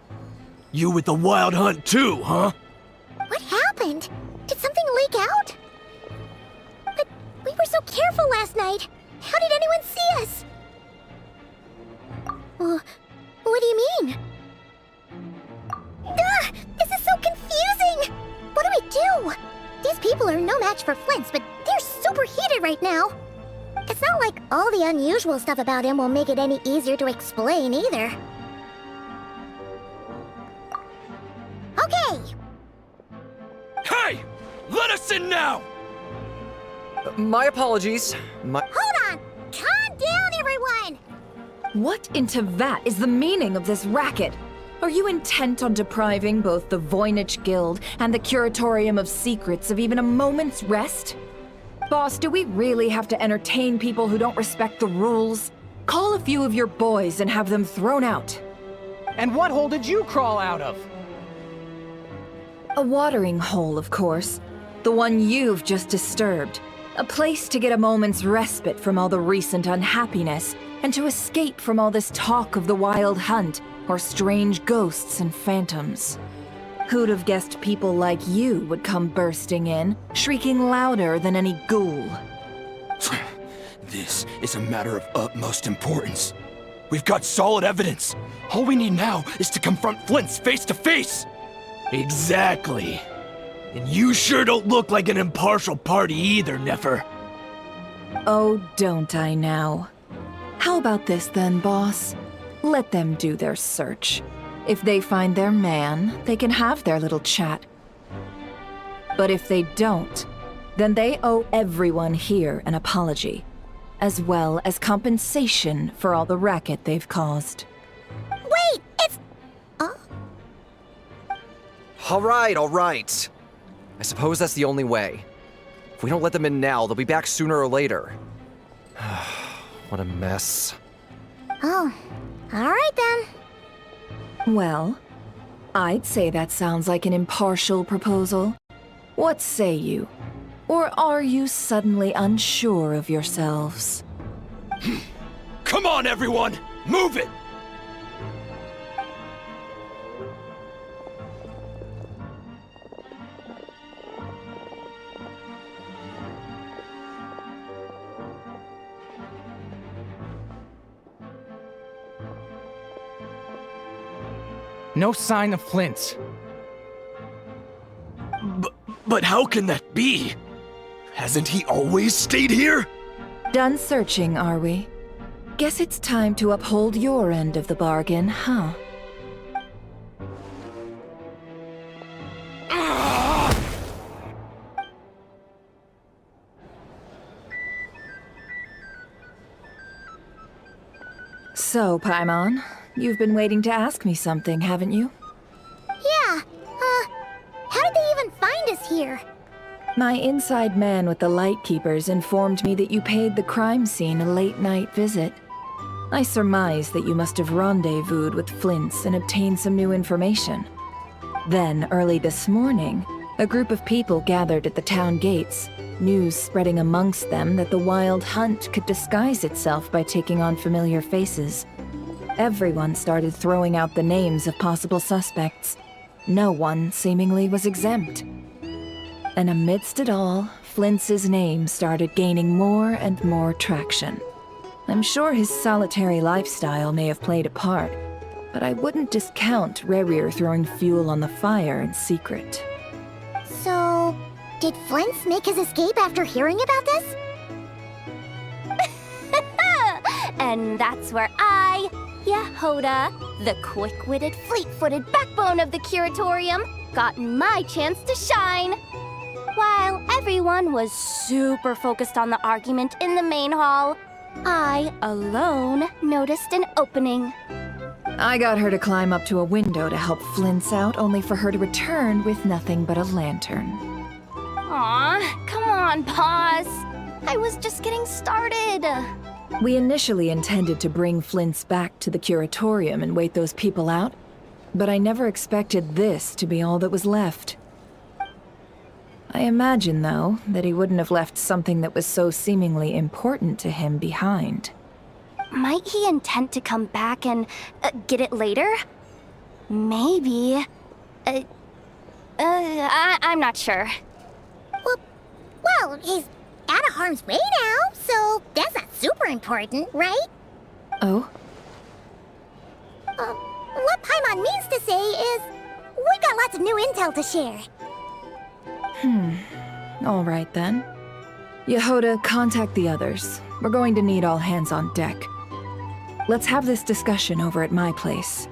You with the Wild Hunt too, huh? What happened? Did something leak out? But we were so careful last night. How did anyone see us? What do you mean? This is so confusing! What do we do? These people are no match for Flint's, but they're super heated right now. It's not like all the unusual stuff about him will make it any easier to explain either. Okay! Hey! Let us in now! My apologies. Hold on! Calm down, everyone! What in Tevat is the meaning of this racket? Are you intent on depriving both the Voynich Guild and the Curatorium of Secrets of even a moment's rest? Boss, do we really have to entertain people who don't respect the rules? Call a few of your boys and have them thrown out. And what hole did you crawl out of? A watering hole, of course. The one you've just disturbed. A place to get a moment's respite from all the recent unhappiness, and to escape from all this talk of the Wild Hunt, or strange ghosts and phantoms. Who'd have guessed people like you would come bursting in, shrieking louder than any ghoul? This is a matter of utmost importance. We've got solid evidence. All we need now is to confront Flint's face to face. Exactly. And you sure don't look like an impartial party either, Nefer. Oh, don't I now? How about this then, boss? Let them do their search. If they find their man, they can have their little chat. But if they don't, then they owe everyone here an apology, as well as compensation for all the racket they've caused. Wait, it's... All right. I suppose that's the only way. If we don't let them in now, they'll be back sooner or later. What a mess. Oh, alright then. Well, I'd say that sounds like an impartial proposal. What say you? Or are you suddenly unsure of yourselves? Come on, everyone! Move it! No sign of Flint. But how can that be? Hasn't he always stayed here? Done searching, are we? Guess it's time to uphold your end of the bargain, huh? So, Paimon, you've been waiting to ask me something, haven't you? Yeah, how did they even find us here? My inside man with the Lightkeepers informed me that you paid the crime scene a late-night visit. I surmise that you must have rendezvoused with Flint's and obtained some new information. Then, early this morning, a group of people gathered at the town gates, news spreading amongst them that the Wild Hunt could disguise itself by taking on familiar faces. Everyone started throwing out the names of possible suspects. No one, seemingly, was exempt. And amidst it all, Flint's name started gaining more and more traction. I'm sure his solitary lifestyle may have played a part, but I wouldn't discount Rerir throwing fuel on the fire in secret. So, did Flint's make his escape after hearing about this? And that's where I, Yehoda, the quick-witted, fleet-footed backbone of the Curatorium, got my chance to shine. While everyone was super focused on the argument in the main hall, I, alone, noticed an opening. I got her to climb up to a window to help Flint's out, only for her to return with nothing but a lantern. Aw, come on, pause. I was just getting started. We initially intended to bring Flint's back to the Curatorium and wait those people out, but I never expected this to be all that was left. I imagine, though, that he wouldn't have left something that was so seemingly important to him behind. Might he intend to come back and get it later? Maybe. I'm not sure. Well, he's out of harm's way now, so that's not super important, right? Oh? What Paimon means to say is, we got lots of new intel to share. All right then. Yehoda, contact the others. We're going to need all hands on deck. Let's have this discussion over at my place.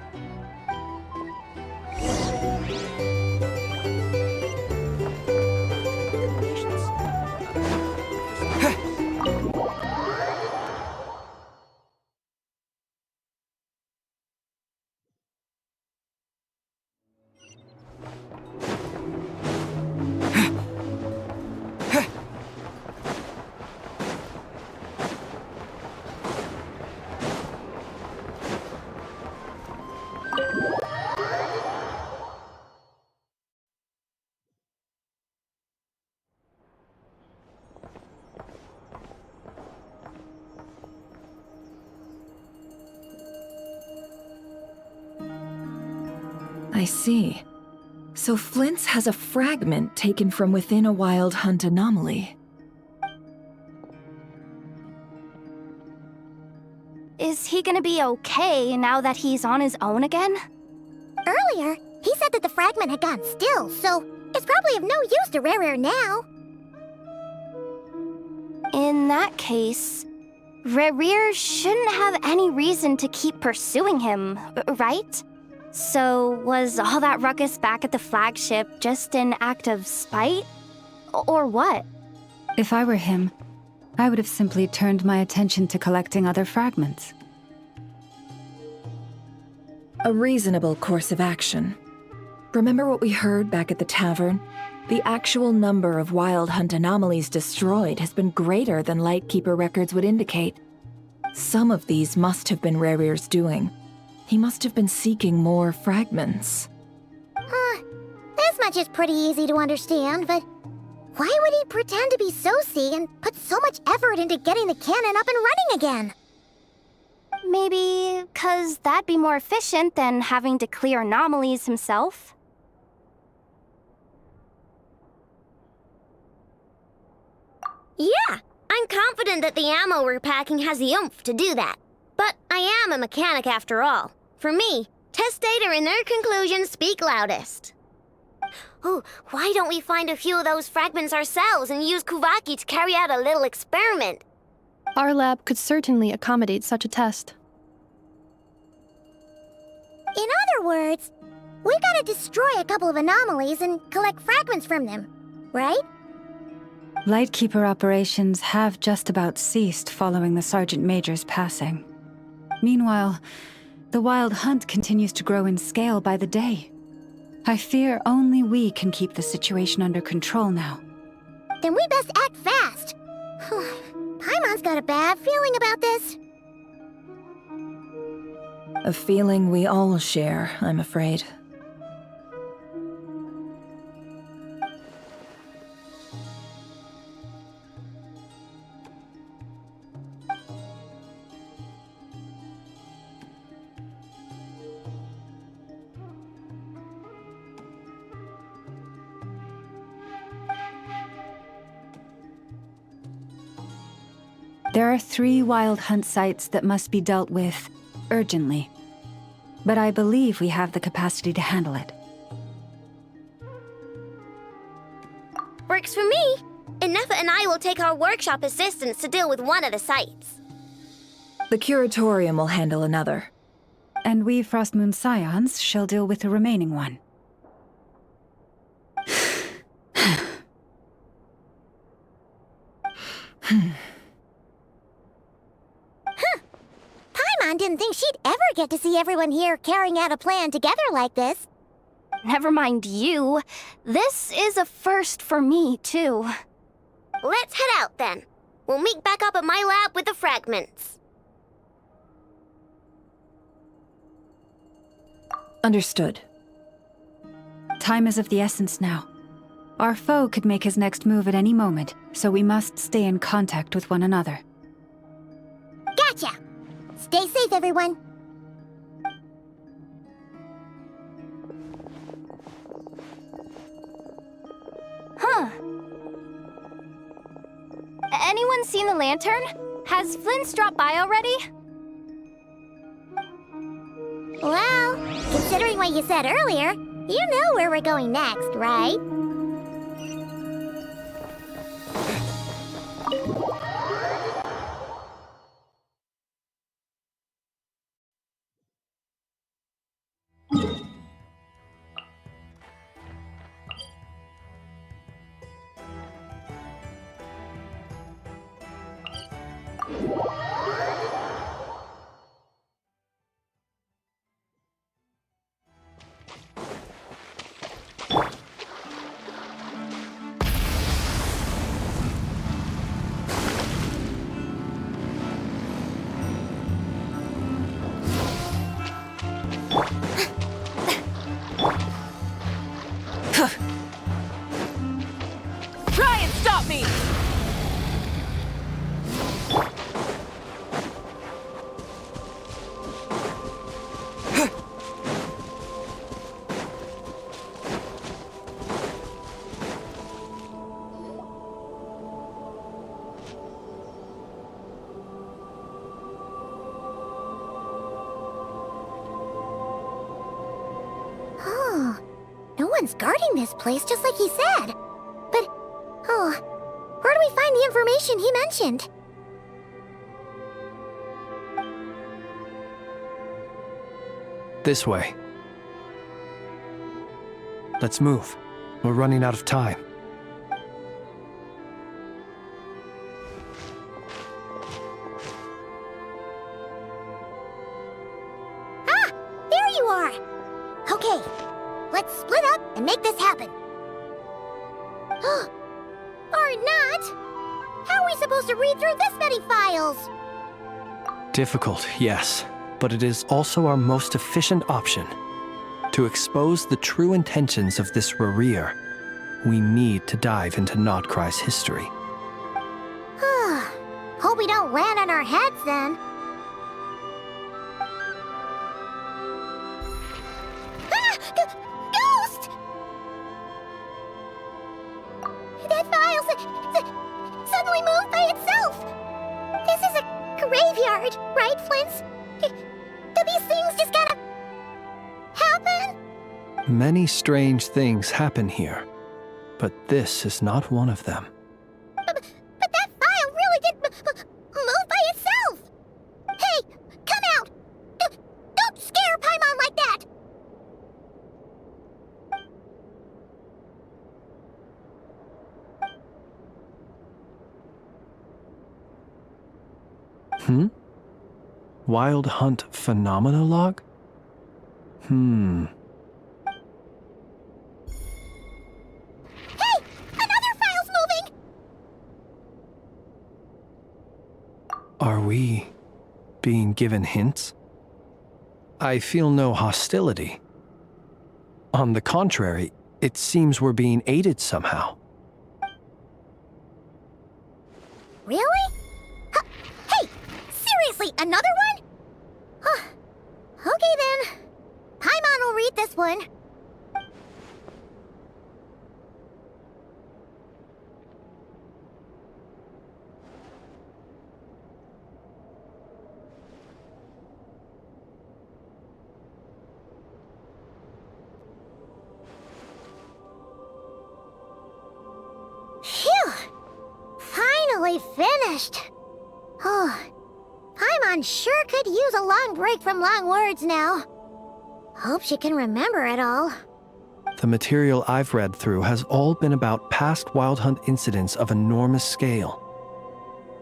I see. So Flint's has a fragment taken from within a Wild Hunt anomaly. Is he gonna be okay now that he's on his own again? Earlier, he said that the fragment had gone still, so it's probably of no use to Rare now. In that case, Rare shouldn't have any reason to keep pursuing him, right? So, was all that ruckus back at the flagship just an act of spite? Or what? If I were him, I would have simply turned my attention to collecting other fragments. A reasonable course of action. Remember what we heard back at the tavern? The actual number of Wild Hunt anomalies destroyed has been greater than Lightkeeper records would indicate. Some of these must have been Rare's doing. He must have been seeking more fragments. This much is pretty easy to understand, but why would he pretend to be Soci and put so much effort into getting the cannon up and running again? Maybe 'cause that'd be more efficient than having to clear anomalies himself. Yeah, I'm confident that the ammo we're packing has the oomph to do that. But I am a mechanic after all. For me, test data and their conclusions speak loudest. Oh, why don't we find a few of those fragments ourselves and use Kuvaki to carry out a little experiment? Our lab could certainly accommodate such a test. In other words, we gotta destroy a couple of anomalies and collect fragments from them, right? Lightkeeper operations have just about ceased following the Sergeant Major's passing. Meanwhile, the Wild Hunt continues to grow in scale by the day. I fear only we can keep the situation under control now. Then we best act fast. Paimon's got a bad feeling about this. A feeling we all share, I'm afraid. There are 3 Wild Hunt sites that must be dealt with urgently. But I believe we have the capacity to handle it. Works for me. Ineffa and I will take our workshop assistants to deal with one of the sites. The Curatorium will handle another. And we Frostmoon Scions shall deal with the remaining one. Paimon didn't think she'd ever get to see everyone here carrying out a plan together like this. Never mind you. This is a first for me, too. Let's head out, then. We'll meet back up at my lab with the fragments. Understood. Time is of the essence now. Our foe could make his next move at any moment, so we must stay in contact with one another. Gotcha! Stay safe, everyone. Huh. Anyone seen the lantern? Has Flint's dropped by already? Well, considering what you said earlier, you know where we're going next, right? Someone's guarding this place just like he said. But, where do we find the information he mentioned? This way. Let's move. We're running out of time. Ah! There you are! Okay, let's split up and make this happen. Or not! How are we supposed to read through this many files? Difficult, yes, but it is also our most efficient option. To expose the true intentions of this Rereer, we need to dive into Notcry's history. Hope we don't land on our heads then. Ghost! That file suddenly moved by itself. This is a graveyard, right, Flint's? Do these things just kind of happen? Many strange things happen here, but this is not one of them. But that file really did move by itself! Hey, come out! Don't scare Paimon like that! Wild Hunt Phenomenologue? Hey! Another file's moving! Are we being given hints? I feel no hostility. On the contrary, it seems we're being aided somehow. Really? Hey! Seriously, another one? Okay then. Paimon will read this one. Phew! Finally finished. Paimon sure could use a long break from long words now. Hope she can remember it all. The material I've read through has all been about past Wild Hunt incidents of enormous scale.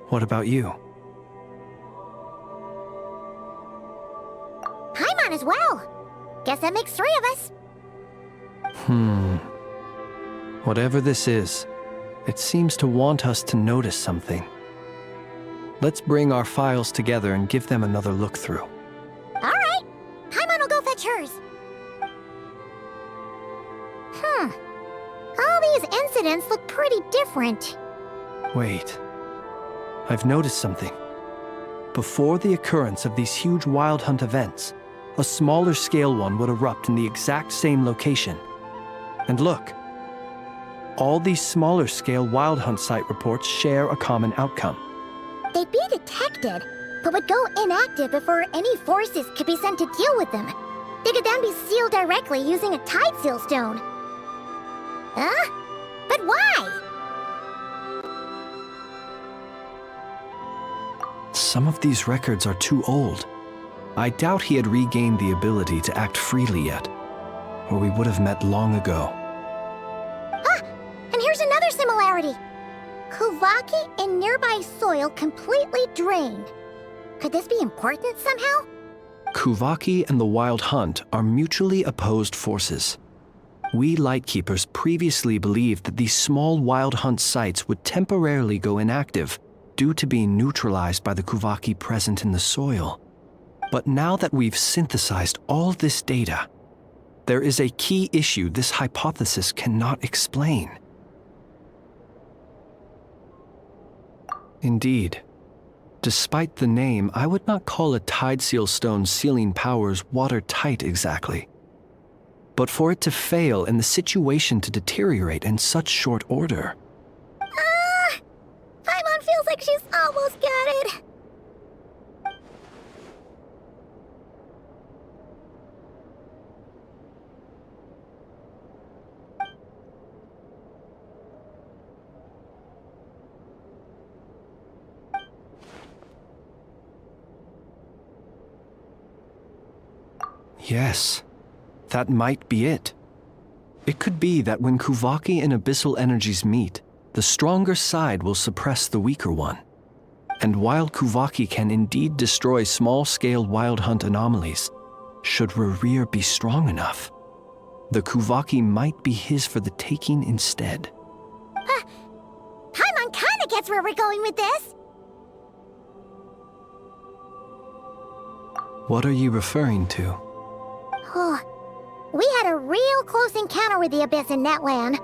What about you? Paimon as well. Guess that makes 3 of us. Whatever this is, it seems to want us to notice something. Let's bring our files together and give them another look through. Alright. Paimon will go fetch hers. All these incidents look pretty different. Wait. I've noticed something. Before the occurrence of these huge Wild Hunt events, a smaller scale one would erupt in the exact same location. And look. All these smaller scale Wild Hunt site reports share a common outcome. They'd be detected, but would go inactive before any forces could be sent to deal with them. They could then be sealed directly using a tide seal stone. Huh? But why? Some of these records are too old. I doubt he had regained the ability to act freely yet, or we would have met long ago. And here's another similarity. Kuvaki and nearby soil completely drained. Could this be important somehow? Kuvaki and the Wild Hunt are mutually opposed forces. We Lightkeepers previously believed that these small Wild Hunt sites would temporarily go inactive due to being neutralized by the Kuvaki present in the soil. But now that we've synthesized all this data, there is a key issue this hypothesis cannot explain. Indeed. Despite the name, I would not call a tide seal stone's sealing powers watertight exactly. But for it to fail and the situation to deteriorate in such short order. Paimon feels like she's almost got it. Yes, that might be it. It could be that when Kuvaki and abyssal energies meet, the stronger side will suppress the weaker one. And while Kuvaki can indeed destroy small-scale wild hunt anomalies, should Rerir be strong enough, the Kuvaki might be his for the taking instead. Paimon kinda gets where we're going with this. What are you referring to? We had a real close encounter with the Abyss in Netland.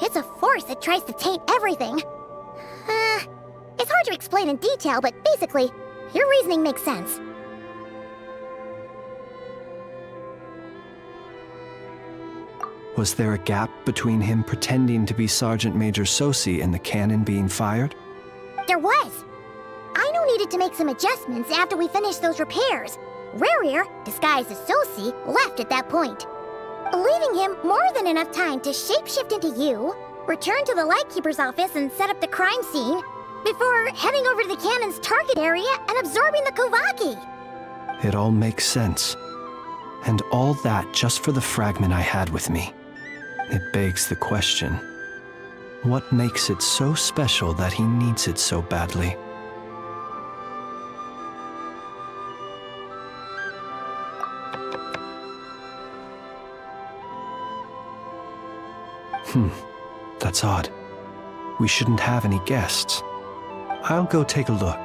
It's a force that tries to taint everything. It's hard to explain in detail, but basically, your reasoning makes sense. Was there a gap between him pretending to be Sergeant Major Sosi and the cannon being fired? There was. Aino needed to make some adjustments after we finished those repairs. Rerir, disguised as Sosi, left at that point, leaving him more than enough time to shapeshift into you, return to the Lightkeeper's office and set up the crime scene, before heading over to the cannon's target area and absorbing the Kuvaki. It all makes sense. And all that just for the fragment I had with me. It begs the question, what makes it so special that he needs it so badly? That's odd. We shouldn't have any guests. I'll go take a look.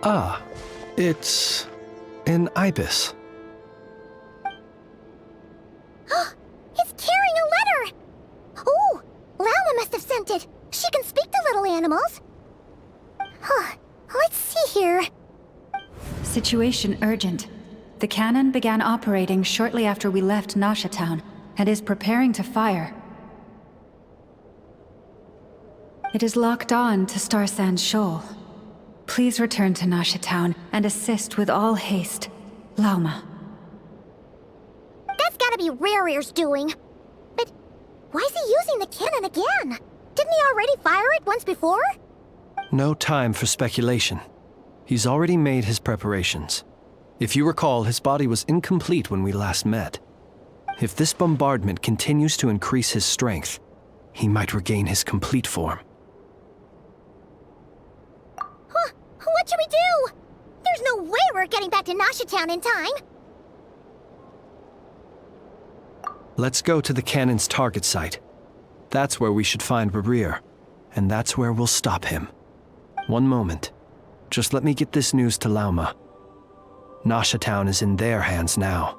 Ah, it's an ibis. It's carrying a letter! Oh, Lama must have sent it. She can speak to little animals. Let's see here. Situation urgent. The cannon began operating shortly after we left Nasha Town and is preparing to fire. It is locked on to Star Sand Shoal. Please return to Nasha Town and assist with all haste. Lauma. That's gotta be Rerir's doing. But why is he using the cannon again? Didn't he already fire it once before? No time for speculation. He's already made his preparations. If you recall, his body was incomplete when we last met. If this bombardment continues to increase his strength, he might regain his complete form. What should we do? There's no way we're getting back to Nasha Town in time. Let's go to the cannon's target site. That's where we should find Rerir, and that's where we'll stop him. One moment. Just let me get this news to Lauma. Nasha Town is in their hands now.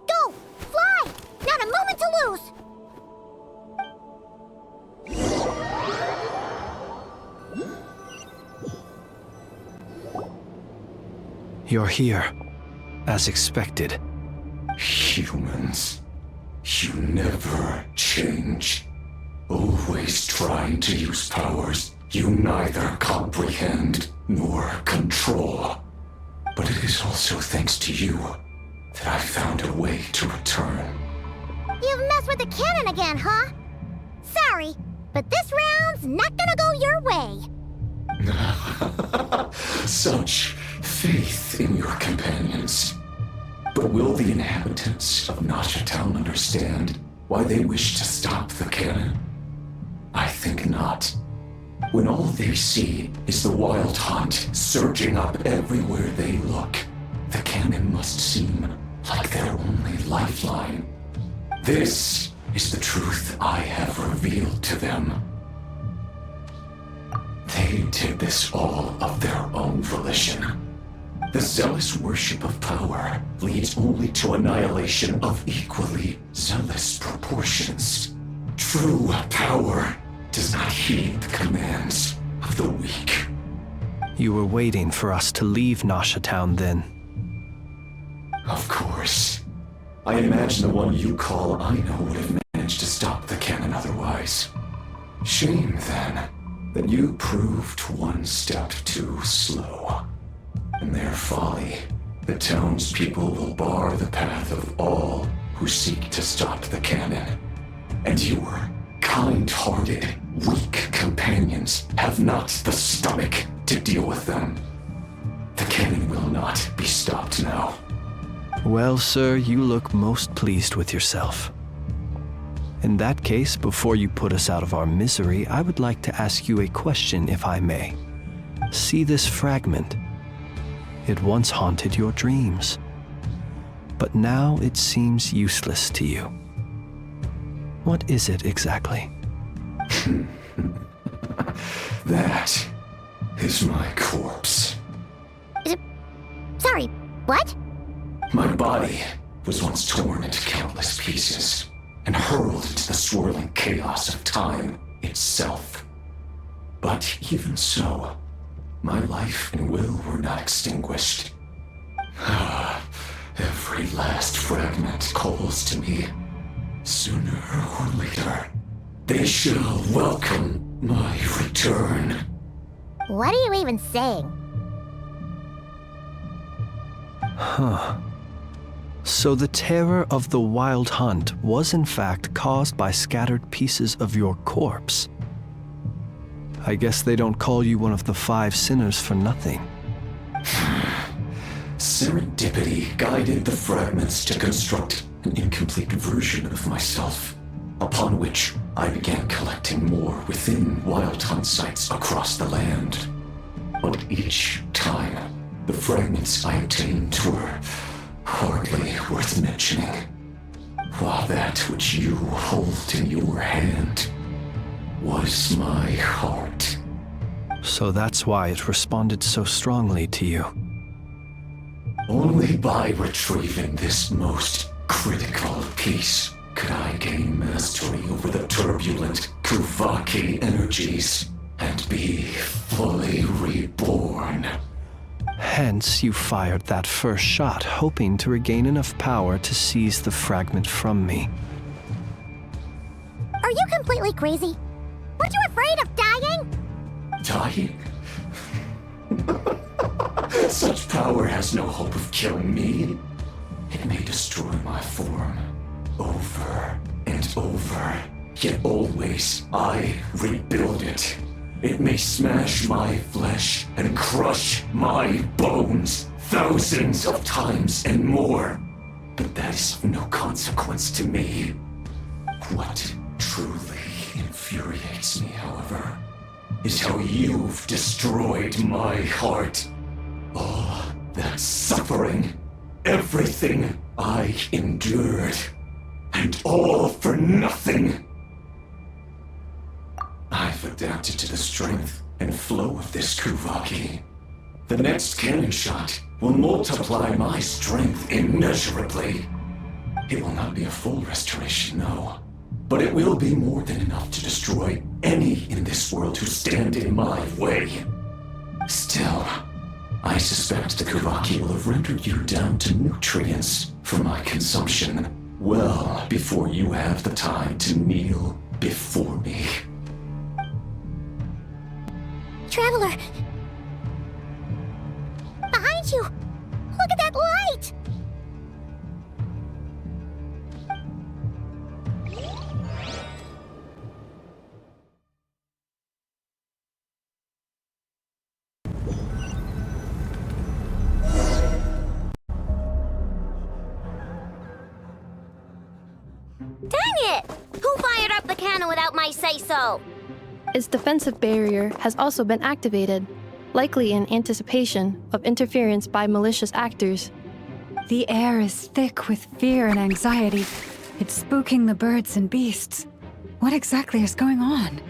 Go! Fly! Not a moment to lose! You're here, as expected. Humans, you never change. Always trying to use powers you neither comprehend nor control. But it is also thanks to you that I found a way to return. You've messed with the cannon again, huh? Sorry, but this round's not gonna go your way. Such faith in your companions. But will the inhabitants of Nasha Town understand why they wish to stop the cannon? I think not. When all they see is the wild hunt surging up everywhere they look, the cannon must seem like their only lifeline. This is the truth I have revealed to them. They did this all of their own volition. The zealous worship of power leads only to annihilation of equally zealous proportions. True power does not heed the commands of the weak. You were waiting for us to leave Nasha Town then? Of course. I imagine the one you call Aino would have managed to stop the cannon otherwise. Shame, then, that you proved one step too slow. In their folly, the townspeople will bar the path of all who seek to stop the cannon. And you were kind-hearted, weak companions have not the stomach to deal with them. The cannon will not be stopped now. Well, sir, you look most pleased with yourself. In that case, before you put us out of our misery, I would like to ask you a question, if I may. See this fragment? It once haunted your dreams, but now it seems useless to you. What is it exactly? That is my corpse. Sorry, what? My body was once torn into countless pieces and hurled into the swirling chaos of time itself. But even so, my life and will were not extinguished. Every last fragment calls to me. Sooner or later, they shall welcome my return. What are you even saying? Huh. So the terror of the Wild Hunt was in fact caused by scattered pieces of your corpse. I guess they don't call you one of the 5 sinners for nothing. Serendipity guided the fragments to construct an incomplete version of myself, upon which I began collecting more within Wild Hunt sites across the land. But each time, the fragments I obtained were hardly worth mentioning, while that which you hold in your hand was my heart. So that's why it responded so strongly to you. Only by retrieving this most critical piece could I gain mastery over the turbulent Kuvaki energies and be fully reborn. Hence, you fired that first shot, hoping to regain enough power to seize the fragment from me. Are you completely crazy? Weren't you afraid of dying? Dying? Such power has no hope of killing me. It may destroy my form over and over, yet always I rebuild it. It may smash my flesh and crush my bones thousands of times and more, but that is of no consequence to me. What truly infuriates me, however, is how you've destroyed my heart. All that suffering, everything I endured, and all for nothing. I've adapted to the strength and flow of this Kuvaki. The next cannon shot will multiply my strength immeasurably. It will not be a full restoration, no, but it will be more than enough to destroy any in this world who stand in my way. Still, I suspect the Kuvaki will have rendered you down to nutrients for my consumption well before you have the time to kneel before me. Traveler! Behind you! Look at that light! Dang it! Who fired up the cannon without my say-so? Its defensive barrier has also been activated, likely in anticipation of interference by malicious actors. The air is thick with fear and anxiety. It's spooking the birds and beasts. What exactly is going on?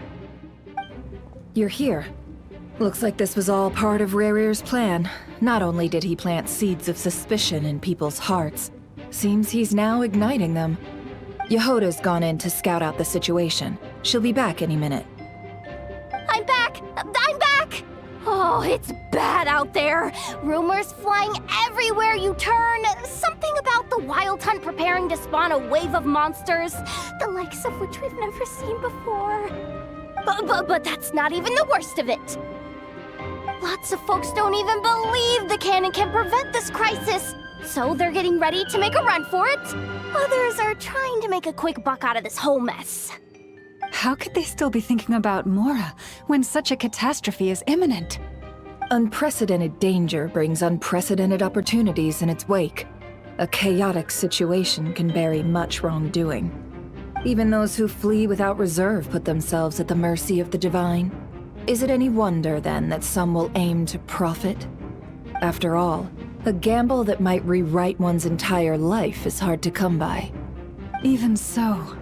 You're here. Looks like this was all part of Rerir's plan. Not only did he plant seeds of suspicion in people's hearts, seems he's now igniting them. Yehoda's gone in to scout out the situation. She'll be back any minute. I'm back! I'm back! Oh, it's bad out there. Rumors flying everywhere you turn. Something about the Wild Hunt preparing to spawn a wave of monsters, the likes of which we've never seen before. But that's not even the worst of it. Lots of folks don't even believe the cannon can prevent this crisis, so they're getting ready to make a run for it. Others are trying to make a quick buck out of this whole mess. How could they still be thinking about Mora when such a catastrophe is imminent? Unprecedented danger brings unprecedented opportunities in its wake. A chaotic situation can bury much wrongdoing. Even those who flee without reserve put themselves at the mercy of the divine. Is it any wonder, then, that some will aim to profit? After all, a gamble that might rewrite one's entire life is hard to come by. Even so.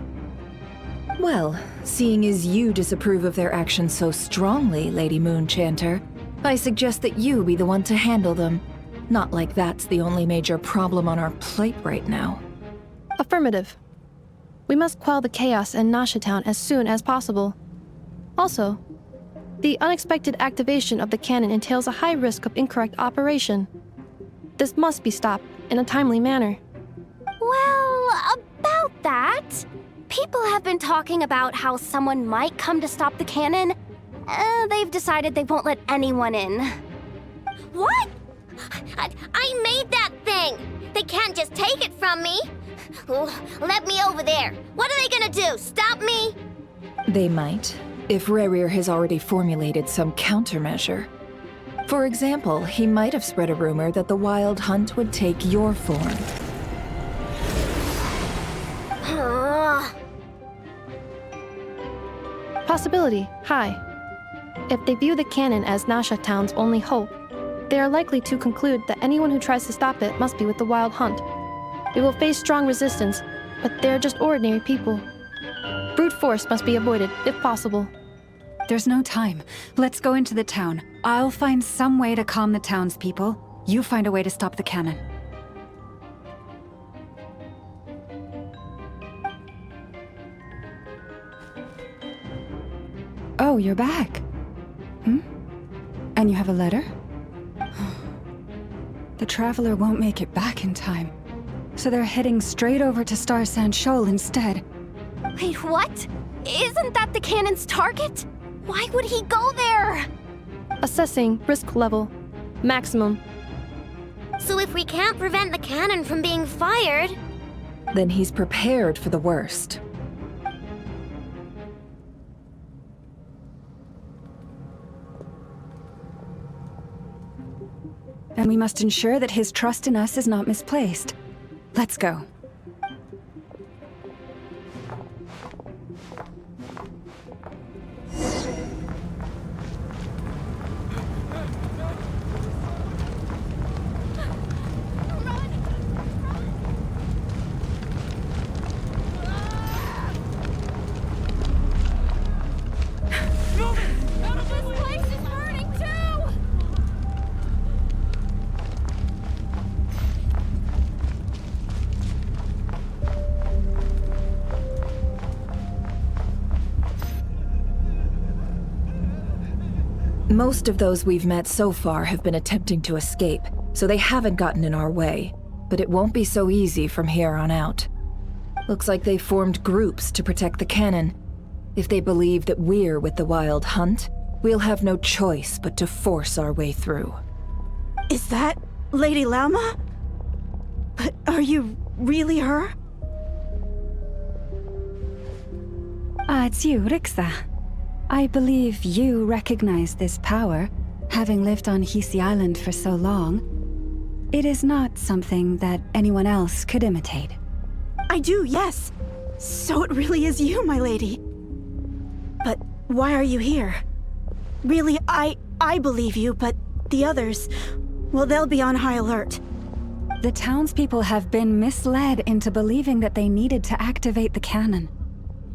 Well, seeing as you disapprove of their actions so strongly, Lady Moonchanter, I suggest that you be the one to handle them. Not like that's the only major problem on our plate right now. Affirmative. We must quell the chaos in Nasha Town as soon as possible. Also, the unexpected activation of the cannon entails a high risk of incorrect operation. This must be stopped in a timely manner. Well, about that, people have been talking about how someone might come to stop the cannon. They've decided they won't let anyone in. What? I made that thing! They can't just take it from me! Let me over there! What are they gonna do? Stop me? They might, if Rerir has already formulated some countermeasure. For example, he might have spread a rumor that the Wild Hunt would take your form. Possibility high. If they view the cannon as Nasha Town's only hope, they are likely to conclude that anyone who tries to stop it must be with the Wild Hunt. They will face strong resistance, but they're just ordinary people. Brute force must be avoided, if possible. There's no time. Let's go into the town. I'll find some way to calm the townspeople. You find a way to stop the cannon. Oh, you're back. And you have a letter? The Traveler won't make it back in time. So they're heading straight over to Star Sand Shoal instead. Wait, what? Isn't that the cannon's target? Why would he go there? Assessing risk level. Maximum. So if we can't prevent the cannon from being fired... Then he's prepared for the worst. And we must ensure that his trust in us is not misplaced. Let's go. Most of those we've met so far have been attempting to escape, so they haven't gotten in our way. But it won't be so easy from here on out. Looks like they formed groups to protect the cannon. If they believe that we're with the Wild Hunt, we'll have no choice but to force our way through. Is that Lady Lalma? But are you really her? It's you, Rixa. I believe you recognize this power, having lived on Hisi Island for so long. It is not something that anyone else could imitate. I do, yes. So it really is you, my lady. But why are you here? Really, I believe you, but the others, well, they'll be on high alert. The townspeople have been misled into believing that they needed to activate the cannon.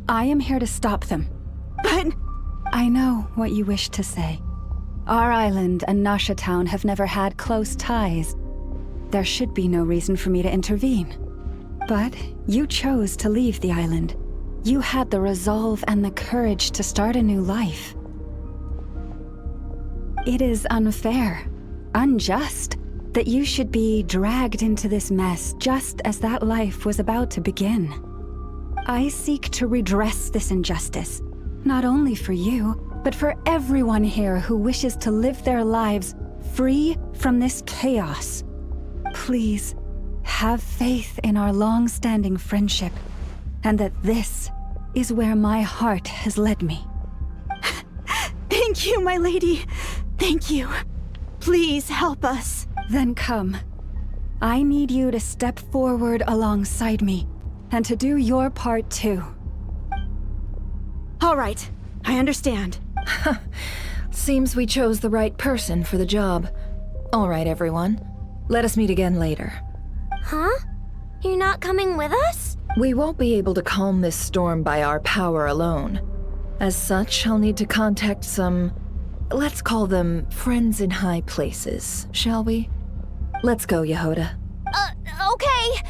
I am here to stop them. But... I know what you wish to say. Our island and Nasha Town have never had close ties. There should be no reason for me to intervene. But you chose to leave the island. You had the resolve and the courage to start a new life. It is unfair, unjust, that you should be dragged into this mess just as that life was about to begin. I seek to redress this injustice. Not only for you, but for everyone here who wishes to live their lives free from this chaos. Please, have faith in our long-standing friendship, and that this is where my heart has led me. Thank you, my lady. Thank you. Please help us. Then come. I need you to step forward alongside me, and to do your part too. All right, I understand. Seems we chose the right person for the job. All right, everyone. Let us meet again later. Huh? You're not coming with us? We won't be able to calm this storm by our power alone. As such, I'll need to contact some... let's call them friends in high places, shall we? Let's go, Yehoda. Okay.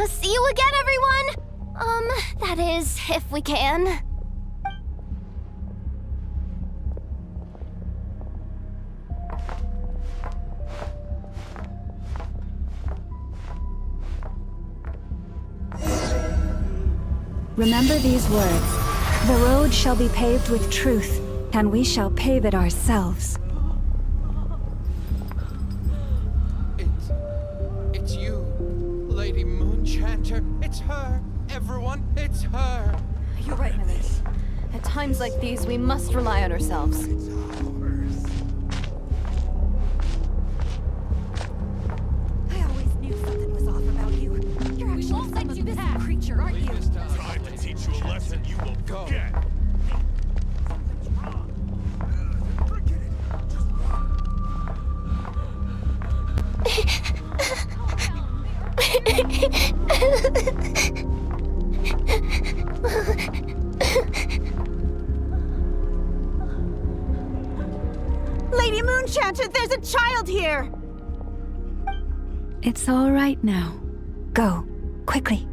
See you again, everyone! That is, if we can. Remember these words. The road shall be paved with truth, and we shall pave it ourselves. It's you, Lady Moonchanter. It's her. Everyone, it's her. You're right, my lady. At times like these, we must rely on ourselves. I always knew something was off about you. You're actually some of this creature, aren't you? Time to teach you a lesson you will forget. Lady Moonchanter, there's a child here! It's all right now. Go, quickly.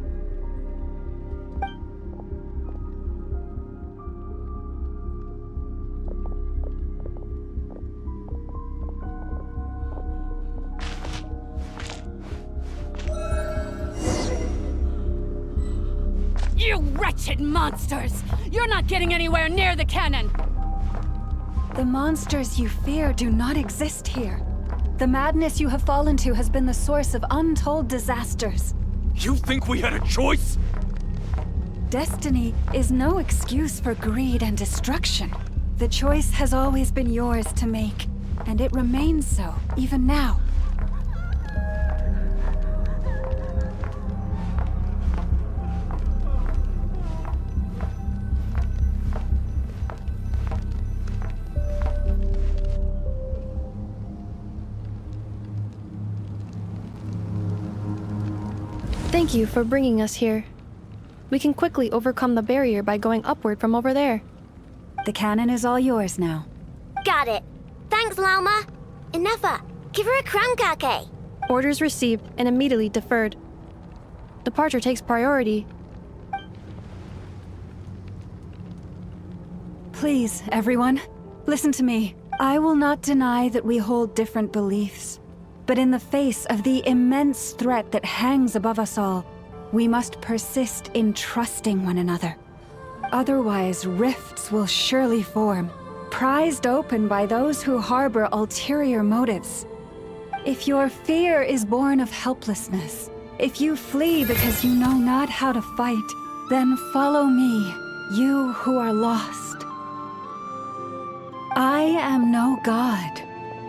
You wretched monsters! You're not getting anywhere near the cannon! The monsters you fear do not exist here. The madness you have fallen to has been the source of untold disasters. You think we had a choice? Destiny is no excuse for greed and destruction. The choice has always been yours to make, and it remains so, even now. Thank you for bringing us here. We can quickly overcome the barrier by going upward from over there. The cannon is all yours now. Got it. Thanks, Lauma. Enougha, give her a crown kake. Orders received and immediately deferred. Departure takes priority. Please, everyone, listen to me. I will not deny that we hold different beliefs. But in the face of the immense threat that hangs above us all, we must persist in trusting one another. Otherwise, rifts will surely form, prized open by those who harbor ulterior motives. If your fear is born of helplessness, if you flee because you know not how to fight, then follow me, you who are lost. I am no god.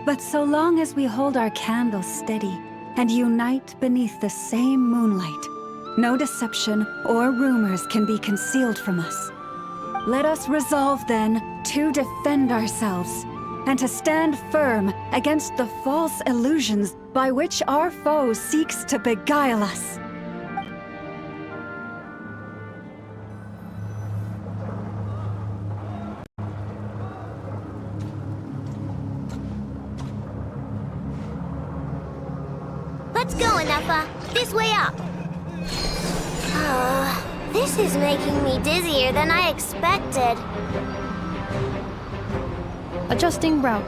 But so long as we hold our candles steady and unite beneath the same moonlight, no deception or rumors can be concealed from us. Let us resolve then to defend ourselves and to stand firm against the false illusions by which our foe seeks to beguile us. Let's go, Enougha. This way up. This is making me dizzier than I expected. Adjusting route.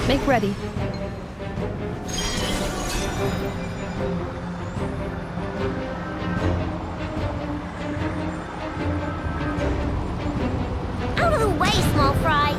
Make ready. Out of the way, small fry.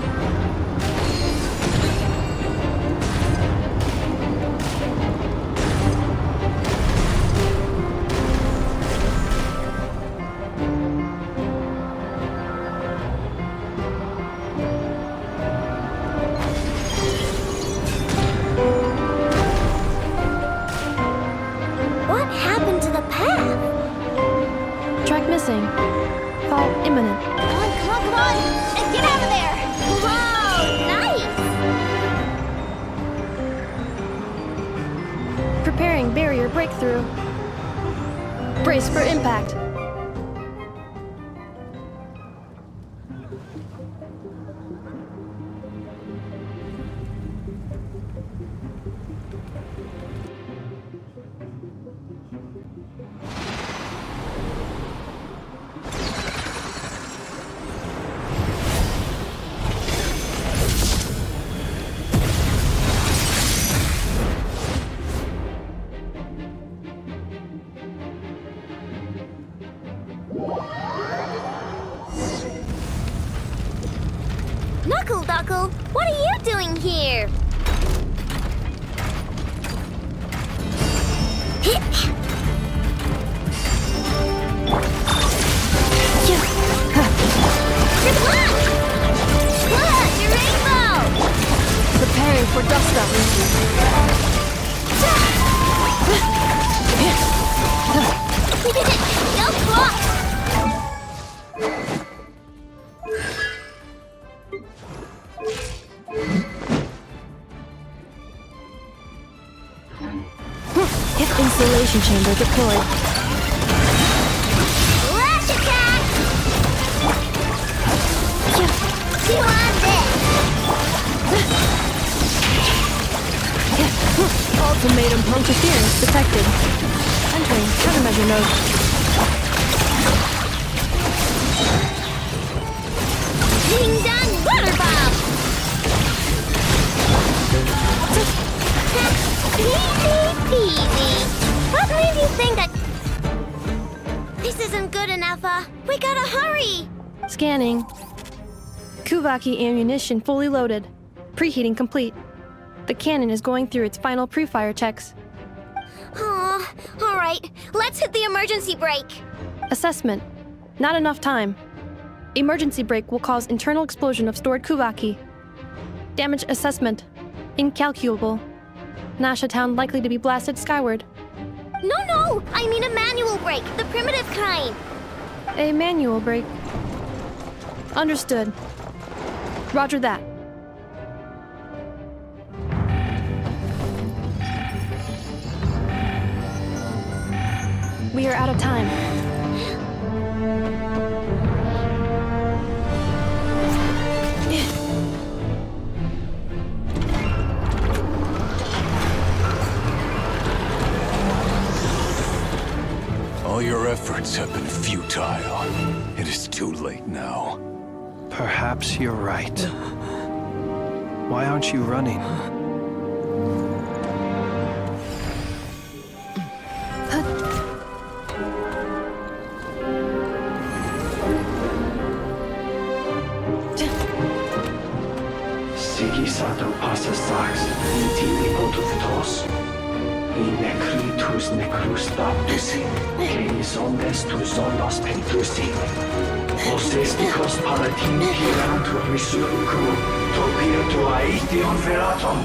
breakthrough. Brace for impact. Knuckle Duckle, what are you doing here? Good luck! Look, your rainbow! Preparing for dust up. Don't block! Insulation chamber deployed. Lash attack! You on this! Ultimatum interference detected. Entering countermeasure mode. Ding dong water bomb! Easy peasy. What made you think that... This isn't good enough, we gotta hurry! Scanning. Kuvaki ammunition fully loaded. Preheating complete. The cannon is going through its final pre-fire checks. Aw, alright. Let's hit the emergency brake. Assessment. Not enough time. Emergency brake will cause internal explosion of stored Kuvaki. Damage assessment. Incalculable. Nasha Town likely to be blasted skyward. No! I mean a manual brake, the primitive kind. A manual brake. Understood. Roger that. We are out of time. All your efforts have been futile. It is too late now. Perhaps you're right. Why aren't you running? Sigisato passa sax, intimi potutos. In necritus necrus baptusi, cenis omnes tu zonos pentusi. Osesticos palatin pirantur resurrecum, topirtu aetion veratum.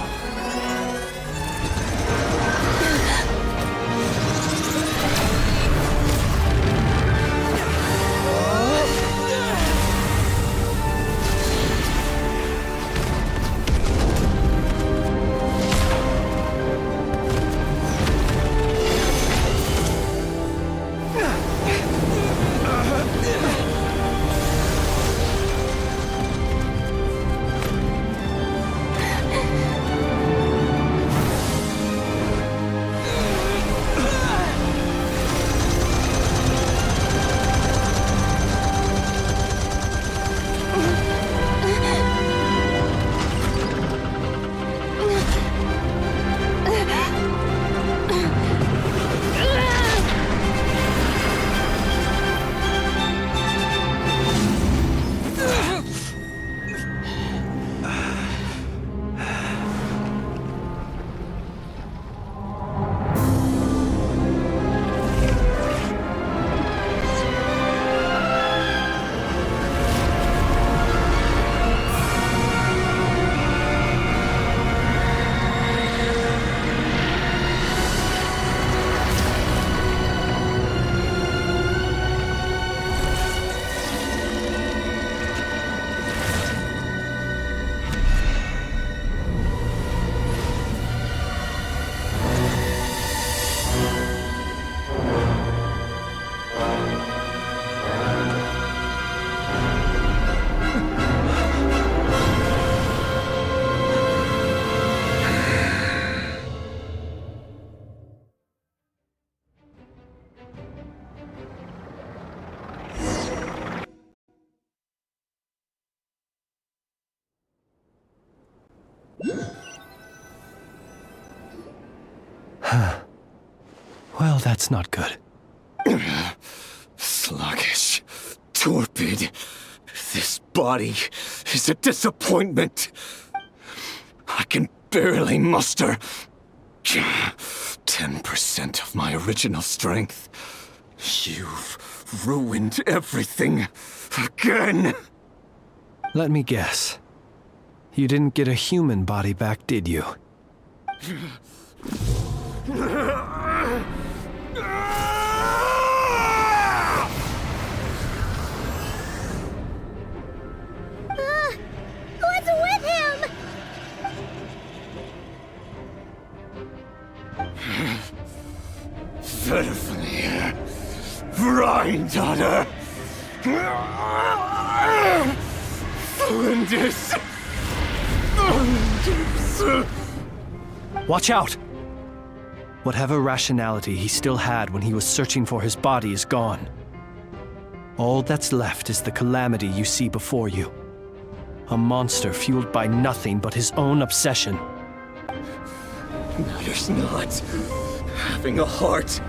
Well, that's not good. Sluggish. Torpid. This body is a disappointment. I can barely muster 10% of my original strength. You've ruined everything again. Let me guess. You didn't get a human body back, did you? What's with him? Verfnir. Rheindaughter. Flinders. Watch out! Whatever rationality he still had when he was searching for his body is gone. All that's left is the calamity you see before you. A monster fueled by nothing but his own obsession. Matters not. Having a heart.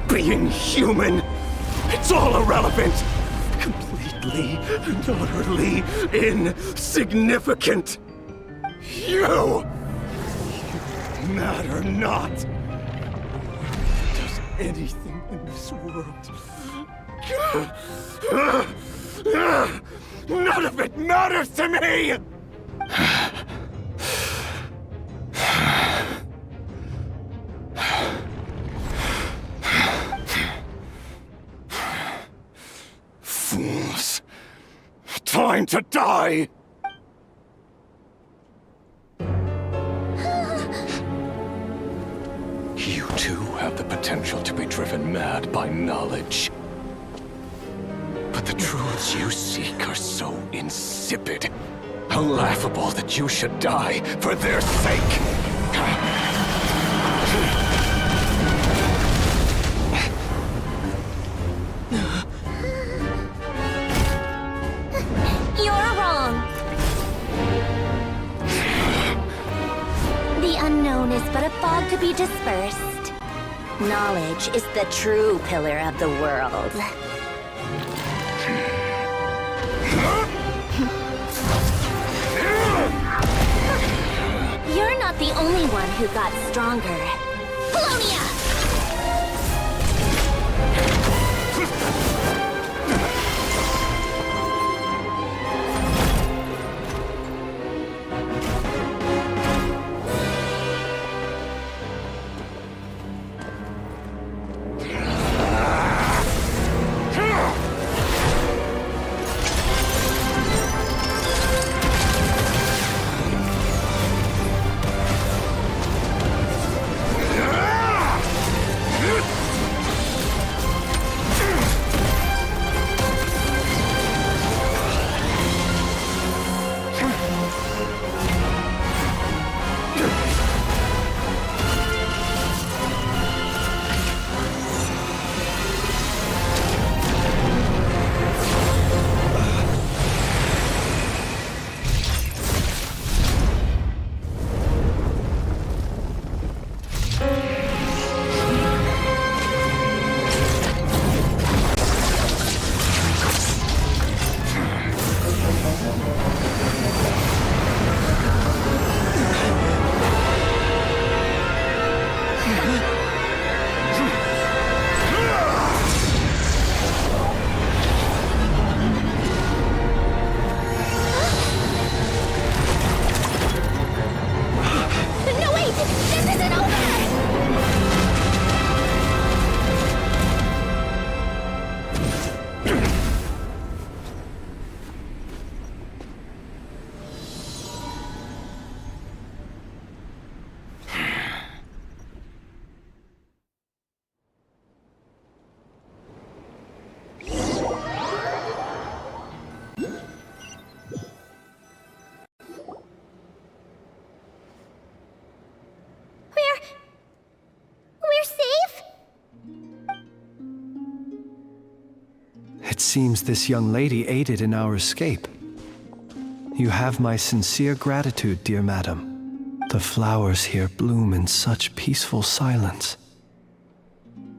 Being human. It's all irrelevant. Completely and utterly insignificant. You matter not. Does anything in this world. None of it matters to me! Fools. Time to die! You too have the potential to be driven mad by knowledge. But the truths you seek are so insipid, how laughable that you should die for their sake. You're wrong. The unknown is but a fog to be dispersed. Knowledge is the true pillar of the world. You're not the only one who got stronger. Polonia! It seems this young lady aided in our escape. You have my sincere gratitude, dear madam. The flowers here bloom in such peaceful silence.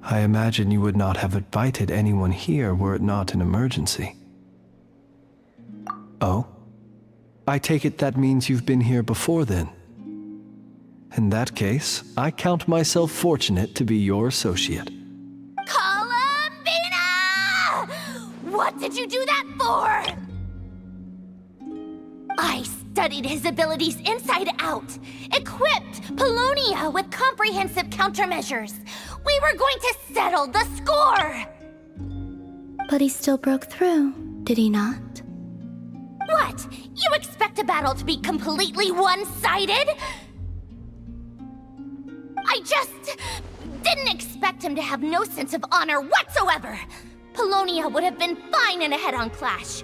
I imagine you would not have invited anyone here were it not an emergency. Oh? I take it that means you've been here before then. In that case, I count myself fortunate to be your associate. Columbina! What did you do that for? I studied his abilities inside out, equipped Polonia with comprehensive countermeasures. We were going to settle the score! But he still broke through, did he not? What? You expect a battle to be completely one-sided? I just didn't expect him to have no sense of honor whatsoever. Polonia would have been fine in a head-on clash,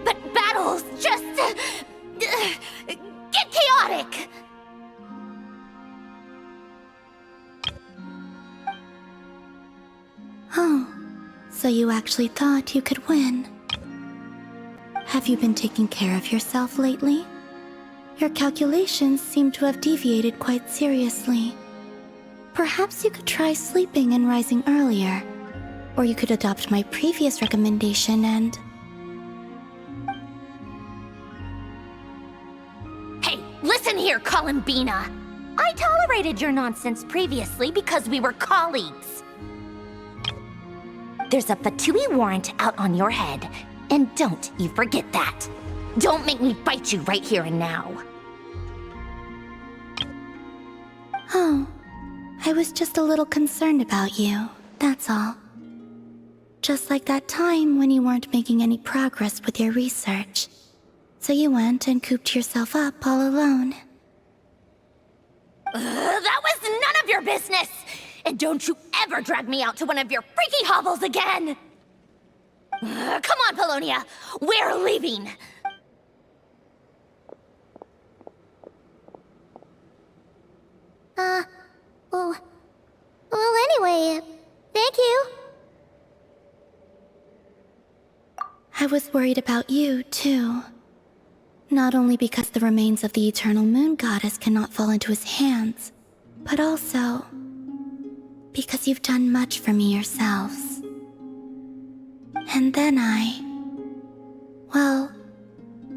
but battles just get chaotic. Oh, so you actually thought you could win. Have you been taking care of yourself lately? Your calculations seem to have deviated quite seriously. Perhaps you could try sleeping and rising earlier. Or you could adopt my previous recommendation and... Hey, listen here, Columbina. I tolerated your nonsense previously because we were colleagues. There's a Fatui warrant out on your head, and don't you forget that. Don't make me fight you right here and now. Oh, I was just a little concerned about you, that's all. Just like that time when you weren't making any progress with your research. So you went and cooped yourself up all alone. That was none of your business! And don't you ever drag me out to one of your freaky hovels again! Come on, Polonia! We're leaving! Well, anyway, thank you. I was worried about you, too. Not only because the remains of the eternal moon goddess cannot fall into his hands, but also because you've done much for me yourselves. And then well,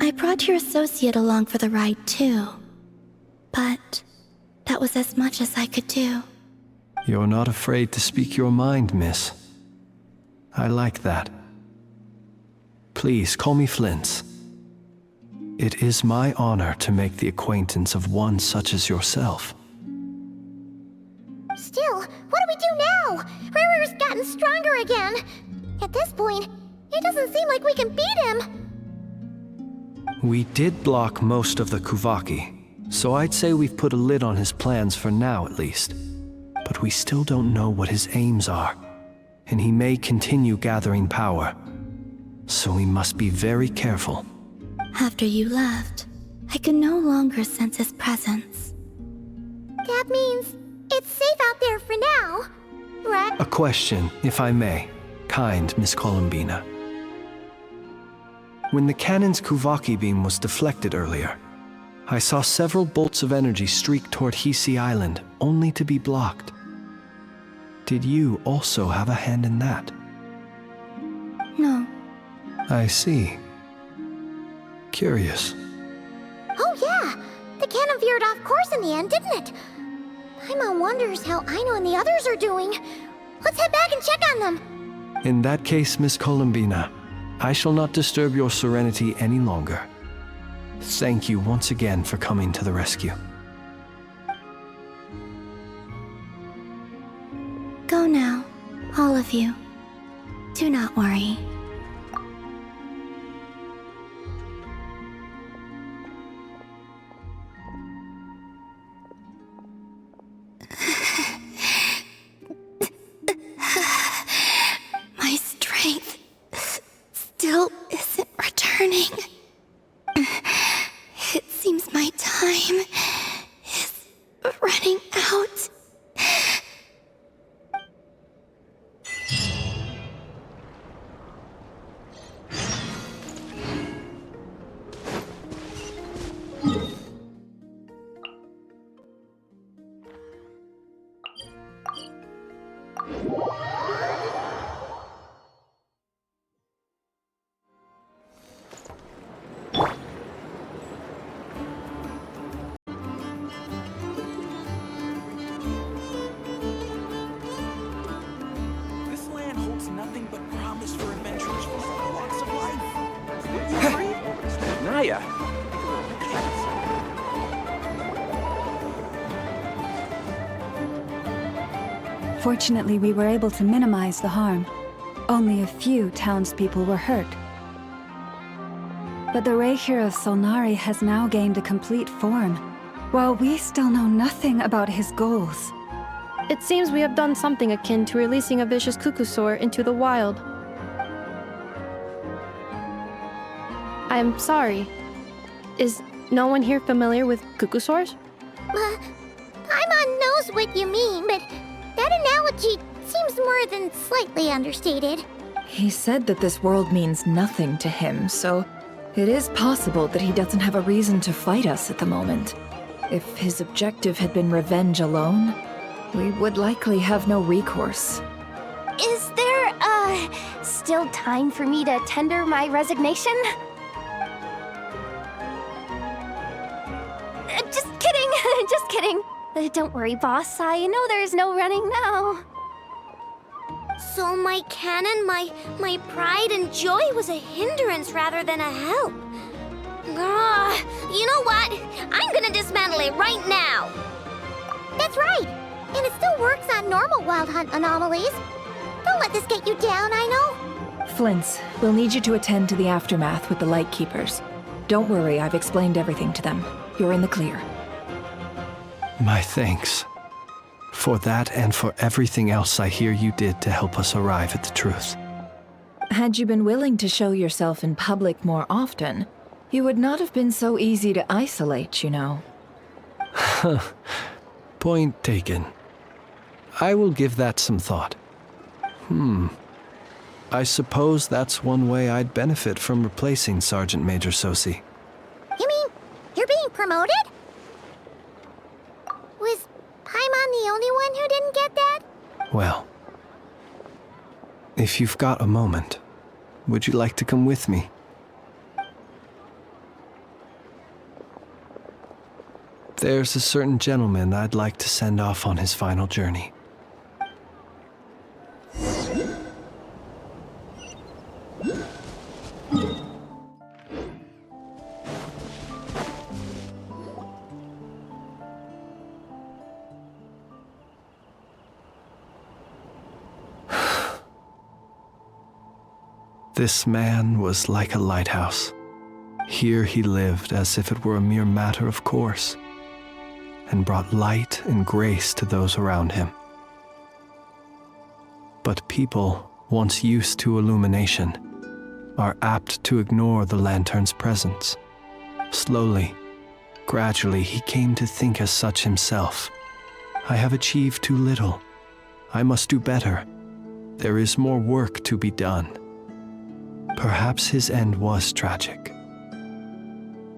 I brought your associate along for the ride, too. But that was as much as I could do. You're not afraid to speak your mind, miss. I like that. Please call me Flint's. It is my honor to make the acquaintance of one such as yourself. Still, what do we do now? Riri's gotten stronger again. At this point, it doesn't seem like we can beat him. We did block most of the Kuvaki, so I'd say we've put a lid on his plans for now at least. But we still don't know what his aims are, and he may continue gathering power. So we must be very careful. After you left, I could no longer sense his presence. That means it's safe out there for now, right? A question, if I may, kind Miss Columbina. When the cannon's Kuvaki beam was deflected earlier, I saw several bolts of energy streak toward Hisi Island, only to be blocked. Did you also have a hand in that? No. I see. Curious. Oh yeah! The cannon veered off course in the end, didn't it? Paimon wonders how Aino and the others are doing. Let's head back and check on them. In that case, Miss Columbina, I shall not disturb your serenity any longer. Thank you once again for coming to the rescue. Go now, all of you. Do not worry. My strength still isn't returning. It seems my time is running out. ya. Fortunately, we were able to minimize the harm. Only a few townspeople were hurt. But the Rayhir of Solnari has now gained a complete form, while we still know nothing about his goals. It seems we have done something akin to releasing a vicious Cucusaur into the wild. I'm sorry. Is no one here familiar with Cucusaurs? Paimon knows what you mean, but that analogy seems more than slightly understated. He said that this world means nothing to him, so it is possible that he doesn't have a reason to fight us at the moment. If his objective had been revenge alone, we would likely have no recourse. Is there, still time for me to tender my resignation? Just kidding, just kidding. Don't worry, boss. I know there's no running now. So my cannon, my pride and joy was a hindrance rather than a help. You know what? I'm gonna dismantle it right now. That's right. And it still works on normal wild hunt anomalies. Don't let this get you down, I know. Flints, we'll need you to attend to the aftermath with the Light Keepers. Don't worry, I've explained everything to them. You're in the clear. My thanks. For that and for everything else I hear you did to help us arrive at the truth. Had you been willing to show yourself in public more often, you would not have been so easy to isolate, you know. Point taken. I will give that some thought. I suppose that's one way I'd benefit from replacing Sergeant Major Sosi. You mean you're being promoted? Was Paimon the only one who didn't get that? Well, if you've got a moment, would you like to come with me? There's a certain gentleman I'd like to send off on his final journey. This man was like a lighthouse. Here he lived as if it were a mere matter of course, and brought light and grace to those around him. But people, once used to illumination, are apt to ignore the lantern's presence. Slowly, gradually, he came to think as such himself. I have achieved too little. I must do better. There is more work to be done. Perhaps his end was tragic.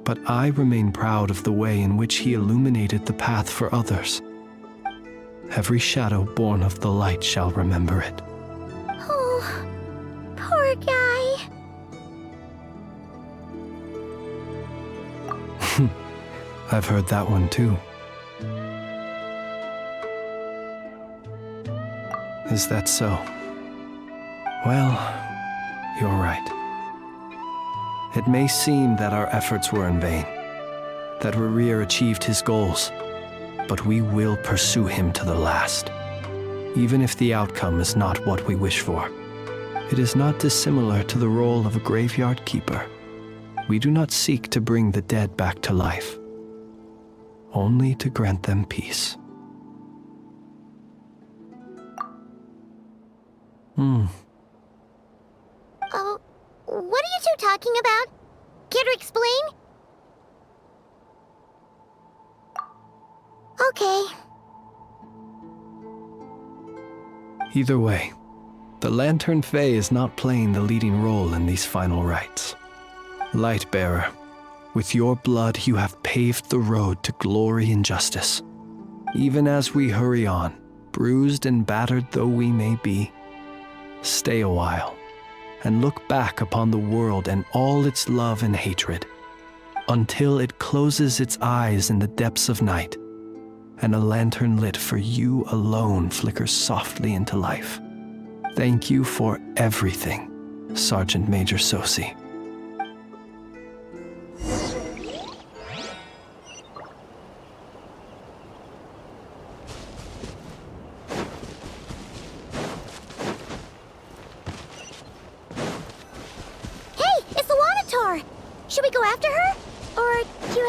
But I remain proud of the way in which he illuminated the path for others. Every shadow born of the light shall remember it. Oh, poor guy. I've heard that one too. Is that so? Well, you're right. It may seem that our efforts were in vain, that Rerir achieved his goals, but we will pursue him to the last, even if the outcome is not what we wish for. It is not dissimilar to the role of a graveyard keeper. We do not seek to bring the dead back to life, only to grant them peace. Oh, what are you two talking about? Care to explain? Okay. Either way, the Lantern Fae is not playing the leading role in these final rites. Lightbearer, with your blood you have paved the road to glory and justice. Even as we hurry on, bruised and battered though we may be, stay a while and look back upon the world and all its love and hatred, until it closes its eyes in the depths of night, and a lantern lit for you alone flickers softly into life. Thank you for everything, Sergeant Major Sosi.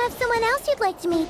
have someone else you'd like to meet?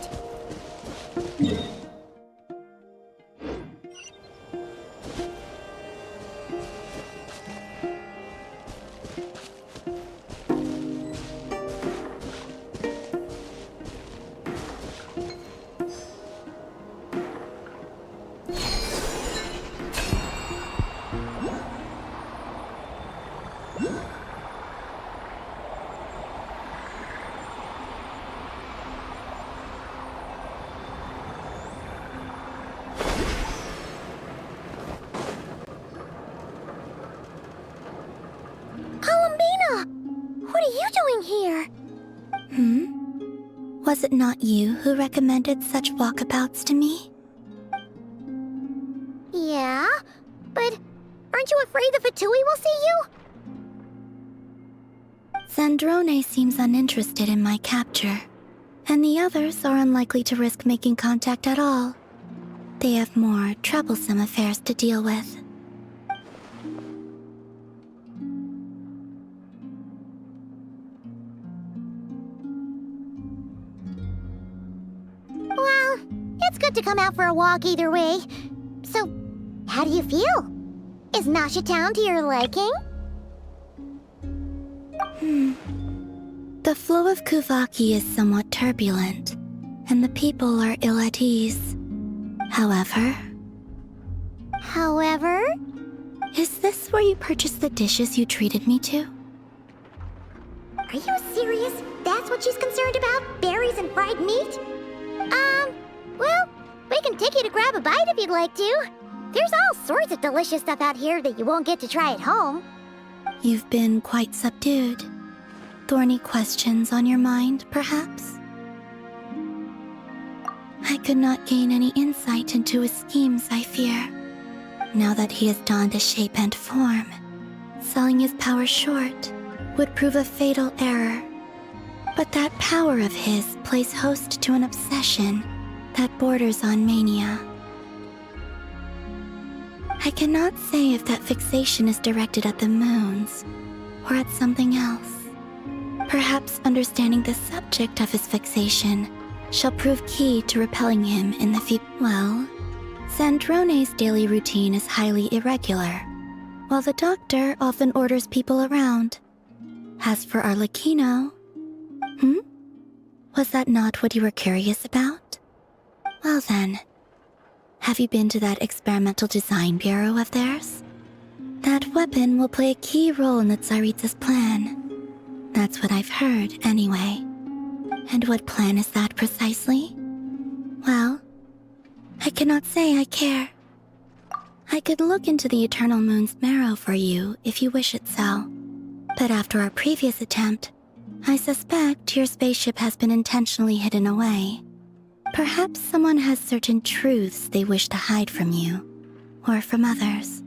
What are you doing here? Was it not you who recommended such walkabouts to me? Yeah, but aren't you afraid the Fatui will see you? Zandrone seems uninterested in my capture, and the others are unlikely to risk making contact at all. They have more troublesome affairs to deal with. Well, it's good to come out for a walk either way. So, how do you feel? Is Nasha Town to your liking? The flow of Kuvaki is somewhat turbulent, and the people are ill at ease. However? Is this where you purchased the dishes you treated me to? Are you serious? That's what she's concerned about? Berries and fried meat? Well, we can take you to grab a bite if you'd like to. There's all sorts of delicious stuff out here that you won't get to try at home. You've been quite subdued. Thorny questions on your mind, perhaps? I could not gain any insight into his schemes, I fear. Now that he has donned a shape and form, selling his power short would prove a fatal error. But that power of his plays host to an obsession that borders on mania. I cannot say if that fixation is directed at the moons or at something else. Perhaps understanding the subject of his fixation shall prove key to repelling him in the future. Well, Zandrone's daily routine is highly irregular, while the doctor often orders people around. As for Arlecchino... Was that not what you were curious about? Well then, have you been to that experimental design bureau of theirs? That weapon will play a key role in the Tsaritsa's plan. That's what I've heard, anyway. And what plan is that precisely? Well, I cannot say I care. I could look into the Eternal Moon's marrow for you if you wish it so. But after our previous attempt, I suspect your spaceship has been intentionally hidden away. Perhaps someone has certain truths they wish to hide from you, or from others.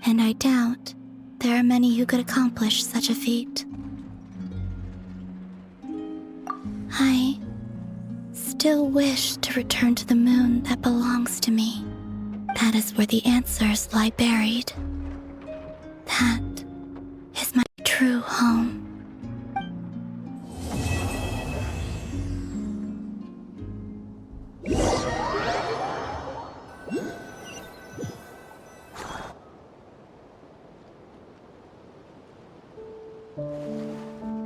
And I doubt there are many who could accomplish such a feat. I still wish to return to the moon that belongs to me. That is where the answers lie buried. That is my true home.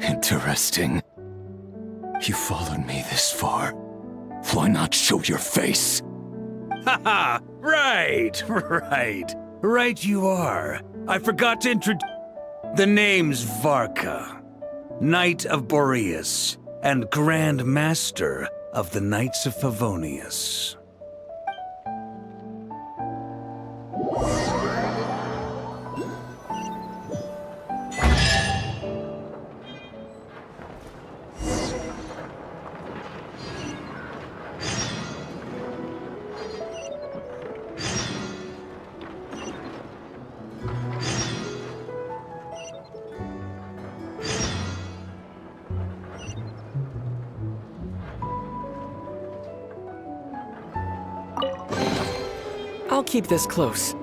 Interesting. You followed me this far. Why not show your face? Haha! Right you are. I forgot to introduce... The name's Varka, Knight of Boreas, and Grand Master of the Knights of Favonius. I'll keep this close.